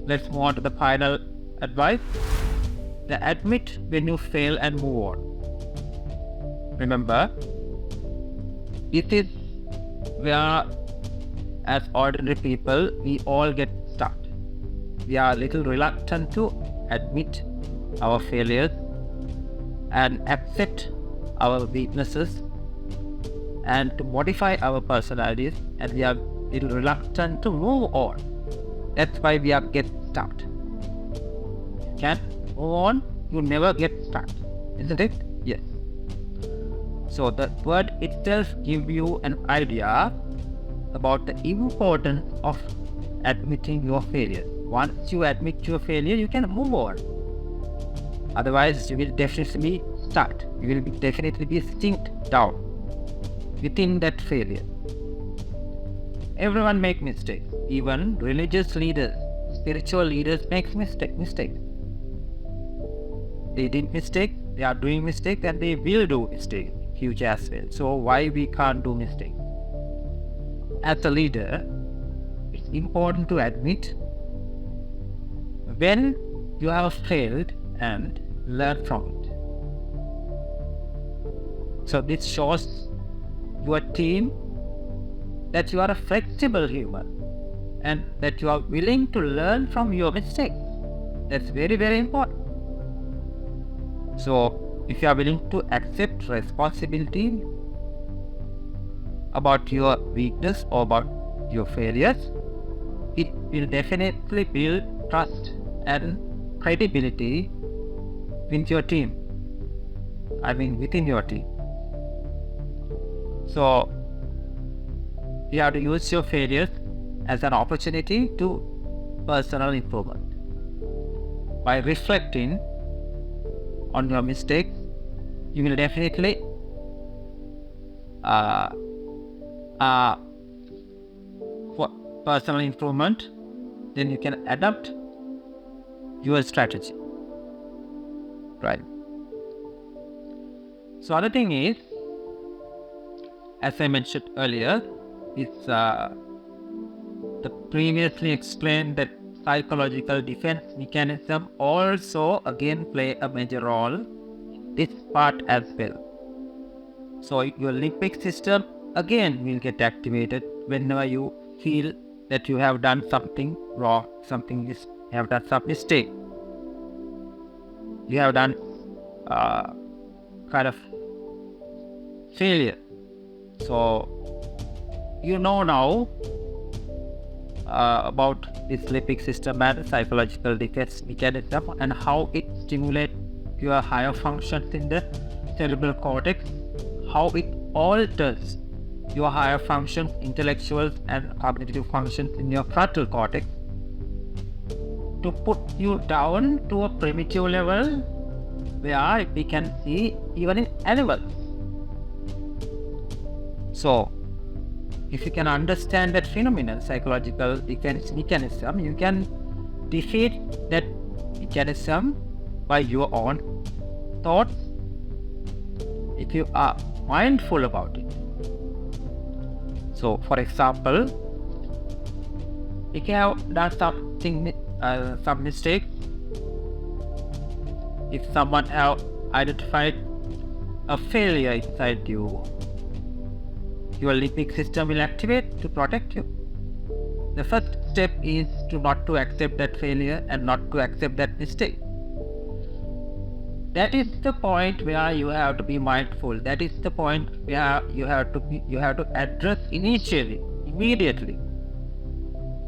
[SPEAKER 1] Let's move on to the final advice. The admit when you fail and move on. Remember, this is where, as ordinary people, we all get stuck. We are a little reluctant to admit our failures and accept our weaknesses and to modify our personalities, and we are a little reluctant to move on. That's why we are get stuck. You can't move on, you never get stuck, isn't it? Yes. So the word itself gives you an idea about the importance of admitting your failure. Once you admit your failure, you can move on. Otherwise, you will definitely be stuck. You will definitely be sink down within that failure. Everyone makes mistakes. Even religious leaders, spiritual leaders make mistakes. They did mistakes, they are doing mistakes, and they will do mistakes in future as well. So why we can't do mistakes? As a leader, it's important to admit when you have failed and learn from it. So this shows your team that you are a flexible human and that you are willing to learn from your mistakes. That's very, very important. So if you are willing to accept responsibility about your weakness or about your failures, it will definitely build trust and credibility with your team. Within your team. So you have to use your failures as an opportunity to personal improvement. By reflecting on your mistakes, you will definitely for personal improvement, then you can adapt your strategy. Right. So other thing is, as I mentioned earlier, it's the previously explained that psychological defense mechanism also again play a major role in this part as well. So your limbic system again will get activated whenever you feel that you have done something wrong, you have done some mistake. You have done kind of failure. So you know now about this limbic system and psychological defense mechanism and how it stimulates your higher functions in the cerebral cortex, how it alters your higher functions, intellectual and cognitive functions in your frontal cortex to put you down to a primitive level where we can see even in animals. So if you can understand that phenomenon, psychological defense mechanism, you can defeat that mechanism by your own thoughts if you are mindful about it. So for example, if you have done some mistake, if someone have identified a failure inside you, your limbic system will activate to protect you. The first step is not to accept that failure and not to accept that mistake. That is the point where you have to be mindful. That is the point where you have to address immediately.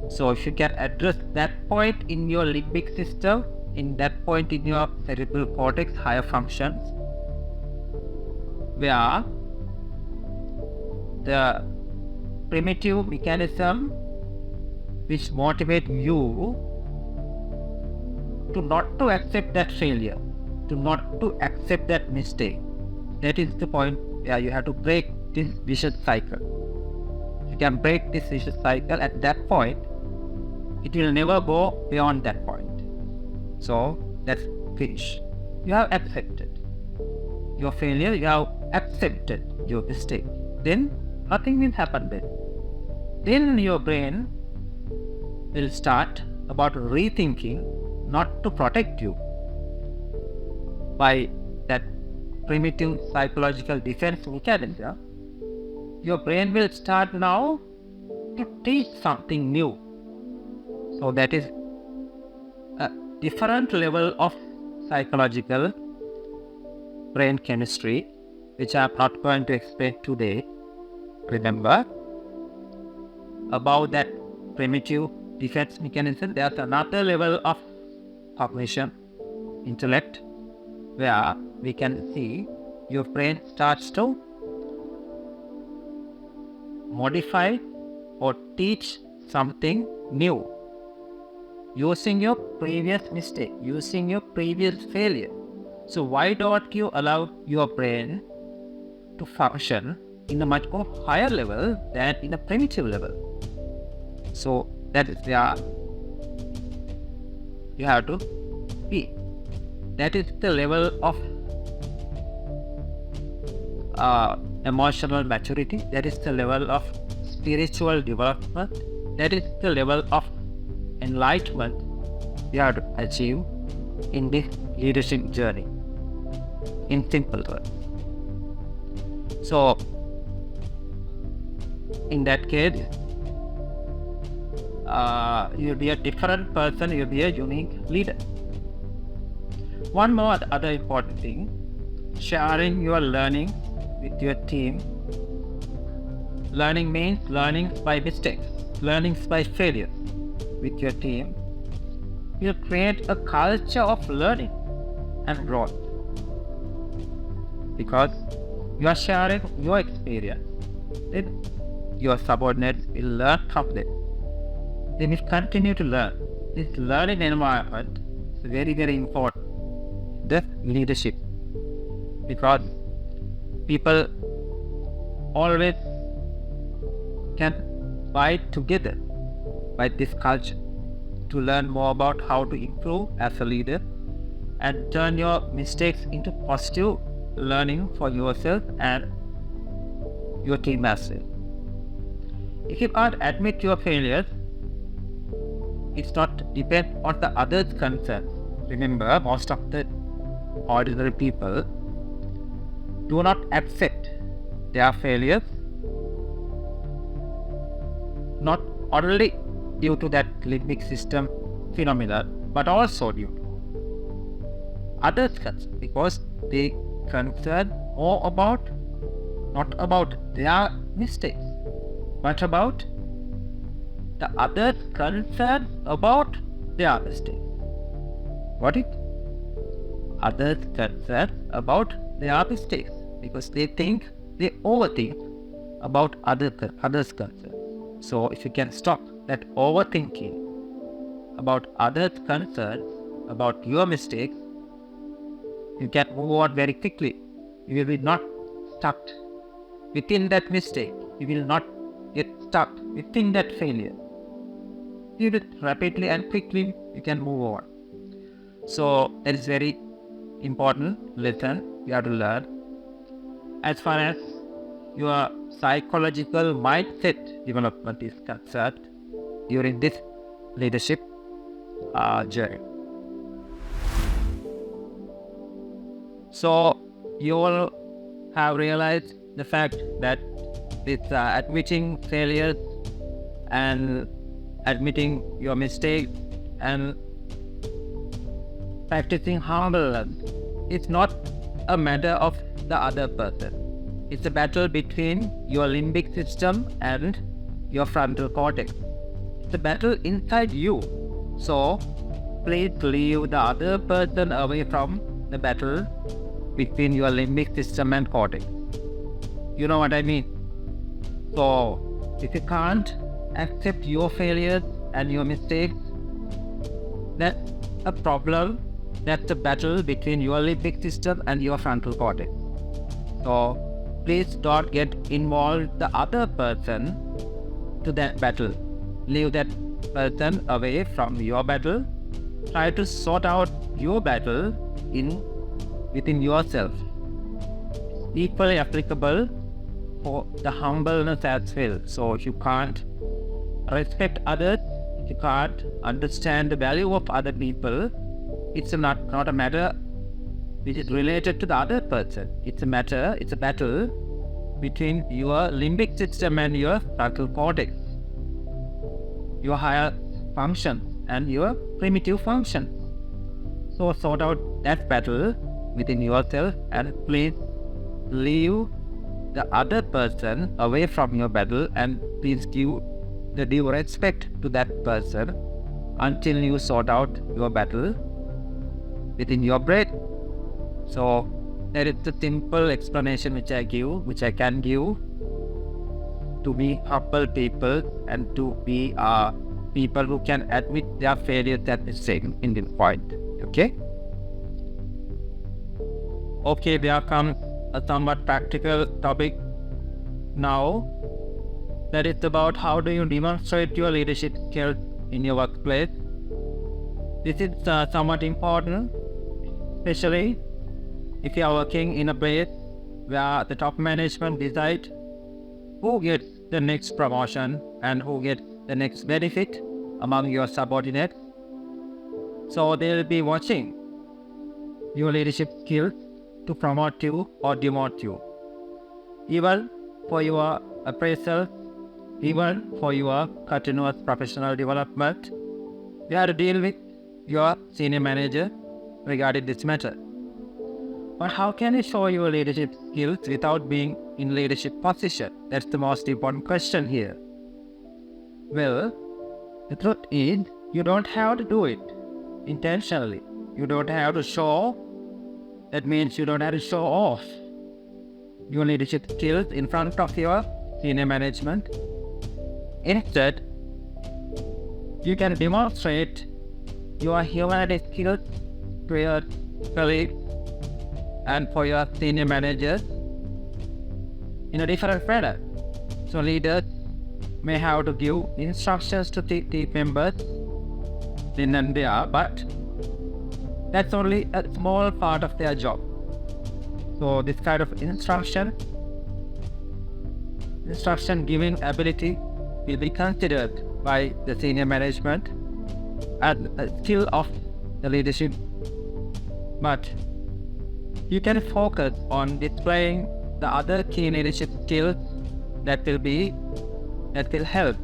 [SPEAKER 1] So if you can address that point in your limbic system, in that point in your cerebral cortex, higher functions, where the primitive mechanism which motivate you to not to accept that failure, to not to accept that mistake. That is the point where you have to break this vicious cycle. If you can break this vicious cycle at that point, it will never go beyond that point. So that's finished. You have accepted your failure, you have accepted your mistake. Then nothing will happen then. Then your brain will start about rethinking not to protect you by that primitive psychological defense mechanism. Your brain will start now to teach something new. So that is a different level of psychological brain chemistry, which I am not going to explain today. Remember, about that primitive defense mechanism, there's another level of cognition, intellect, where we can see your brain starts to modify or teach something new using your previous mistake, using your previous failure. So why don't you allow your brain to function in a much more higher level than in a primitive level? So that is where you have to be. That is the level of emotional maturity. That is the level of spiritual development. That is the level of enlightenment you have to achieve in this leadership journey, in simple words. So in that case, you'll be a different person, you'll be a unique leader. One more other important thing, sharing your learning with your team. Learning means learning by mistakes, learning by failures with your team. You'll create a culture of learning and growth, because you are sharing your experience. Then your subordinates will learn from them. They will continue to learn. This learning environment is very, very important. The leadership, because people always can fight together by this culture to learn more about how to improve as a leader and turn your mistakes into positive learning for yourself and your team as well. If you can't admit your failures, it's not depend on the others' concerns. Remember, most of the ordinary people do not accept their failures, not only due to that limbic system phenomena, but also due to others' concerns, because they concern more about, not about their mistakes, but about the others' concern about their mistakes. Got it? Others' concern about their mistakes, because they overthink about others' concerns. So if you can stop that overthinking about others' concerns about your mistakes, you can move on very quickly. You will be not stuck within that mistake. You will not get stuck within that failure. You will rapidly and quickly you can move on. So that is very important lesson you have to learn. As far as your psychological mindset development is concerned during this leadership journey. So you all have realized the fact that this admitting failures and admitting your mistakes and practicing humbleness is not a matter of the other person. It's a battle between your limbic system and your frontal cortex. the battle inside you. So please leave the other person away from the battle between your limbic system and cortex. You know what I mean? So if you can't accept your failures and your mistakes, that's a problem. That's a battle between your limbic system and your frontal cortex. So please don't get involved the other person to that battle. Leave that person away from your battle. Try to sort out your battle within yourself. Equally applicable for the humbleness as well. So if you can't respect others, if you can't understand the value of other people, it's not a matter which is related to the other person. It's a battle between your limbic system and your frontal cortex, your higher function and your primitive function. So sort out that battle within yourself and please leave the other person away from your battle, and please give the due respect to that person until you sort out your battle within your brain. So that is the simple explanation which I can give to be humble people and to be people who can admit their failures at this in this point. Okay, there comes a somewhat practical topic now. That is about how do you demonstrate your leadership skills in your workplace. This is somewhat important, especially if you are working in a place where the top management decide who gets the next promotion and who gets the next benefit among your subordinates. So they will be watching your leadership skills to promote you or demote you. Even for your appraisal, even for your continuous professional development, you have to deal with your senior manager regarding this matter. But how can you show your leadership skills without being in leadership position? That's the most important question here. Well, the truth is, you don't have to do it intentionally. You don't have to show. That means you don't have to show off your leadership skills in front of your senior management. Instead, you can demonstrate your humanity skills to your colleagues and for your senior managers in a different manner. So leaders may have to give instructions to the team members then and there, but that's only a small part of their job. So this kind of instruction giving ability will be considered by the senior management as a skill of the leadership. But you can focus on displaying the other key leadership skills that will help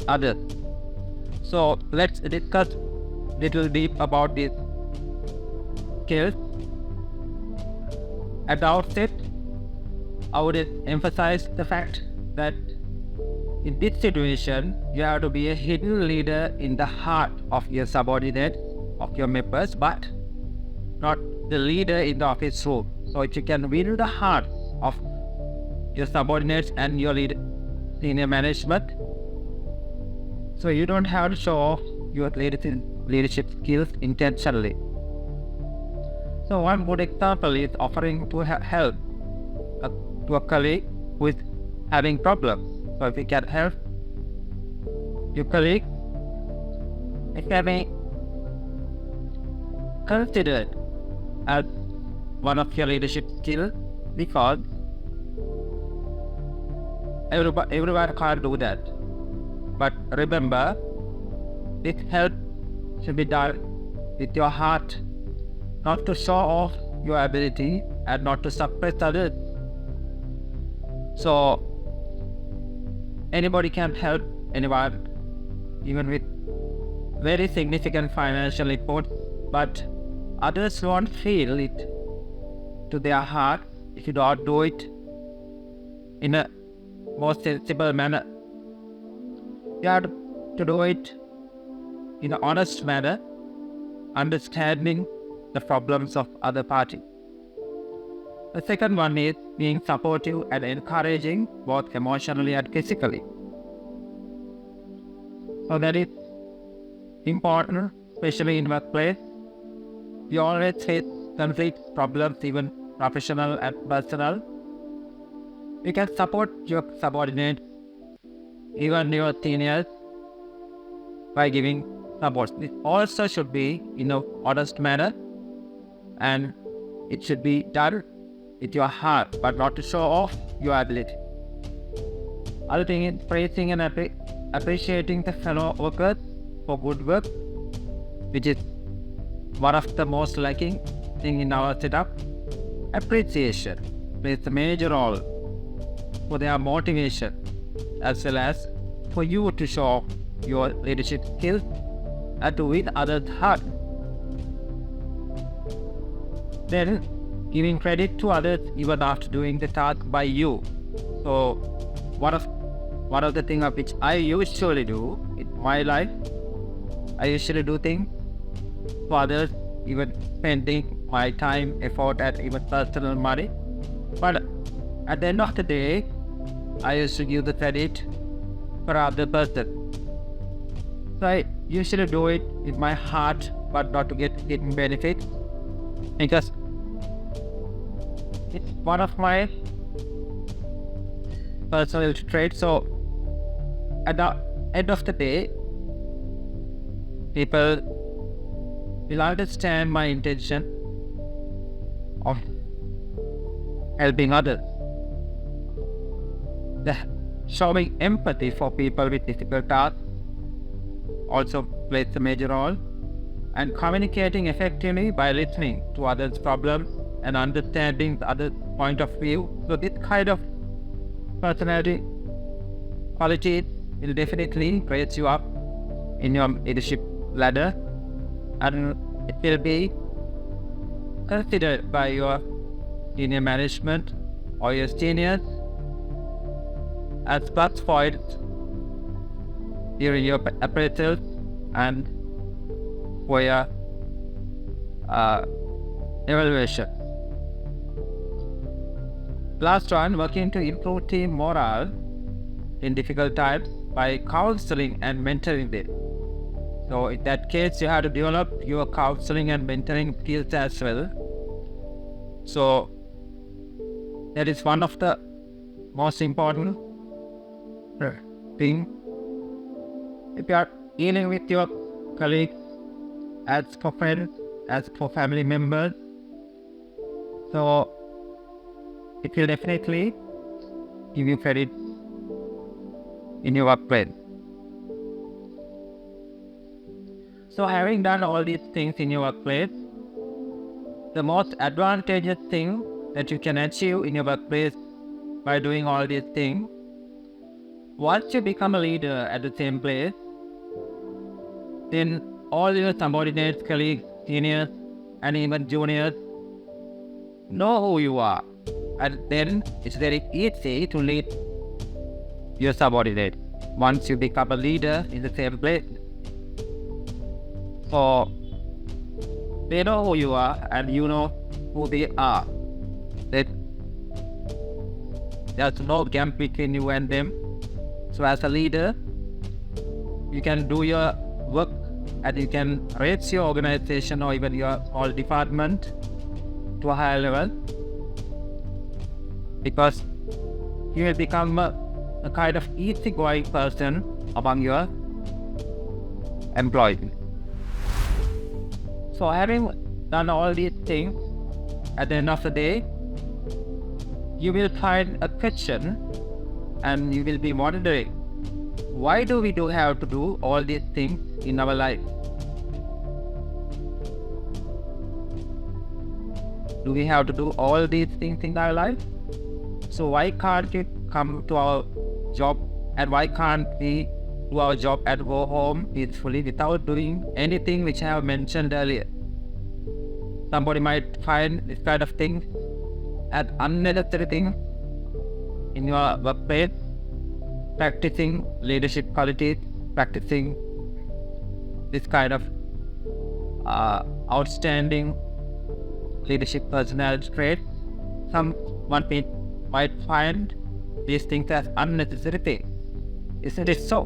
[SPEAKER 1] others. So let's discuss little deep about these skills. At the outset, I would emphasize the fact that in this situation, you have to be a hidden leader in the heart of your subordinates, of your members, but not the leader in the office room. So if you can win the heart of your subordinates and your senior management, so you don't have to show off your leadership skills intentionally. So one good example is offering to help to a colleague who is having problems. So if you can help your colleague, it can be considered as one of your leadership skills because everyone can't do that. But remember, this help should be done with your heart, not to show off your ability and not to suppress others. So anybody can help anyone, even with very significant financial input, but others won't feel it to their heart if you don't do it in a more sensible manner. You have to do it in an honest manner, understanding the problems of other party. The second one is being supportive and encouraging both emotionally and physically. So that is important, especially in workplace. We always face conflicts, problems, even professional and personal. You can support your subordinates, even your seniors, by giving support. This also should be in an honest manner, and it should be done with your heart, but not to show off your ability. Other thing is praising and appreciating the fellow workers for good work, which is one of the most lacking thing in our setup. Appreciation plays a major role for their motivation, as well as for you to show your leadership skills and to win others' heart. Then giving credit to others even after doing the task by you. So one of the things which I usually do in my life, I usually do things for others, even spending my time, effort, and even personal money. But at the end of the day, I used to give the credit for other person. So I usually do it with my heart, but not to get benefits, because it's one of my personal traits. So at the end of the day, people will understand my intention of helping others. The showing empathy for people with difficult tasks also plays a major role, and communicating effectively by listening to others' problems and understanding the other point of view. So this kind of personality qualities will definitely raise you up in your leadership ladder, and it will be considered by your senior management or your seniors as plus points during your appraisals and for your evaluation. Last one, working to improve team morale in difficult times by counseling and mentoring them. So in that case, you have to develop your counseling and mentoring skills as well. So that is one of the most important thing. If you are dealing with your colleagues as for friends, as for family members, so it will definitely give you credit in your workplace. So having done all these things in your workplace, the most advantageous thing that you can achieve in your workplace by doing all these things, once you become a leader at the same place, then all your subordinates, colleagues, seniors, and even juniors know who you are, and then it's very easy to lead your subordinates once you become a leader in the same place. So they know who you are and you know who they are. There's no gap between you and them. So as a leader, you can do your work and you can raise your organization or even your small department to a higher level, because you will become a kind of easygoing person among your employees. So having done all these things, at the end of the day, you will find a question and you will be wondering, why do we have to do all these things in our life? Do we have to do all these things in our life? So why can't you come to our job, and why can't we do our job and go home peacefully without doing anything which I have mentioned earlier? Somebody might find this kind of thing as unnecessary thing in your workplace, practicing leadership qualities practicing this kind of outstanding leadership personality trait, someone might find these things as unnecessary things. Isn't it so?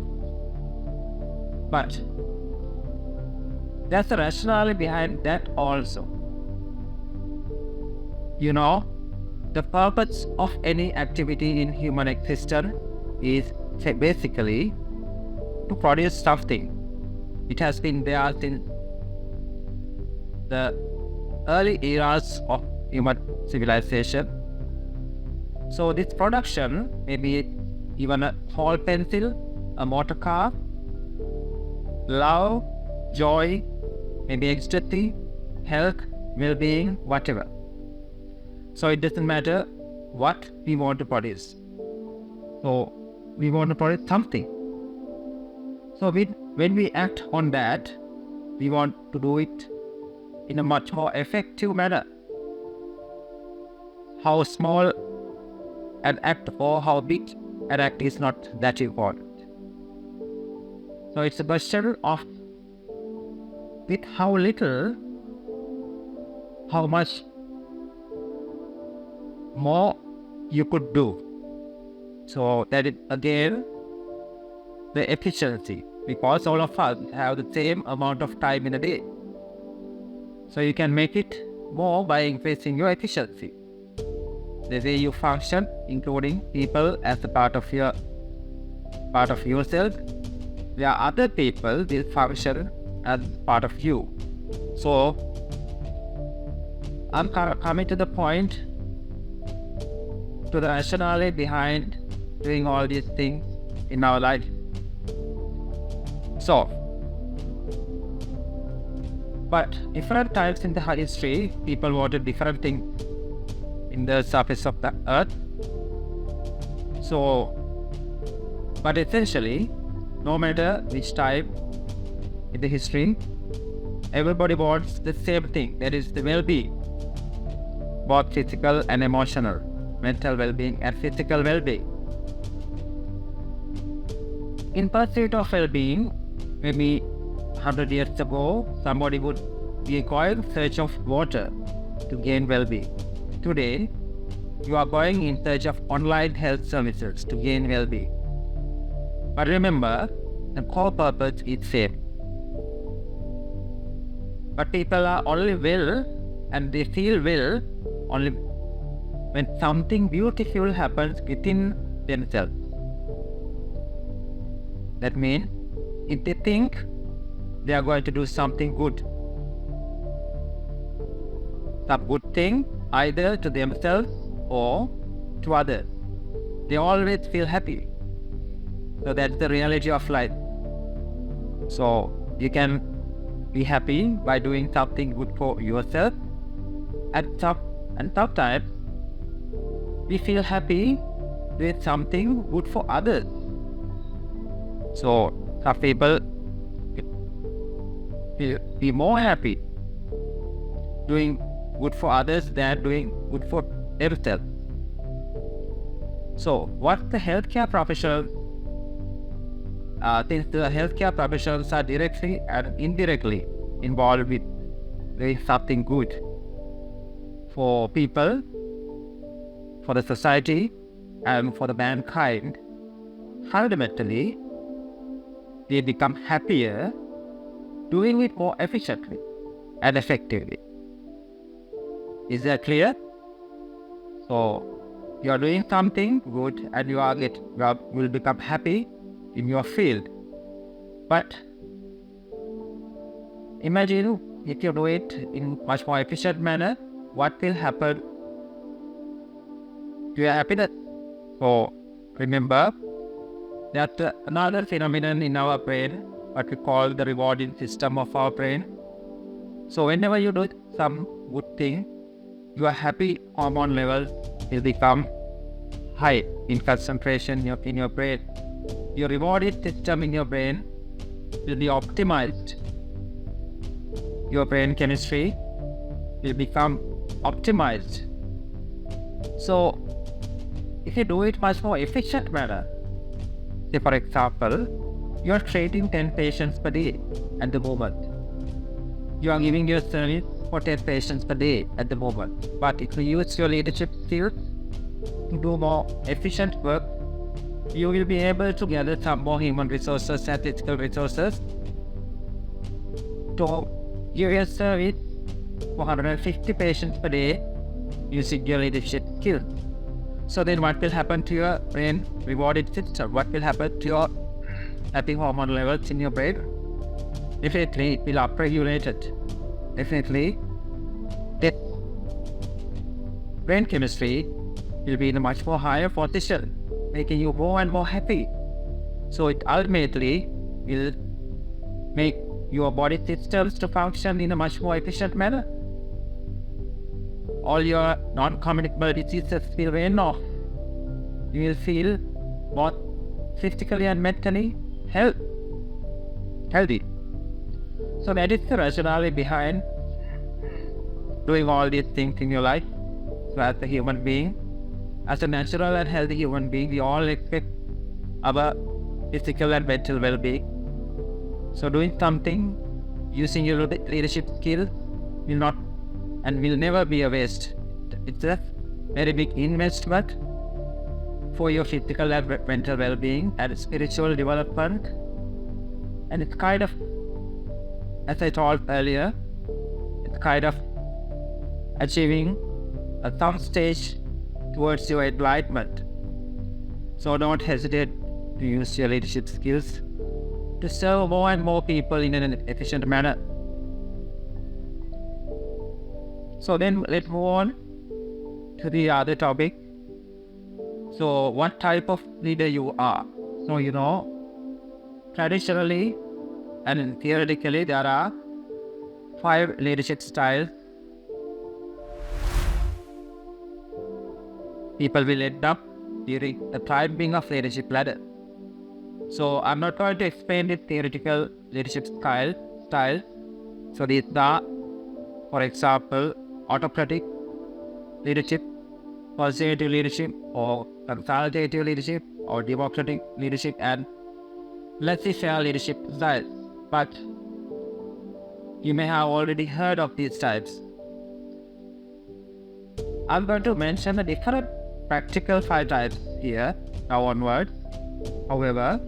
[SPEAKER 1] But there's a rationale behind that also. You know, the purpose of any activity in human existence is basically to produce something. It has been there since the early eras of human civilization. So this production may be even a ball pencil, a motor car, love, joy, maybe ecstasy, health, well-being, whatever. So it doesn't matter what we want to produce. So we want to produce something. So when we act on that, we want to do it in a much more effective manner. How small an act or how big an act is not that important. So it's a question of with how little, how much more you could do. So that is again the efficiency, because all of us have the same amount of time in a day. So you can make it more by increasing your efficiency. The way you function, including people as a part of yourself, where other people will function as part of you. So I'm coming to the point, to the rationale behind doing all these things in our life. So, but different times in the history, people wanted different things in the surface of the earth. So, but essentially, no matter which time in the history, everybody wants the same thing, that is the well-being, both physical and emotional, mental well-being and physical well-being. In pursuit of well-being, maybe 100 years ago, somebody would be going in search of water to gain well-being. Today, you are going in search of online health services to gain well-being. But remember, the core purpose is same. But people are only well and they feel well only when something beautiful happens within themselves. That means if they think they are going to do something good, some good thing either to themselves or to others, they always feel happy. So that's the reality of life. So you can be happy by doing something good for yourself, and sometimes we feel happy doing something good for others. So some people will be more happy doing good for others than doing good for themselves. So what the healthcare professionals, since the healthcare professionals are directly and indirectly involved with doing something good for people, for the society, and for the mankind, fundamentally, they become happier doing it more efficiently and effectively. Is that clear? So you are doing something good and you will become happy in your field. But imagine if you do it in much more efficient manner, what will happen to your happiness? So remember that another phenomenon in our brain, what we call the rewarding system of our brain. So whenever you do some good thing, your happy hormone levels will become high in concentration in your brain. Your rewarding system in your brain will be optimized. Your brain chemistry will become optimized. So if you do it much more efficient manner, say for example, You are treating 10 patients per day at the moment. You are giving your service for 10 patients per day at the moment. But if you use your leadership skills to do more efficient work, you will be able to gather some more human resources and physical resources to give your service for 150 patients per day using your leadership skills. So then what will happen to your brain rewarded system? What will happen to your happy hormone levels in your brain? Definitely it will upregulate it. Definitely the brain chemistry will be in a much more higher position, making you more and more happy. So it ultimately will make your body systems to function in a much more efficient manner. All your non-communicable diseases will wane off. You will feel both physically and mentally healthy. So that is the rationale behind doing all these things in your life. So as a human being, as a natural and healthy human being, we all expect our physical and mental well-being. So doing something using your leadership skills will never be a waste. It's a very big investment for your physical and mental well-being and spiritual development. And it's kind of, as I told earlier, it's kind of achieving some stage towards your enlightenment. So don't hesitate to use your leadership skills to serve more and more people in an efficient manner. So then let's move on to the other topic. So what type of leader you are? So traditionally and theoretically there are 5 leadership styles people will end up during the climbing of leadership ladder. So I'm not going to explain the theoretical leadership style. So these are, for example, autocratic leadership, conservative leadership, or consultative leadership, or democratic leadership, and laissez-faire leadership styles. But you may have already heard of these types. I'm going to mention the different practical 5 types here now onwards. However,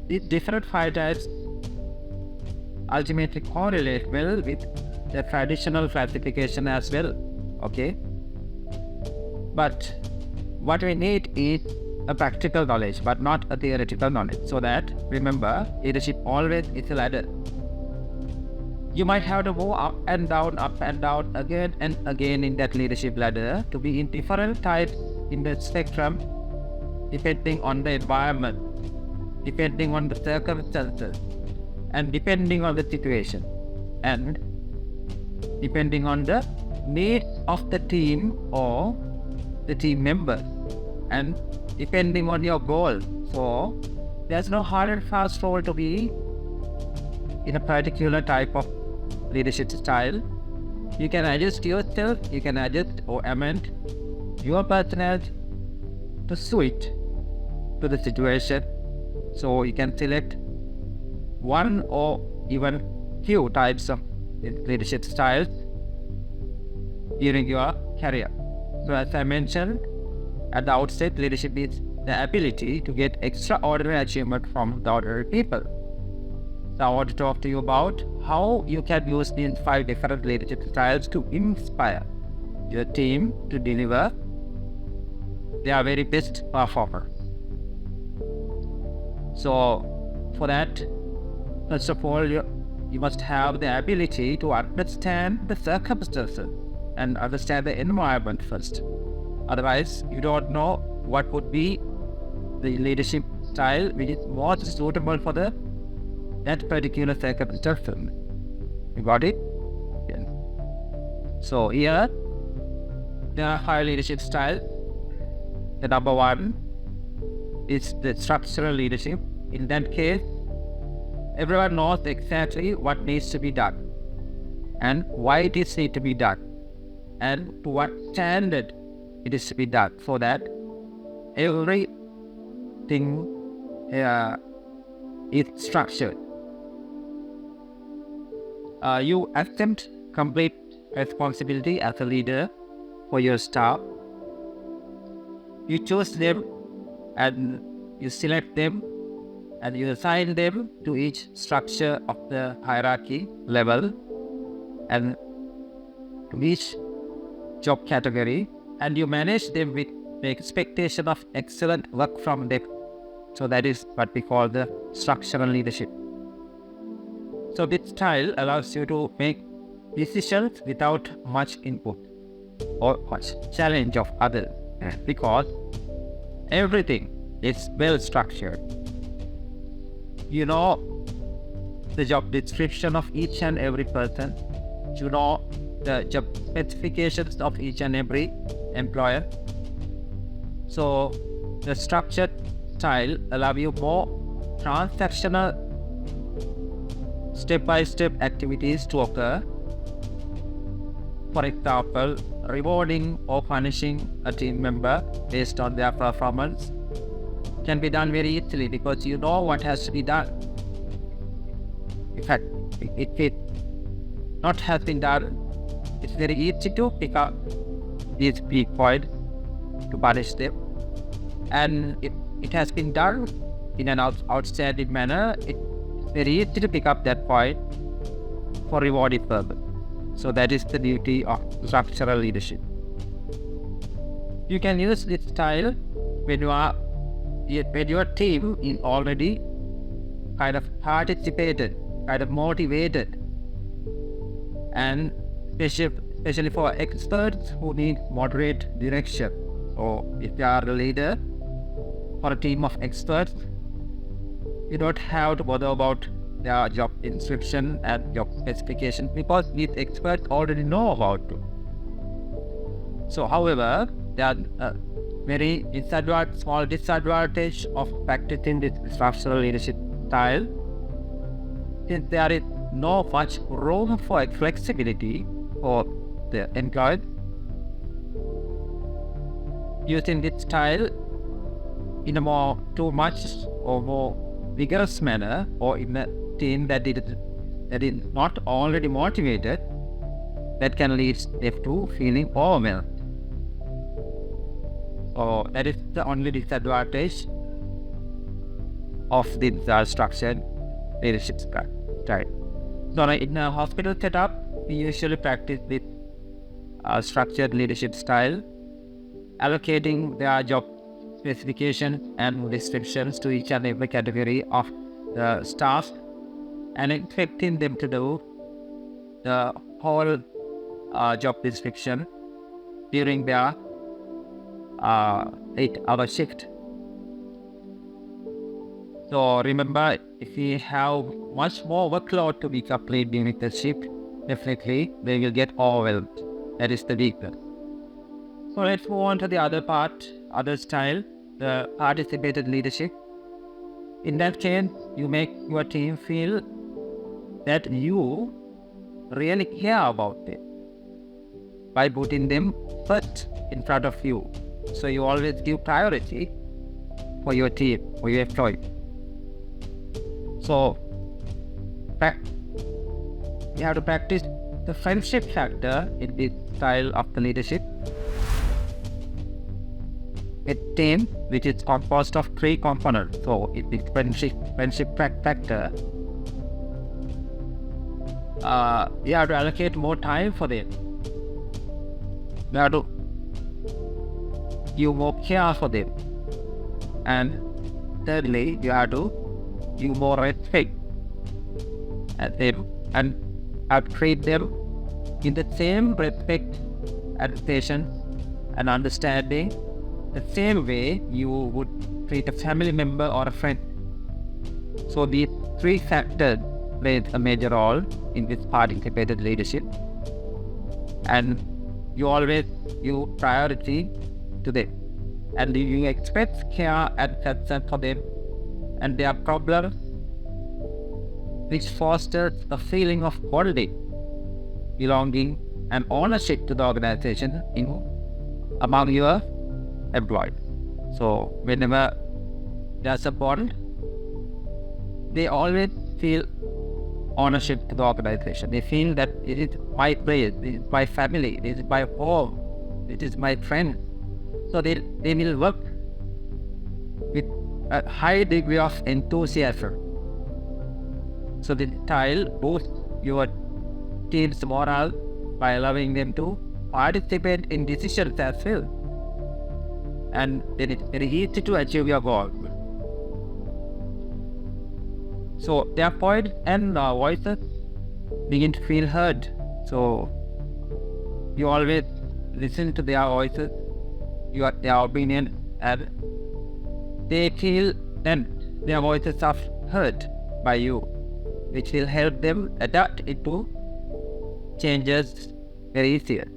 [SPEAKER 1] these different 5 types ultimately correlate well with the traditional classification as well. Okay? But what we need is a practical knowledge, but not a theoretical knowledge. So that, remember, leadership always is a ladder. You might have to go up and down, again and again in that leadership ladder to be in different types in the spectrum, depending on the environment, depending on the circumstances, and depending on the situation, and depending on the needs of the team or the team members, and depending on your goal. So there's no hard and fast rule to be in a particular type of leadership style. You can adjust yourself, you can adjust or amend your personality to suit to the situation. So you can select one or even few types of leadership styles during your career. So as I mentioned at the outset, leadership is the ability to get extraordinary achievement from the ordinary people. So I want to talk to you about how you can use these 5 different leadership styles to inspire your team to deliver their very best performance. So for that, first of all, you must have the ability to understand the circumstances and understand the environment first. Otherwise, you don't know what would be the leadership style which is most suitable for that particular circumstance. You got it? Yes. So here, there are 5 leadership styles. The number 1 is the structural leadership. In that case, everyone knows exactly what needs to be done and why it is need to be done and to what standard it is to be done, so that everything is structured. You accept complete responsibility as a leader for your staff. You choose them and you select them and you assign them to each structure of the hierarchy level and to each job category, and you manage them with the expectation of excellent work from them. So that is what we call the structural leadership. So this style allows you to make decisions without much input or much challenge of others, because everything is well structured. You know the job description of each and every person. You know the job specifications of each and every employer. So the structured style allows you more transactional step-by-step activities to occur. For example, rewarding or punishing a team member based on their performance can be done very easily because you know what has to be done. In fact, if it not has been done, it's very easy to pick up these weak points to punish them. And if it has been done in an outstanding manner, it's very easy to pick up that point for rewarding further. So that is the beauty of structural leadership. You can use this style when your team is already kind of participated, kind of motivated, and especially for experts who need moderate direction, or if you are a leader for a team of experts, you don't have to bother about their job description and job specification because these experts already know about it. So, however, there are very small disadvantage of practicing this structural leadership style, since there is no much room for flexibility for the employees. Using this style in a too much or more vigorous manner, or in a team that is not already motivated, that can lead them to feeling overwhelmed. So that is the only disadvantage of this structured leadership style. So in a hospital setup, we usually practice this structured leadership style, allocating their job specifications and descriptions to each and every category of the staff and expecting them to do the whole job description during their 8-hour shift. So remember, if we have much more workload to be complete during the shift, definitely they will get overwhelmed. That is the weakness. So let's move on to the other style, the participated leadership. In that case, you make your team feel that you really care about them by putting them first in front of you. So you always give priority for your team, for your employee. So you have to practice the friendship factor in this style of the leadership. A team which is composed of 3 components. So it is friendship factor. You have to allocate more time for them. You have to give more care for them. And thirdly, you have to give more respect at them and treat them in the same respect and patience and understanding, the same way you would treat a family member or a friend. So these 3 factors play a major role in this participated leadership, and you always give priority to them, and you expect care and concern for them and their problems, which fosters a feeling of bonding, belonging, and ownership to the organization among your employees. So whenever there's a bond, they always feel ownership to the organization. They feel that it is my place, it is my family, it is my home, it is my friend. So they will work with a high degree of enthusiasm. So the style boosts your team's morale by allowing them to participate in decisions as well. And then it's very easy to achieve your goal. So their points and voices begin to feel heard. So you always listen to their voices, their opinion, and they feel then their voices are heard by you, which will help them adapt into changes very easier.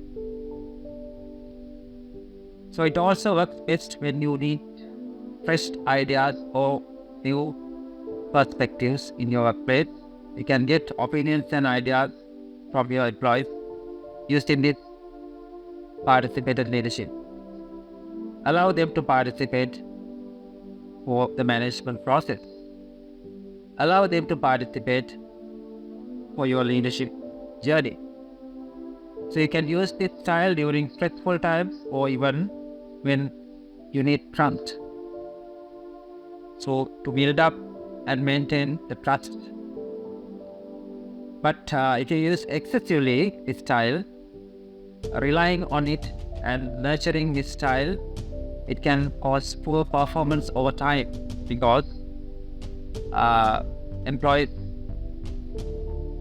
[SPEAKER 1] So it also works best when you need fresh ideas or new perspectives in your workplace. You can get opinions and ideas from your employees using this participated leadership. Allow them to participate for the management process. Allow them to participate for your leadership journey. So you can use this style during stressful times or even when you need trust. So to build up and maintain the trust. But if you use excessively this style, relying on it and nurturing this style, it can cause poor performance over time because employees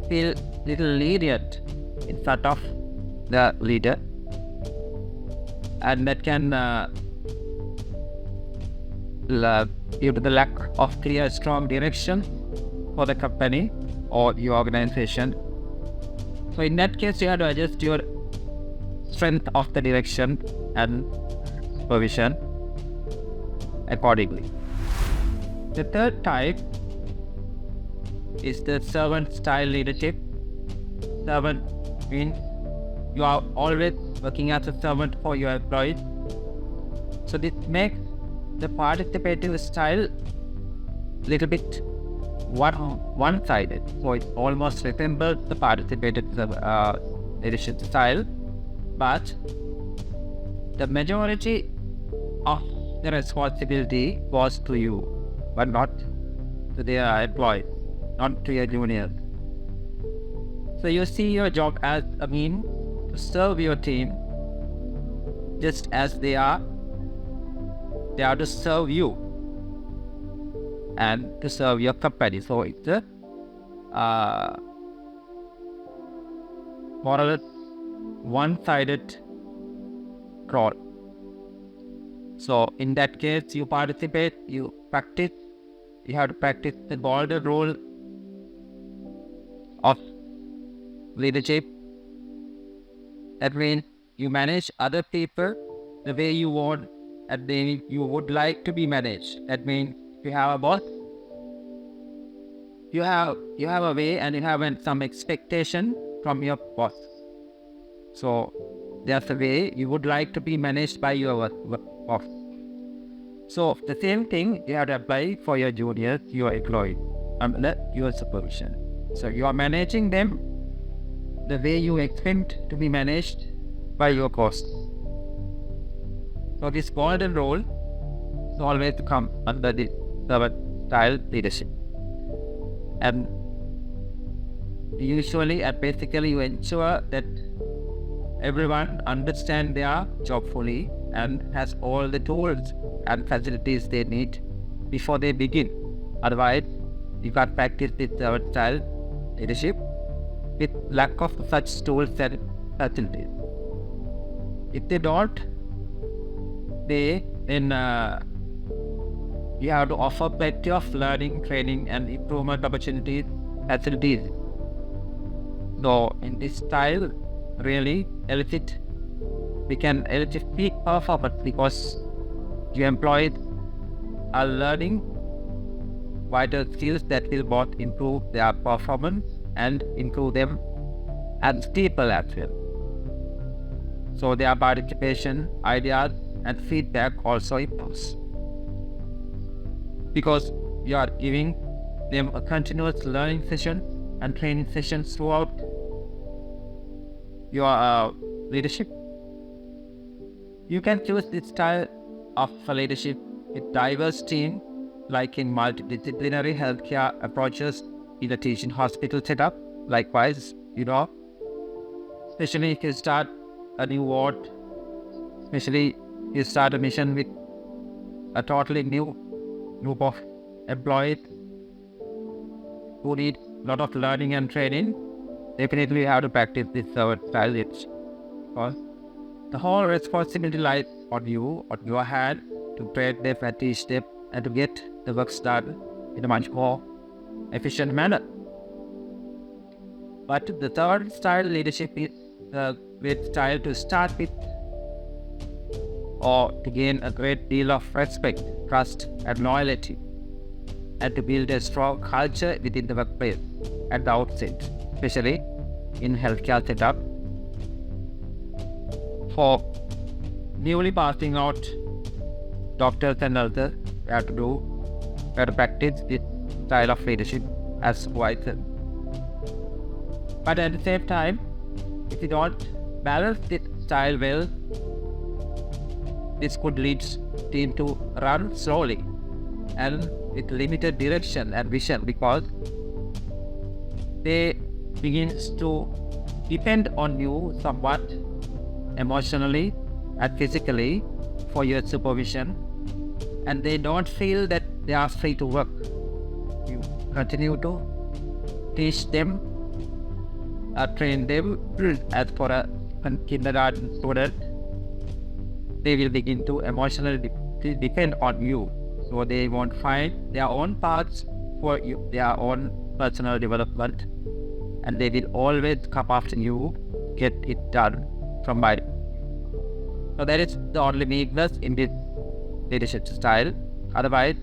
[SPEAKER 1] feel little lenient in front of the leader, and that can due to the lack of clear, strong direction for the company or your organization. So in that case, you have to adjust your strength of the direction and supervision accordingly. The third type is the servant style leadership. Servant means you are always working as a servant for your employees. So this makes the participative style little bit one-sided. So it almost resembles the participative leadership style, but the majority of the responsibility was to you, but not to their employees, not to your juniors. So you see your job as a means to serve your team, just as they are to serve you and to serve your company. So it's a more or less one-sided role. So in that case, you participate, you practice, you have to practice the golden rule of leadership. That means you manage other people the way you want and then you would like to be managed. That means if you have a boss, you have a way and you have some expectation from your boss. So there's a way you would like to be managed by your boss. So the same thing you have to apply for your juniors, your employees, under your supervision. So you are managing them the way you expect to be managed by your boss. So this golden role is always to come under the servant style leadership. And usually and basically you ensure that everyone understands their job fully and has all the tools and facilities they need before they begin. Otherwise, you can't practice this servant style leadership with lack of such tools and facilities. If they don't, then you have to offer plenty of learning, training and improvement opportunities, facilities. So in this style, really we can elicit peak performance because your employees are learning vital skills that will both improve their performance and improve them as people as well. So their participation, ideas and feedback also improves because you are giving them a continuous learning session and training sessions throughout your leadership. You can choose this style of leadership with diverse team, like in multidisciplinary healthcare approaches in a teaching hospital setup. Likewise, especially if you start a new ward, especially you start a mission with a totally new group of employees who need a lot of learning and training, definitely you have to practice this style, because the whole responsibility lies on you, on your hand, to train them and teach them and to get the work done in a much more efficient manner. But the third style leadership is a great style to start with, or to gain a great deal of respect, trust and loyalty, and to build a strong culture within the workplace at the outset, especially in healthcare setup. For newly passing out doctors and others, we have to practice this style of leadership as supervisor. But at the same time, if you don't balance this style well, this could lead team to run slowly and with limited direction and vision, because they begins to depend on you somewhat emotionally and physically for your supervision, and they don't feel that they are free to work. You continue to teach them, train them as for a kindergarten student. They will begin to emotionally depend on you, so they won't find their own paths for you, their own personal development, and they will always come after you, get it done from by. So that is the only weakness in this leadership style. Otherwise,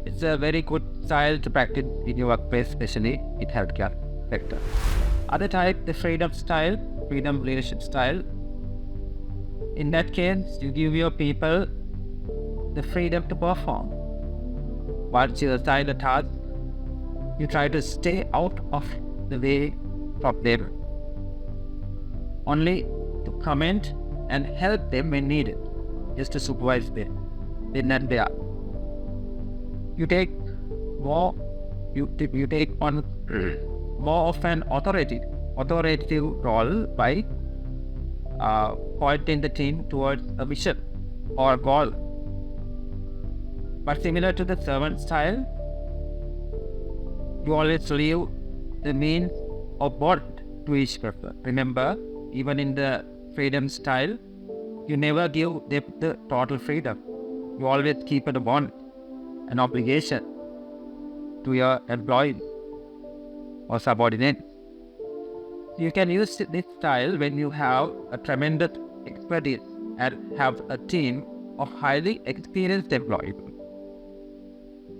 [SPEAKER 1] it's a very good style to practice in your workplace, especially in healthcare sector. Other type, the freedom leadership style. In that case, you give your people the freedom to perform. Once you assign a task, you try to stay out of the way from them, only to comment and help them when needed, just to supervise them, then and there. You take on more of an authoritative role by pointing the team towards a vision or goal. But similar to the servant style, you always leave the means of bond to each person. Remember, even in the freedom style, you never give them the total freedom. You always keep a bond, an obligation to your employee or subordinate. You can use this style when you have a tremendous expertise and have a team of highly experienced employees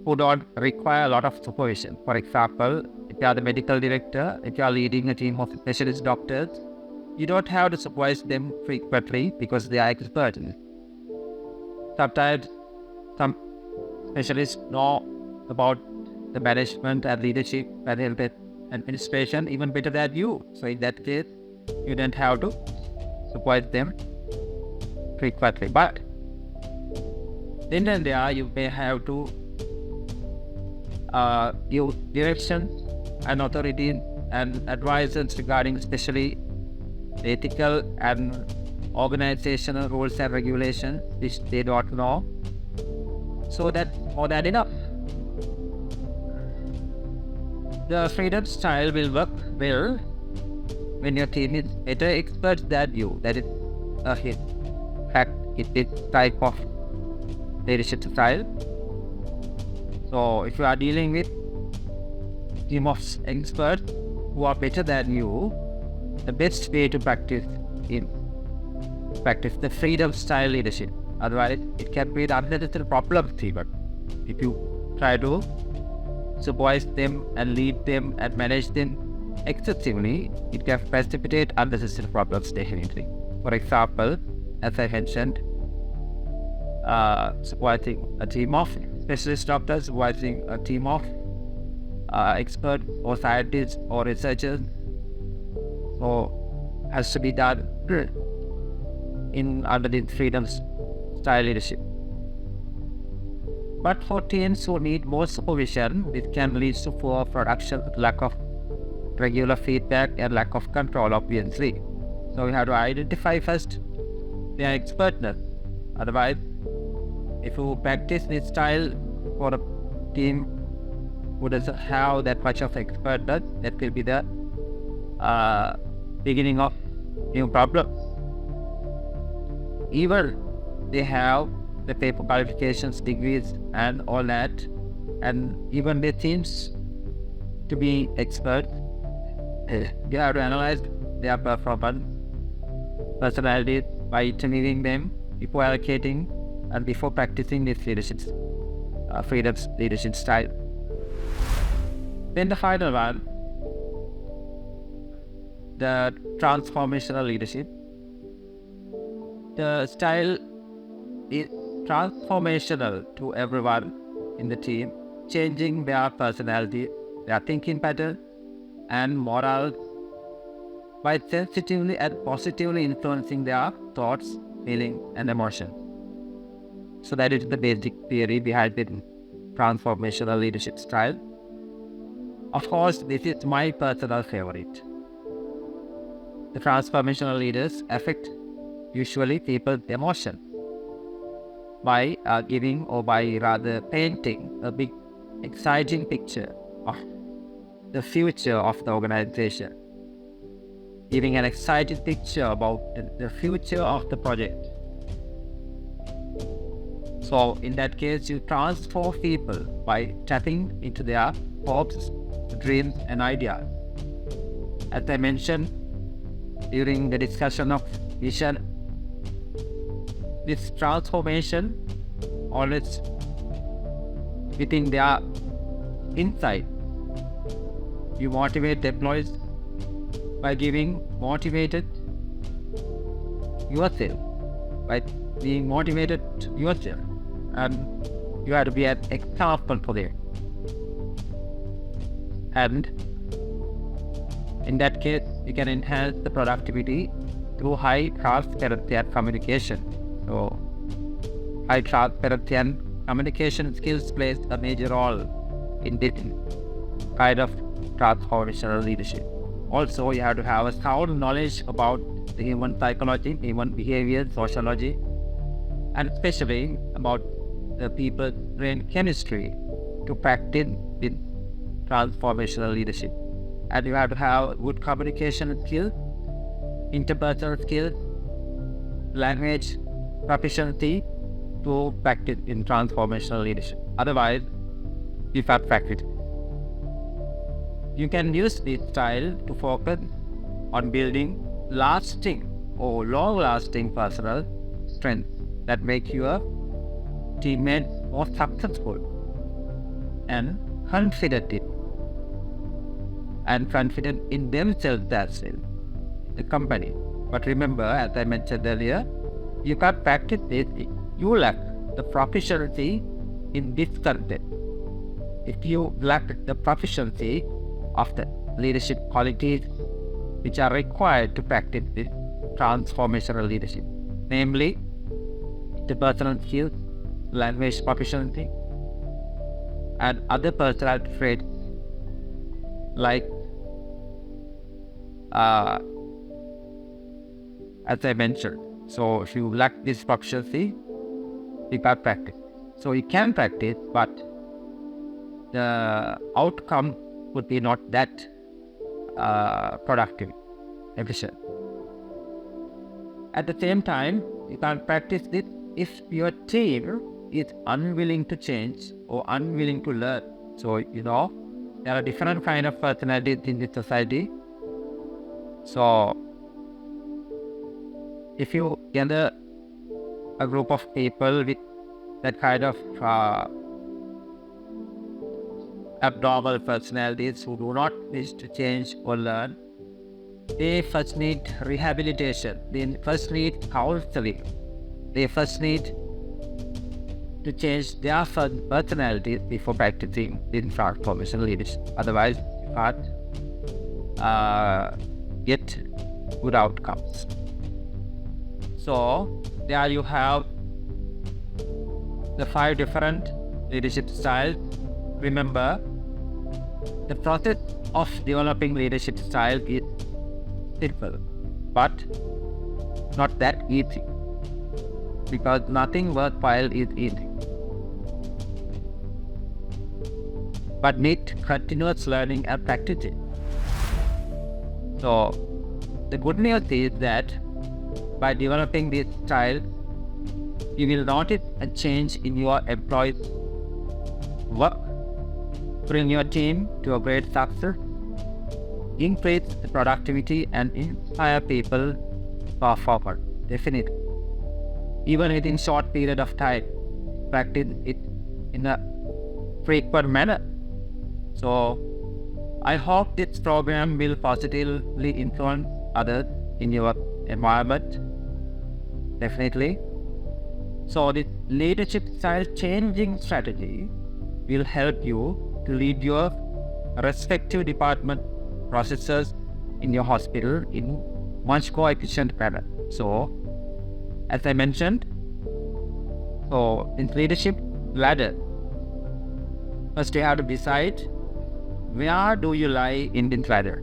[SPEAKER 1] who don't require a lot of supervision. For example, if you are the medical director, if you are leading a team of specialist doctors, you don't have to supervise them frequently because they are experts. Sometimes some specialists know about the management and leadership and health administration even better than you. So in that case, you don't have to supervise them frequently. But then and there, you may have to give directions and authority and advices regarding especially the ethical and organizational rules and regulations which they don't know. So that's more than enough. The freedom style will work well when your team is better experts than you. That is a hit. In fact, it is type of leadership style. So if you are dealing with a team of experts who are better than you, the best way to practice the freedom style leadership. Otherwise, it can create unnecessary problems even. If you try to supervise them and lead them and manage them excessively, it can precipitate unnecessary problems definitely. For example, as I mentioned, supervising a team of specialist doctors, supervising a team of expert or scientists or researchers. So has to be done in under the freedom style leadership. But for teams who need more supervision, this can lead to poor production, lack of regular feedback, and lack of control, obviously. So we have to identify first their expertness. Otherwise, if you practice this style for a team who doesn't have that much of expertness, that will be the beginning of new problems. Even they have the paper qualifications, degrees, and all that, and even they seems to be experts, you have to analyze their performance, personalities by interviewing them before allocating and before practicing this leadership, freedom leadership style. Then the final one, the transformational leadership. The style is transformational to everyone in the team, changing their personality, their thinking pattern, and morale by sensitively and positively influencing their thoughts, feelings, and emotions. So that is the basic theory behind the transformational leadership style. Of course, this is my personal favorite. The transformational leaders affect usually people's emotion by giving, or by rather painting, a big exciting picture of the future of the organization, giving an exciting picture about the future of the project. So in that case, you transform people by tapping into their hopes, dreams, and ideas. As I mentioned during the discussion of vision, this transformation always within their insight. You motivate the employees by giving motivated yourself, by being motivated yourself, and you have to be an example for them. And in that case, you can enhance the productivity through high transparency and communication. So high transparency and communication skills plays a major role in this kind of transformational leadership. Also, you have to have a sound knowledge about the human psychology, human behavior, sociology, and especially about the people's brain chemistry to practice with transformational leadership. And you have to have good communication skills, interpersonal skills, language proficiency to practice in transformational leadership. Otherwise, you can't practice. You can use this style to focus on building lasting or long-lasting personal strength that make your teammates more successful and confident in themselves as well, the company. But remember, as I mentioned earlier, you can't practice this if you lack the proficiency in this content. If you lack the proficiency of the leadership qualities which are required to practice this transformational leadership, namely the personal skills, language proficiency, and other personality traits like as I mentioned. So if you lack this proficiency, you can't practice. So you can practice, but the outcome would be not that productive, efficient. At the same time, you can't practice this if your team is unwilling to change or unwilling to learn. So, there are different kind of personalities in this society. So, if you gather a group of people with that kind of abnormal personalities who do not wish to change or learn, they first need rehabilitation, they first need counseling, they first need to change their personality before practicing in transformational leadership. Otherwise, you can't get good outcomes. So, there you have the 5 different leadership styles. Remember, the process of developing leadership style is simple, but not that easy, because nothing worthwhile is easy, but need continuous learning and practicing. So the good news is that by developing this style, you will notice a change in your employees' work, bring your team to a great success, increase the productivity, and inspire people far forward. Definitely. Even within short period of time, practice it in a frequent manner. So I hope this program will positively influence others in your environment. Definitely. So this leadership style changing strategy will help you to lead your respective department processes in your hospital in much more efficient manner. So as I mentioned, so in leadership ladder, first you have to decide where do you lie in this ladder.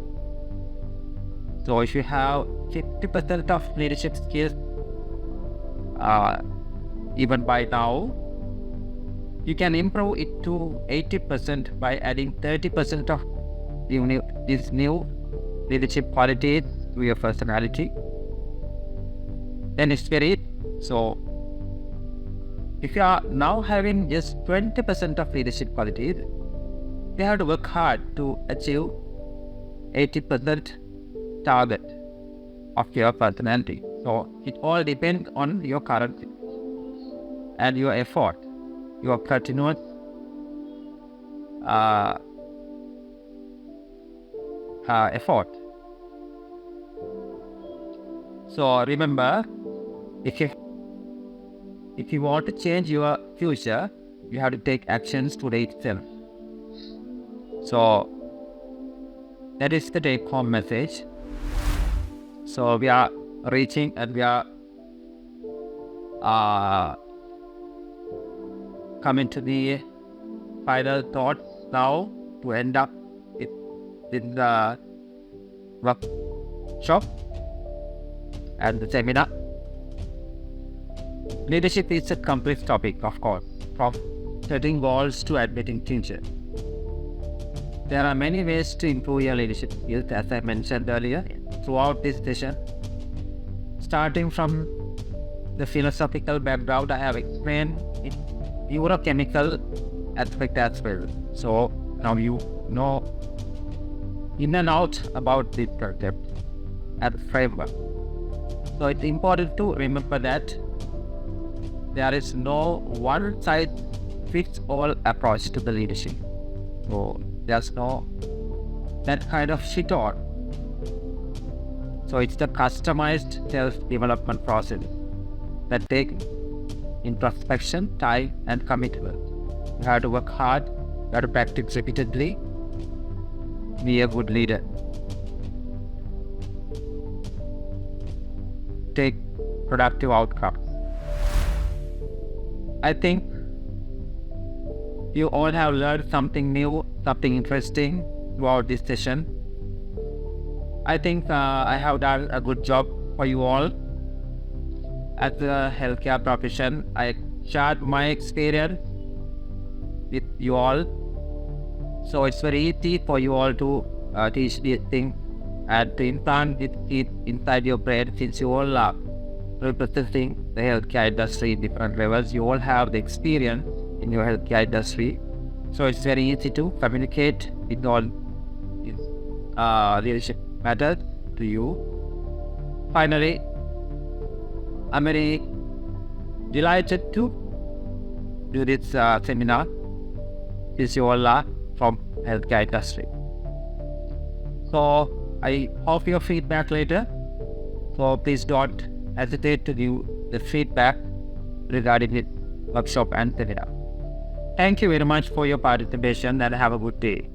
[SPEAKER 1] So if you have 50% of leadership skills, even by now, you can improve it to 80% by adding 30% of these new leadership qualities to your personality. Then it's very, so if you are now having just 20% of leadership qualities, you have to work hard to achieve 80% target of your personality. So it all depends on your current and your effort, your continuous effort. So remember, if you want to change your future, you have to take actions today itself. So that is the take-home message. So we are reaching and we are coming to the final thoughts now to end up in the workshop and the seminar. Leadership is a complex topic, of course, from setting goals to admitting future. There are many ways to improve your leadership skills, as I mentioned earlier, throughout this session. Starting from the philosophical background, I have explained it, neurochemical aspect as well. So now you know in and out about this concept and framework. So it's important to remember that there is no one-size-fits-all approach to the leadership. So there's no that kind of shit on. So it's the customized self-development process that takes introspection, time, and commitment. You have to work hard, you have to practice repeatedly, be a good leader. Take productive outcomes. I think you all have learned something new, something interesting throughout this session. I think I have done a good job for you all. As a healthcare profession, I shared my experience with you all. So it's very easy for you all to teach these things and to implant it inside your brain, since you all are representing the healthcare industry in different levels. You all have the experience in your healthcare industry. So it's very easy to communicate with all these leadership matters to you. Finally, I'm very delighted to do this seminar, since you all are from healthcare industry. So I hope your feedback later. So please don't hesitate to give the feedback regarding it workshop and seminar. Thank you very much for your participation and have a good day.